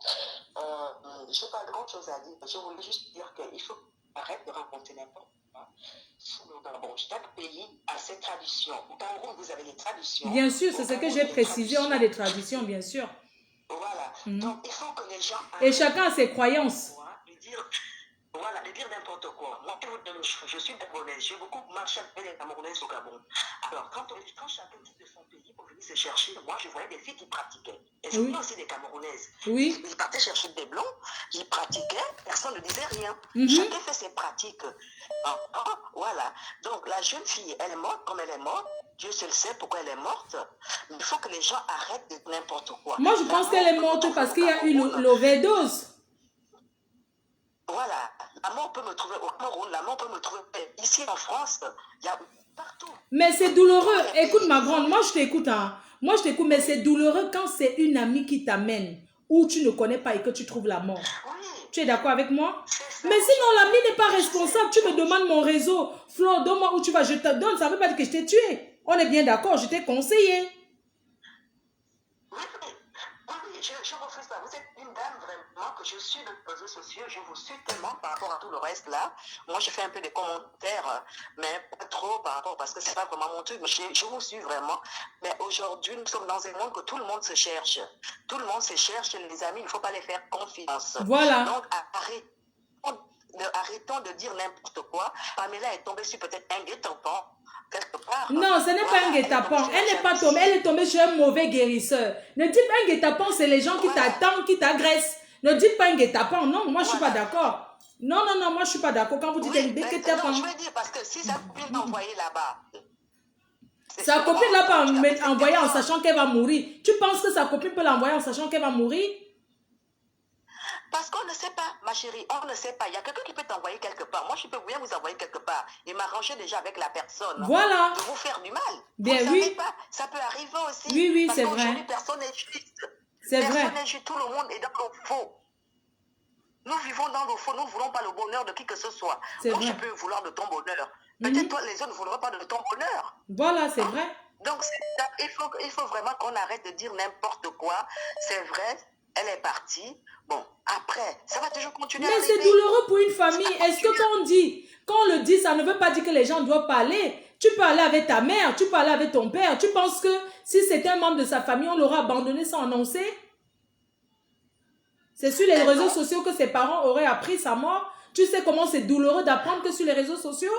Je n'ai pas grand-chose à dire. Je voulais juste dire qu'il faut arrêter de raconter n'importe quoi. Bon, chaque pays a ses traditions. Au Cameroun, vous avez des traditions. Bien sûr, c'est ce que j'ai précisé. On a des traditions, bien sûr. Voilà. Donc, il faut que les gens Et chacun a ses croyances. Voilà, de dire n'importe quoi. Moi, je suis camerounaise. J'ai beaucoup marché avec les Camerounaises au Gabon. Alors, quand chacun dit de son pays pour venir se chercher, moi, je voyais des filles qui pratiquaient. Et je voyais aussi des Camerounaises. Oui. Ils partaient chercher des blancs, ils pratiquaient, personne ne disait rien. Mhm. Chacun fait ses pratiques. Voilà. Donc, la jeune fille, elle est morte comme elle est morte. Dieu seul sait pourquoi elle est morte. Mais il faut que les gens arrêtent de n'importe quoi. Moi, je pense qu'elle est morte parce qu'il y a eu l'overdose. Voilà, la mort peut me trouver au Cameroun, la mort peut me trouver ici en France, il y a partout. Mais c'est douloureux. Écoute ma grande, moi je t'écoute, hein. Moi je t'écoute, mais c'est douloureux quand c'est une amie qui t'amène où tu ne connais pas et que tu trouves la mort. Oui. Tu es d'accord avec moi? Mais sinon l'ami n'est pas responsable. Tu me demandes mon réseau. Flo, donne-moi où tu vas, je te donne. Ça ne veut pas dire que je t'ai tué. On est bien d'accord, je t'ai conseillé. Oui, je refuse ça. Vous êtes une dame vraiment que je suis de réseaux sociaux. Je vous suis tellement par rapport à tout le reste là. Moi, je fais un peu des commentaires, mais pas trop par rapport parce que c'est pas vraiment mon truc. Mais je vous suis vraiment. Mais aujourd'hui, nous sommes dans un monde que tout le monde se cherche. Tout le monde se cherche. Les amis, il ne faut pas les faire confiance. Voilà. Donc, arrêtons de dire n'importe quoi. Pamela est tombée sur peut-être un guet-apens. Quelque part. Non, ce n'est pas un guet-apens. Elle n'est pas tombée. Elle est tombée sur un mauvais guérisseur. Ne dites pas un guet-apens, c'est les gens qui t'attendent, qui t'agressent. Ne dites pas un guet-apens. Non, moi je ne suis pas d'accord. Non, moi je ne suis pas d'accord. Quand vous dites un guet-apens. Je veux dire parce que si sa copine m'a envoyé là-bas. Sa copine l'a pas envoyé en sachant qu'elle va mourir. Tu penses que sa copine peut l'envoyer en sachant qu'elle va mourir? Parce qu'on ne sait pas, ma chérie, on ne sait pas. Il y a quelqu'un qui peut t'envoyer quelque part. Moi, je peux bien vous envoyer quelque part et m'arranger déjà avec la personne. Voilà. De vous faire du mal. Bien, vous oui. savez pas, ça peut arriver aussi. Oui, c'est vrai. Parce qu'aujourd'hui, personne n'est juste. C'est vrai. Personne n'est juste. Tout le monde est dans le faux. Nous vivons dans le faux. Nous ne voulons pas le bonheur de qui que ce soit. Moi, je peux vouloir de ton bonheur. Peut-être toi, les autres ne voudront pas de ton bonheur. Voilà, c'est vrai. Donc, il faut vraiment qu'on arrête de dire n'importe quoi. C'est vrai. Elle est partie. Bon, après, ça va toujours continuer à arriver. Mais c'est douloureux pour une famille. Est-ce que quand on le dit, ça ne veut pas dire que les gens doivent parler. Tu peux aller avec ta mère, tu peux aller avec ton père. Tu penses que si c'était un membre de sa famille, on l'aurait abandonné sans annoncer? C'est sur les réseaux sociaux que ses parents auraient appris sa mort. Tu sais comment c'est douloureux d'apprendre que sur les réseaux sociaux?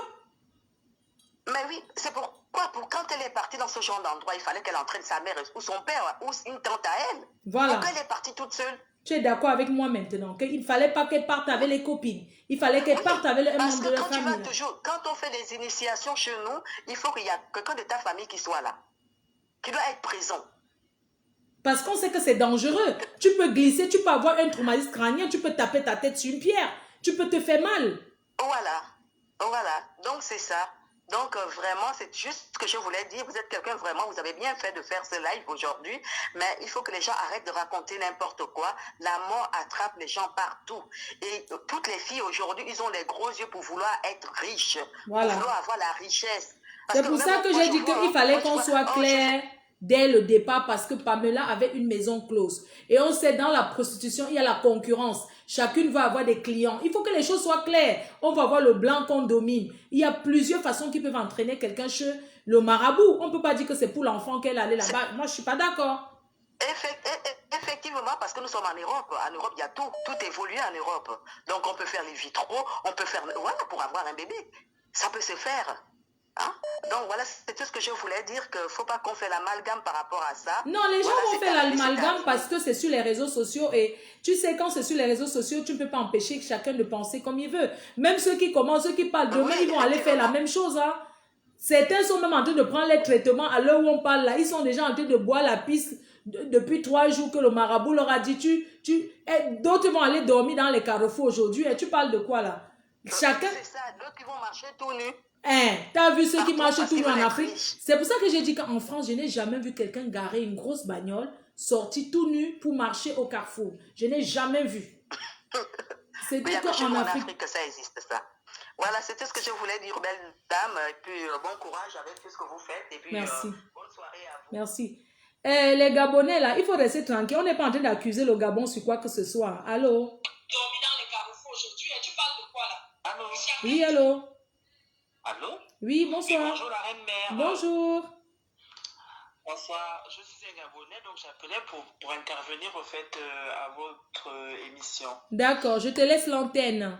Mais oui, c'est pourquoi quand elle est partie dans ce genre d'endroit, il fallait qu'elle entraîne sa mère ou son père ou une tante à elle. Voilà. Pourquoi elle est partie toute seule? Tu es d'accord avec moi maintenant qu'il ne fallait pas qu'elle parte avec les copines. Il fallait qu'elle parte avec un membre de la famille. Quand on fait des initiations chez nous, il faut qu'il y ait quelqu'un de ta famille qui soit là. Qui doit être présent. Parce qu'on sait que c'est dangereux. Tu peux glisser, tu peux avoir un traumatisme crânien, tu peux taper ta tête sur une pierre. Tu peux te faire mal. Voilà. Donc c'est ça. Donc vraiment, c'est juste ce que je voulais dire. Vous êtes quelqu'un vraiment, vous avez bien fait de faire ce live aujourd'hui. Mais il faut que les gens arrêtent de raconter n'importe quoi. La mort attrape les gens partout. Et toutes les filles aujourd'hui, ils ont les gros yeux pour vouloir être riches. Voilà. Pour vouloir avoir la richesse. C'est pour ça que j'ai dit qu'il fallait qu'on soit clair dès le départ parce que Pamela avait une maison close. Et on sait, dans la prostitution, il y a la concurrence. Chacune va avoir des clients. Il faut que les choses soient claires. On va voir le blanc qu'on domine. Il y a plusieurs façons qui peuvent entraîner quelqu'un chez le marabout. On ne peut pas dire que c'est pour l'enfant qu'elle allait là-bas. Moi, je ne suis pas d'accord. Effectivement, parce que nous sommes en Europe. En Europe, il y a tout. Tout évolue en Europe. Donc, on peut faire les vitraux. On peut faire... Voilà, pour avoir un bébé. Ça peut se faire. Hein? Donc voilà, c'est tout ce que je voulais dire, qu'il ne faut pas qu'on fait l'amalgame par rapport à ça. Non, les gens vont faire l'amalgame parce que c'est sur les réseaux sociaux et tu sais, quand c'est sur les réseaux sociaux, tu ne peux pas empêcher chacun de penser comme il veut. Même ceux qui commencent, ceux qui parlent demain, ils vont aller faire la même chose. Hein? Certains sont même en train de prendre les traitements à l'heure où on parle là. Ils sont déjà en train de boire la pisse depuis 3 jours que le marabout leur a dit. D'autres vont aller dormir dans les carrefours aujourd'hui. Et tu parles de quoi là? Chacun... C'est ça, d'autres qui vont marcher tout nus. Hein, t'as vu ceux qui Partout, marchent parce tout qu'ils nu en veulent être Afrique? riches. C'est pour ça que j'ai dit qu'en France, je n'ai jamais vu quelqu'un garer une grosse bagnole, sorti tout nu pour marcher au carrefour. Je n'ai jamais vu. Mais il n'y C'était a que chez qu'en nous en Afrique. Afrique que ça existe, ça. Voilà, c'était ce que je voulais dire, belle dame. Et puis, bon courage avec tout ce que vous faites. Et puis, Merci. bonne soirée à vous. Merci. Les Gabonais, là, il faut rester tranquille. On n'est pas en train d'accuser le Gabon sur quoi que ce soit. Allô? Dormi dans les carrefours aujourd'hui. Et tu parles de quoi là? Allô? Oui, allô? Allô? Oui, Oui, bonsoir. bonjour la reine mère. Bonjour. Bonsoir, je suis un Gabonais, donc j'appelais pour intervenir au fait à votre émission. D'accord, je te laisse l'antenne.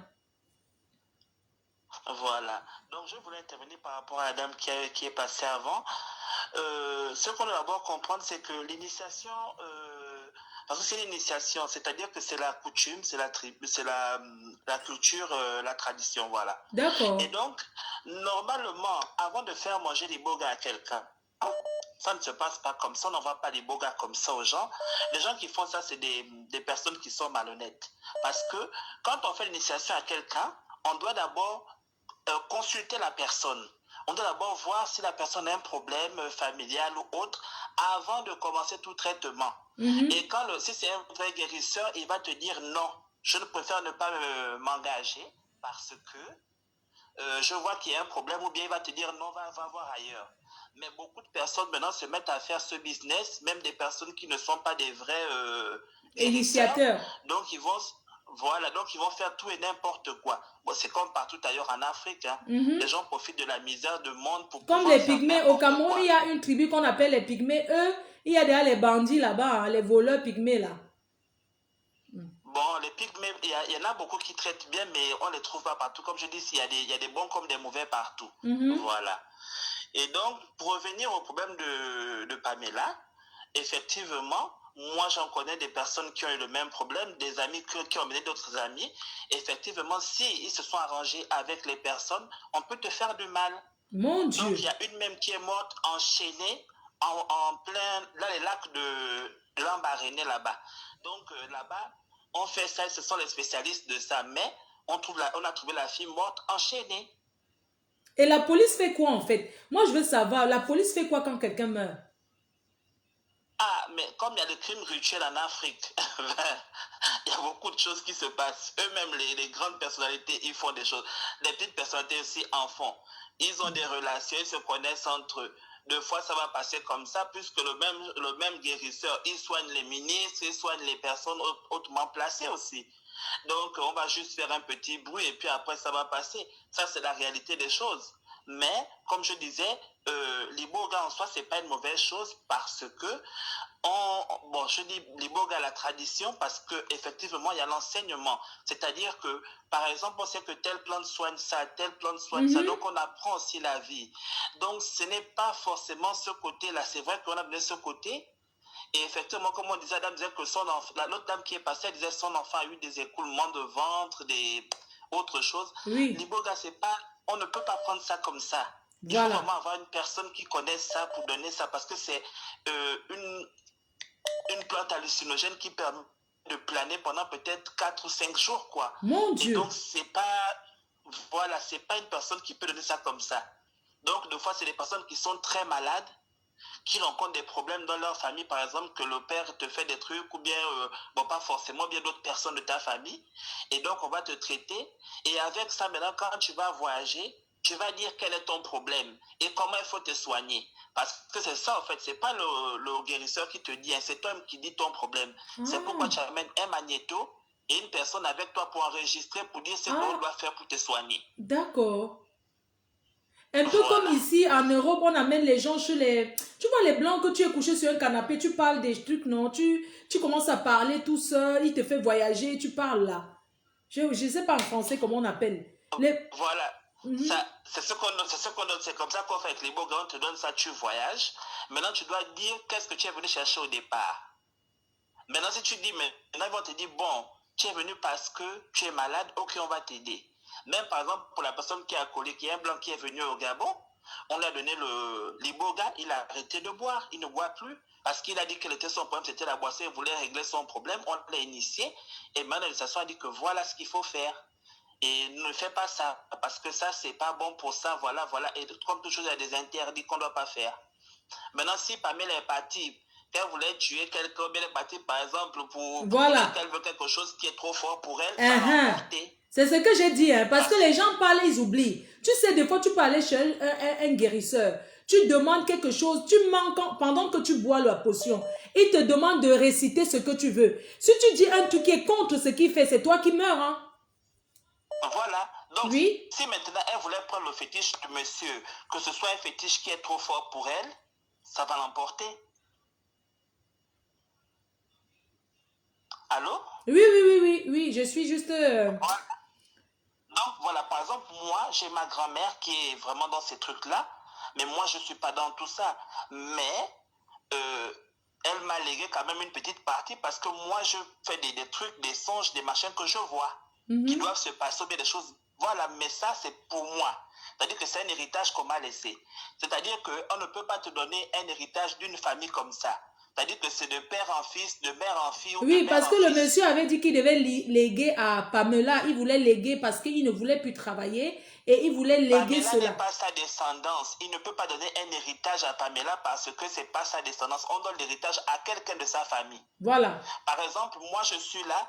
Voilà, donc je voulais intervenir par rapport à la dame qui est passée avant. Ce qu'on doit d'abord comprendre, c'est que l'initiation, parce que c'est l'initiation, c'est-à-dire que c'est la coutume, c'est la culture, la tradition, voilà. D'accord. Et donc, normalement, avant de faire manger des bogas à quelqu'un, ça ne se passe pas comme ça, on n'envoie pas des bogas comme ça aux gens. Les gens qui font ça, c'est des personnes qui sont malhonnêtes. Parce que quand on fait l'initiation à quelqu'un, on doit d'abord consulter la personne. On doit d'abord voir si la personne a un problème familial ou autre avant de commencer tout traitement. Et si c'est un vrai guérisseur, il va te dire non, je préfère ne pas m'engager parce que je vois qu'il y a un problème, ou bien il va te dire non, va voir ailleurs. Mais beaucoup de personnes maintenant se mettent à faire ce business, même des personnes qui ne sont pas des vrais initiateurs. Donc ils vont faire tout et n'importe quoi. Bon, c'est comme partout ailleurs en Afrique. Hein. Les gens profitent de la misère du monde pour comme les pygmées. Au Cameroun, il y a une tribu qu'on appelle les pygmées. Eux, il y a déjà les bandits là-bas, hein, les voleurs pygmées là. Bon, les pygmées, il y en a beaucoup qui traitent bien, mais on ne les trouve pas partout. Comme je dis, il y a des bons comme des mauvais partout. Voilà. Et donc, pour revenir au problème de Pamela, effectivement, moi j'en connais des personnes qui ont eu le même problème, des amis qui ont mené d'autres amis. Effectivement, si ils se sont arrangés avec les personnes, on peut te faire du mal. Mon Dieu. Donc, il y a une même qui est morte enchaînée en plein, dans les lacs de l'Ambaréné là-bas. Donc, là-bas, on fait ça, ce sont les spécialistes de ça, mais on a trouvé la fille morte enchaînée. Et la police fait quoi en fait? Moi, je veux savoir, la police fait quoi quand quelqu'un meurt? Ah, mais comme il y a des crimes rituels en Afrique, il y a beaucoup de choses qui se passent. Eux-mêmes, les grandes personnalités, ils font des choses. Les petites personnalités aussi en font. Ils ont des relations, ils se connaissent entre eux. Deux fois, ça va passer comme ça, puisque le même guérisseur, il soigne les ministres, il soigne les personnes hautement placées aussi. Donc, on va juste faire un petit bruit et puis après, ça va passer. Ça, c'est la réalité des choses. Mais, comme je disais, l'iboga en soi, c'est pas une mauvaise chose parce que, je dis l'iboga, la tradition, parce que effectivement il y a l'enseignement. C'est-à-dire que, par exemple, on sait que telle plante soigne ça, telle plante soigne ça, donc on apprend aussi la vie. Donc, ce n'est pas forcément ce côté-là. C'est vrai qu'on a donné ce côté. Et effectivement, comme on disait, la dame disait que l'autre dame qui est passée, elle disait que son enfant a eu des écoulements de ventre, autre chose. Oui. L'iboga, c'est pas, on ne peut pas prendre ça comme ça. Il faut vraiment avoir une personne qui connaît ça pour donner ça, parce que c'est une plante hallucinogène qui permet de planer pendant peut-être 4 ou 5 jours, quoi. Mon Dieu. Et donc, c'est pas une personne qui peut donner ça comme ça. Donc, des fois, c'est des personnes qui sont très malades, qui rencontrent des problèmes dans leur famille, par exemple, que le père te fait des trucs, ou bien, pas forcément, bien d'autres personnes de ta famille. Et donc, on va te traiter. Et avec ça, maintenant, quand tu vas voyager, tu vas dire quel est ton problème et comment il faut te soigner. Parce que c'est ça, en fait, c'est pas le guérisseur qui te dit, hein, c'est toi qui dis ton problème. C'est pourquoi tu amènes un magnéto et une personne avec toi pour enregistrer, pour dire ce qu'on doit faire pour te soigner. D'accord. Un peu comme ici, en Europe, on amène les gens chez les... Tu vois les blancs que tu es couché sur un canapé, tu parles des trucs, non? Tu commences à parler tout seul, il te fait voyager, tu parles là. Je ne sais pas en français comment on appelle. Voilà. C'est comme ça qu'on fait avec les bogas, on te donne ça, tu voyages. Maintenant, tu dois dire qu'est-ce que tu es venu chercher au départ. Maintenant, si tu dis, maintenant, ils vont te dire, bon, tu es venu parce que tu es malade, ok, on va t'aider. Même par exemple, pour la personne qui est alcoolique, il y a un blanc qui est venu au Gabon, on lui a donné l'iboga, il a arrêté de boire, il ne boit plus, parce qu'il a dit quel était son problème, c'était la boisson, il voulait régler son problème, on l'a initié, et maintenant, l'initiation a dit que voilà ce qu'il faut faire. Et ne fais pas ça, parce que ça, c'est pas bon pour ça, voilà, voilà. Et comme toute chose, il y a des interdits qu'on ne doit pas faire. Maintenant, si Pamela est partie, qu'elle voulait tuer quelqu'un, bien elle est partie, par exemple, pour Voilà. dire qu'elle veut quelque chose qui est trop fort pour elle, ça Uh-huh. va emporter. C'est ce que j'ai dit, hein, parce que les gens parlent, ils oublient. Tu sais, des fois, tu peux aller chez un guérisseur. Tu demandes quelque chose, tu manques pendant que tu bois la potion. Il te demande de réciter ce que tu veux. Si tu dis un truc qui est contre ce qu'il fait, c'est toi qui meurs. Hein? Voilà. Donc, Oui. si maintenant elle voulait prendre le fétiche du monsieur, que ce soit un fétiche qui est trop fort pour elle, ça va l'emporter. Allô? Oui, je suis juste... Voilà. Donc, voilà, par exemple, moi, j'ai ma grand-mère qui est vraiment dans ces trucs-là, mais moi, je ne suis pas dans tout ça. Mais, elle m'a légué quand même une petite partie parce que moi, je fais des trucs, des songes, des machins que je vois, qui doivent se passer, ou bien des choses. Voilà, mais ça, c'est pour moi. C'est-à-dire que c'est un héritage qu'on m'a laissé. C'est-à-dire qu'on ne peut pas te donner un héritage d'une famille comme ça. C'est-à-dire que c'est de père en fils, de mère en fille. Oui, parce que le monsieur avait dit qu'il devait léguer à Pamela. Il voulait léguer parce qu'il ne voulait plus travailler et il voulait léguer Pamela cela. n'est pas sa descendance. Il ne peut pas donner un héritage à Pamela parce que ce n'est pas sa descendance. On donne l'héritage à quelqu'un de sa famille. Voilà. Par exemple, moi je suis là.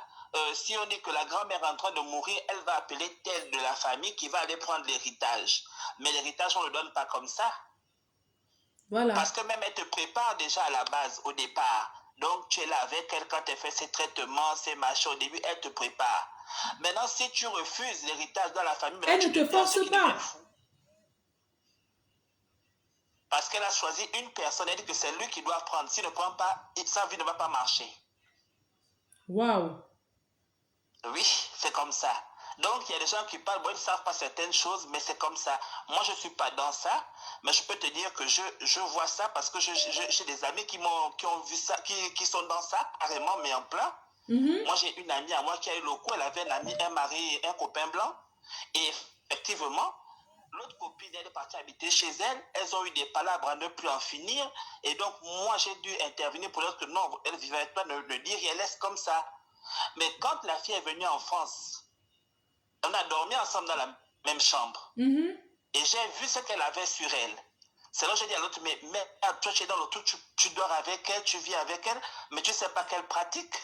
Si on dit que la grand-mère est en train de mourir, elle va appeler telle de la famille qui va aller prendre l'héritage. Mais l'héritage, on ne le donne pas comme ça. Voilà. Parce que même elle te prépare déjà à la base, au départ. Donc tu es là avec elle quand elle fait ses traitements, ses machins. Au début, elle te prépare. Maintenant, si tu refuses l'héritage dans la famille, elle ne te force pas. Parce qu'elle a choisi une personne, elle dit que c'est lui qui doit prendre. S'il ne prend pas, sa vie ne va pas marcher. Waouh. Oui, c'est comme ça. Donc, il y a des gens qui parlent, bon, ils ne savent pas certaines choses, mais c'est comme ça. Moi, je ne suis pas dans ça, mais je peux te dire que je vois ça parce que j'ai des amis qui ont vu ça, qui sont dans ça, carrément, mais en plein. Moi, j'ai une amie à moi qui a eu le coup, elle avait un ami, un mari, un copain blanc. Et effectivement, l'autre copine, elle est partie habiter chez elle. Elles ont eu des palabres à ne plus en finir. Et donc, moi, j'ai dû intervenir pour dire que non, elle vivait avec toi, ne dis rien, laisse comme ça. Mais quand la fille est venue en France, on a dormi ensemble dans la même chambre. Et j'ai vu ce qu'elle avait sur elle. C'est là que j'ai dit à l'autre, mais toi, tu es dans le truc, tu dors avec elle, tu vis avec elle, mais tu ne sais pas qu'elle pratique.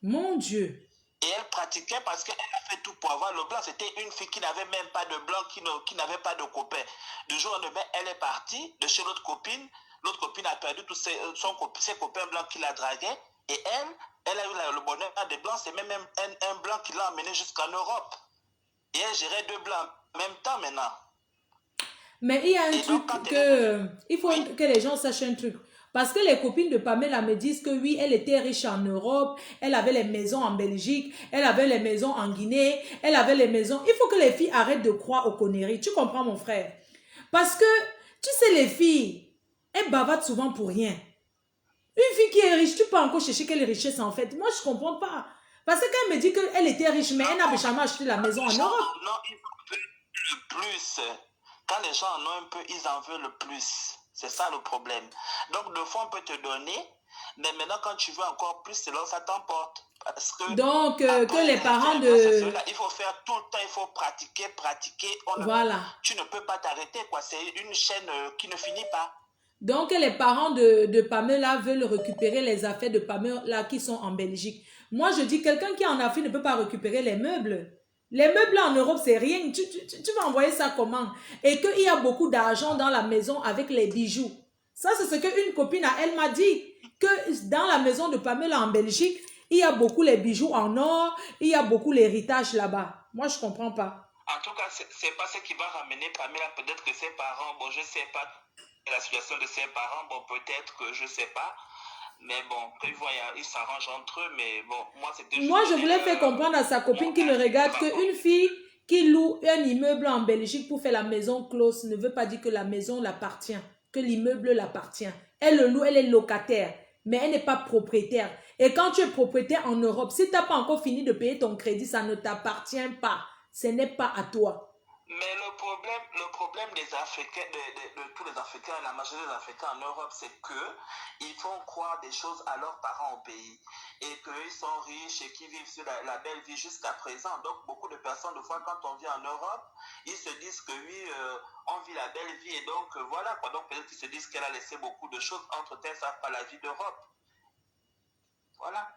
Mon Dieu. Et elle pratiquait parce qu'elle a fait tout pour avoir le blanc. C'était une fille qui n'avait même pas de blanc, qui n'avait pas de copain. Du jour au lendemain, elle est partie de chez l'autre copine. L'autre copine a perdu tous ses copains blancs qui la draguaient. Et elle a eu le bonheur des blancs. C'est même un blanc qui l'a emmené jusqu'en Europe. Et elle gérait 2 blancs en même temps maintenant. Mais il y a un truc que... Il faut que les gens sachent un truc. Parce que les copines de Pamela me disent que oui, elle était riche en Europe, elle avait les maisons en Belgique, elle avait les maisons en Guinée, elle avait les maisons... Il faut que les filles arrêtent de croire aux conneries. Tu comprends, mon frère? Parce que, tu sais, les filles, elles bavardent souvent pour rien. Une fille qui est riche, tu peux encore chercher quelle richesse en fait. Moi, je ne comprends pas. Parce qu'elle me dit qu'elle était riche, mais elle n'avait jamais acheté la maison en Europe. Non, ils en veulent le plus. Quand les gens en ont un peu, ils en veulent le plus. C'est ça le problème. Donc, deux fois, on peut te donner, mais maintenant, quand tu veux encore plus, c'est là où ça t'emporte. Parce que donc, après, que les parents de... Il faut faire tout le temps, il faut pratiquer. Voilà. Tu ne peux pas t'arrêter, quoi. C'est une chaîne qui ne finit pas. Donc, les parents de Pamela veulent récupérer les affaires de Pamela qui sont en Belgique. Moi, je dis, quelqu'un qui est en Afrique ne peut pas récupérer les meubles. Les meubles en Europe, c'est rien. Tu vas envoyer ça comment? Et qu'il y a beaucoup d'argent dans la maison avec les bijoux. Ça, c'est ce qu'une copine à elle m'a dit. Que dans la maison de Pamela en Belgique, il y a beaucoup les bijoux en or. Il y a beaucoup l'héritage là-bas. Moi, je ne comprends pas. En tout cas, ce n'est pas ce qui va ramener Pamela. Peut-être que ses parents, bon, je ne sais pas la situation de ses parents. Bon, peut-être que je ne sais pas. Mais bon, ils s'arrangent entre eux, mais bon, moi c'était juste... Moi, je voulais faire comprendre à sa copine qui me regarde qu'une fille qui loue un immeuble en Belgique pour faire la maison close ne veut pas dire que la maison l'appartient, que l'immeuble l'appartient. Elle le loue, elle est locataire, mais elle n'est pas propriétaire. Et quand tu es propriétaire en Europe, si tu n'as pas encore fini de payer ton crédit, ça ne t'appartient pas. Ce n'est pas à toi. Mais le problème des Africains, de tous les Africains, la majorité des Africains en Europe, c'est qu'ils font croire des choses à leurs parents au pays et qu'ils sont riches et qu'ils vivent sur la belle vie jusqu'à présent. Donc, beaucoup de personnes, des fois, quand on vient en Europe, ils se disent que oui, on vit la belle vie et donc voilà quoi. Donc, peut-être qu'ils se disent qu'elle a laissé beaucoup de choses entre-temps, ça n'a pas la vie d'Europe. Voilà.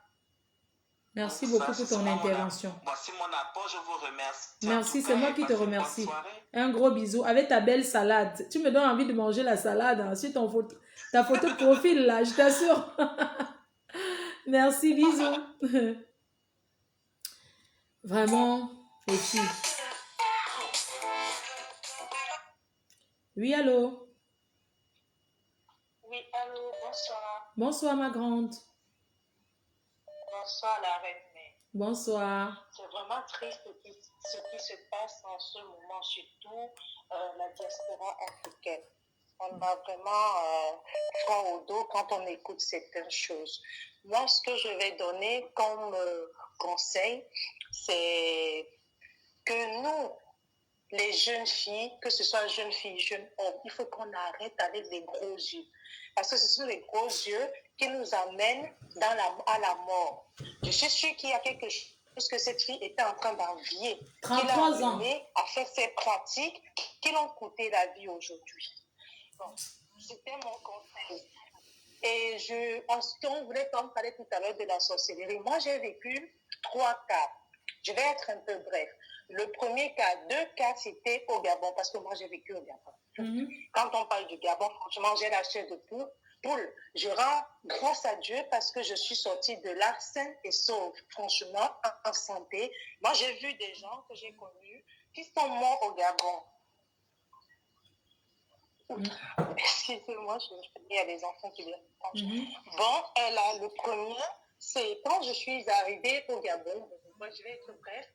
Merci Donc, beaucoup ça, pour c'est ton vraiment intervention. voici mon apport, je vous remercie. Merci, En tout c'est cas, moi et qui te passez une bonne remercie. soirée. Un gros bisou avec ta belle salade. Tu me donnes envie de manger la salade hein, sur ta photo de profil là, je t'assure. Merci, bisous. Vraiment, les filles. Oui, allô? Oui, allô, bonsoir. Bonsoir, ma grande. Bonsoir, la reine. Bonsoir. C'est vraiment triste ce qui se passe en ce moment, surtout la diaspora africaine. On a vraiment froid au dos quand on écoute certaines choses. Moi, ce que je vais donner comme conseil, c'est que nous, les jeunes filles, que ce soit jeunes filles, jeunes hommes, il faut qu'on arrête avec les gros yeux. Parce que ce sont les gros yeux qui nous amènent à la mort. Je suis sûre qu'il y a quelque chose que cette fille était en train d'envier. 33 ans. À faire ces pratiques qui l'ont coûté la vie aujourd'hui. Bon, c'était mon conseil. Et on voulait comme parler tout à l'heure de la sorcellerie. Moi, j'ai vécu 3 cas. Je vais être un peu bref. Le premier cas, 2 cas, c'était au Gabon, parce que moi, j'ai vécu au Gabon. Quand on parle du Gabon, franchement, j'ai la chair de poule. Je rends grâce à Dieu parce que je suis sortie de là saine et sauve, franchement, en santé. Moi, j'ai vu des gens que j'ai connus qui sont morts au Gabon. Excusez-moi, il y a des enfants qui viennent. Bon, le premier, c'est quand je suis arrivée au Gabon, moi je vais être bref,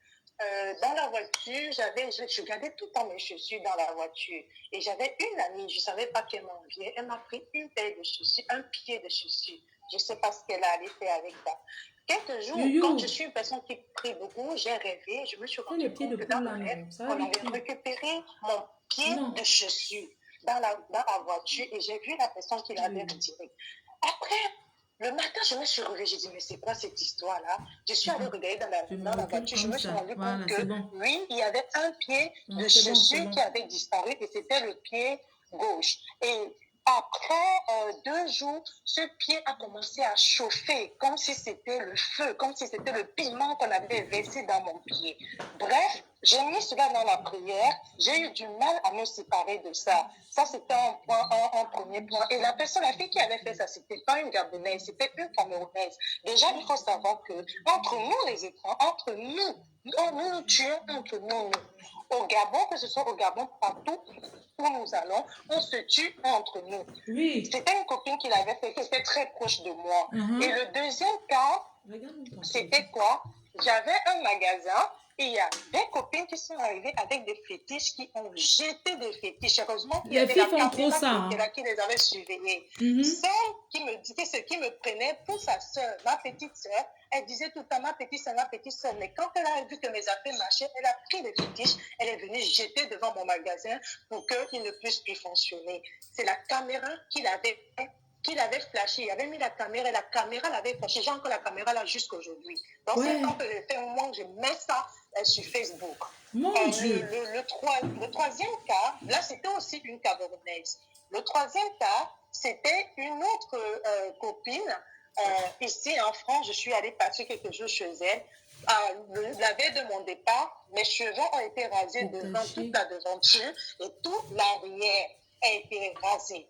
dans la voiture, je gardais tout le temps mes chaussures dans la voiture. Et j'avais une amie, je ne savais pas qu'elle m'enviait. Elle m'a pris une paire de chaussures, un pied de chaussures. Je ne sais pas ce qu'elle allait faire avec ça. Quelques jours, quand je suis une personne qui prie beaucoup, j'ai rêvé, je me suis rendu compte que dans mon rêve, on avait récupéré mon pied de chaussures dans la voiture et j'ai vu la personne qui l'avait retiré. Après, le matin, je me suis réveillée, j'ai dit, mais c'est quoi cette histoire-là? Je suis allée regarder dans la voiture, je me suis rendu compte que, oui, il y avait un pied de chaussure qui avait disparu et c'était le pied gauche. Et après 2 jours, ce pied a commencé à chauffer, comme si c'était le feu, comme si c'était le piment qu'on avait versé dans mon pied. Bref, j'ai mis cela dans la prière, j'ai eu du mal à me séparer de ça. Ça, c'était un premier point. Et la fille qui avait fait ça, c'était pas une Gabonaise, c'était une Camerounaise. Déjà, il faut savoir que entre nous, les étrangers, entre nous nous tuons entre nous. Au Gabon, que ce soit au Gabon, partout où nous allons, on se tue entre nous. Oui. C'était une copine qui l'avait fait, qui était très proche de moi. Et le deuxième cas, c'était quoi? J'avais un magasin et il y a des copines qui sont arrivées avec des fétiches qui ont jeté des fétiches. Heureusement qu'il y avait la caméra qui les avait surveillées. Celle qui me prenait pour sa soeur, ma petite soeur, elle disait tout le temps ma petite soeur. Mais quand elle a vu que mes affaires marchaient, elle a pris les fétiches, elle est venue jeter devant mon magasin pour qu'il ne puisse plus fonctionner. C'est la caméra qu'il avait flashé. Il avait mis la caméra et la caméra l'avait flashé. J'ai encore la caméra là jusqu'aujourd'hui. Donc, c'est quand que je fais un moment, je mets ça sur Facebook. Mon Dieu. Le troisième cas, là, c'était aussi une Camerounaise. Le troisième cas, c'était une autre copine. Ici en France, je suis allée passer quelques jours chez elle. La veille de mon départ, mes cheveux ont été rasés devant toute la devanture et toute l'arrière a été rasée.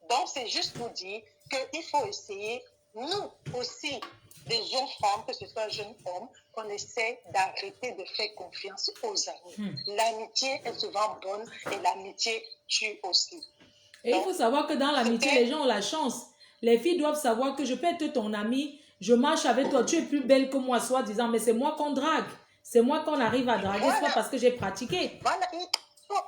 Donc, c'est juste pour dire qu'il faut essayer, nous aussi, des jeunes femmes, que ce soit jeunes hommes, qu'on essaie d'arrêter de faire confiance aux amis. L'amitié est souvent bonne et l'amitié tue aussi. Et donc, il faut savoir que dans l'amitié, les gens ont la chance. Les filles doivent savoir que je peux être ton amie, je marche avec toi, tu es plus belle que moi, soi-disant, mais c'est moi qu'on drague. C'est moi qu'on arrive à draguer, soit parce que j'ai pratiqué. Voilà,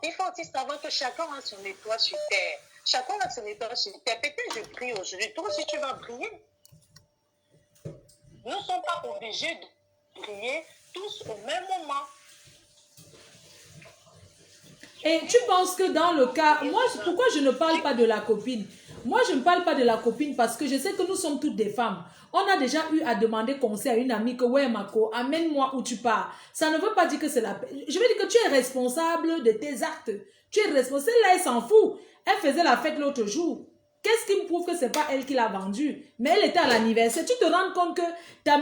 il faut aussi savoir que chacun a son étoile sur terre. Chacun a son étoile sur terre. Peut-être je prie aujourd'hui, toi aussi tu vas briller. Nous ne sommes pas obligés de briller tous au même moment. Et tu penses que dans le cas... Moi, pourquoi je ne parle pas de la copine? Moi, je ne parle pas de la copine parce que je sais que nous sommes toutes des femmes. On a déjà eu à demander conseil à une amie que, ouais, Mako, amène-moi où tu pars. Ça ne veut pas dire que c'est la... Je veux dire que tu es responsable de tes actes. Tu es responsable. Là, elle s'en fout. Elle faisait la fête l'autre jour. Qu'est-ce qui me prouve que ce n'est pas elle qui l'a vendu? Mais elle était à l'anniversaire. Tu te rends compte que ta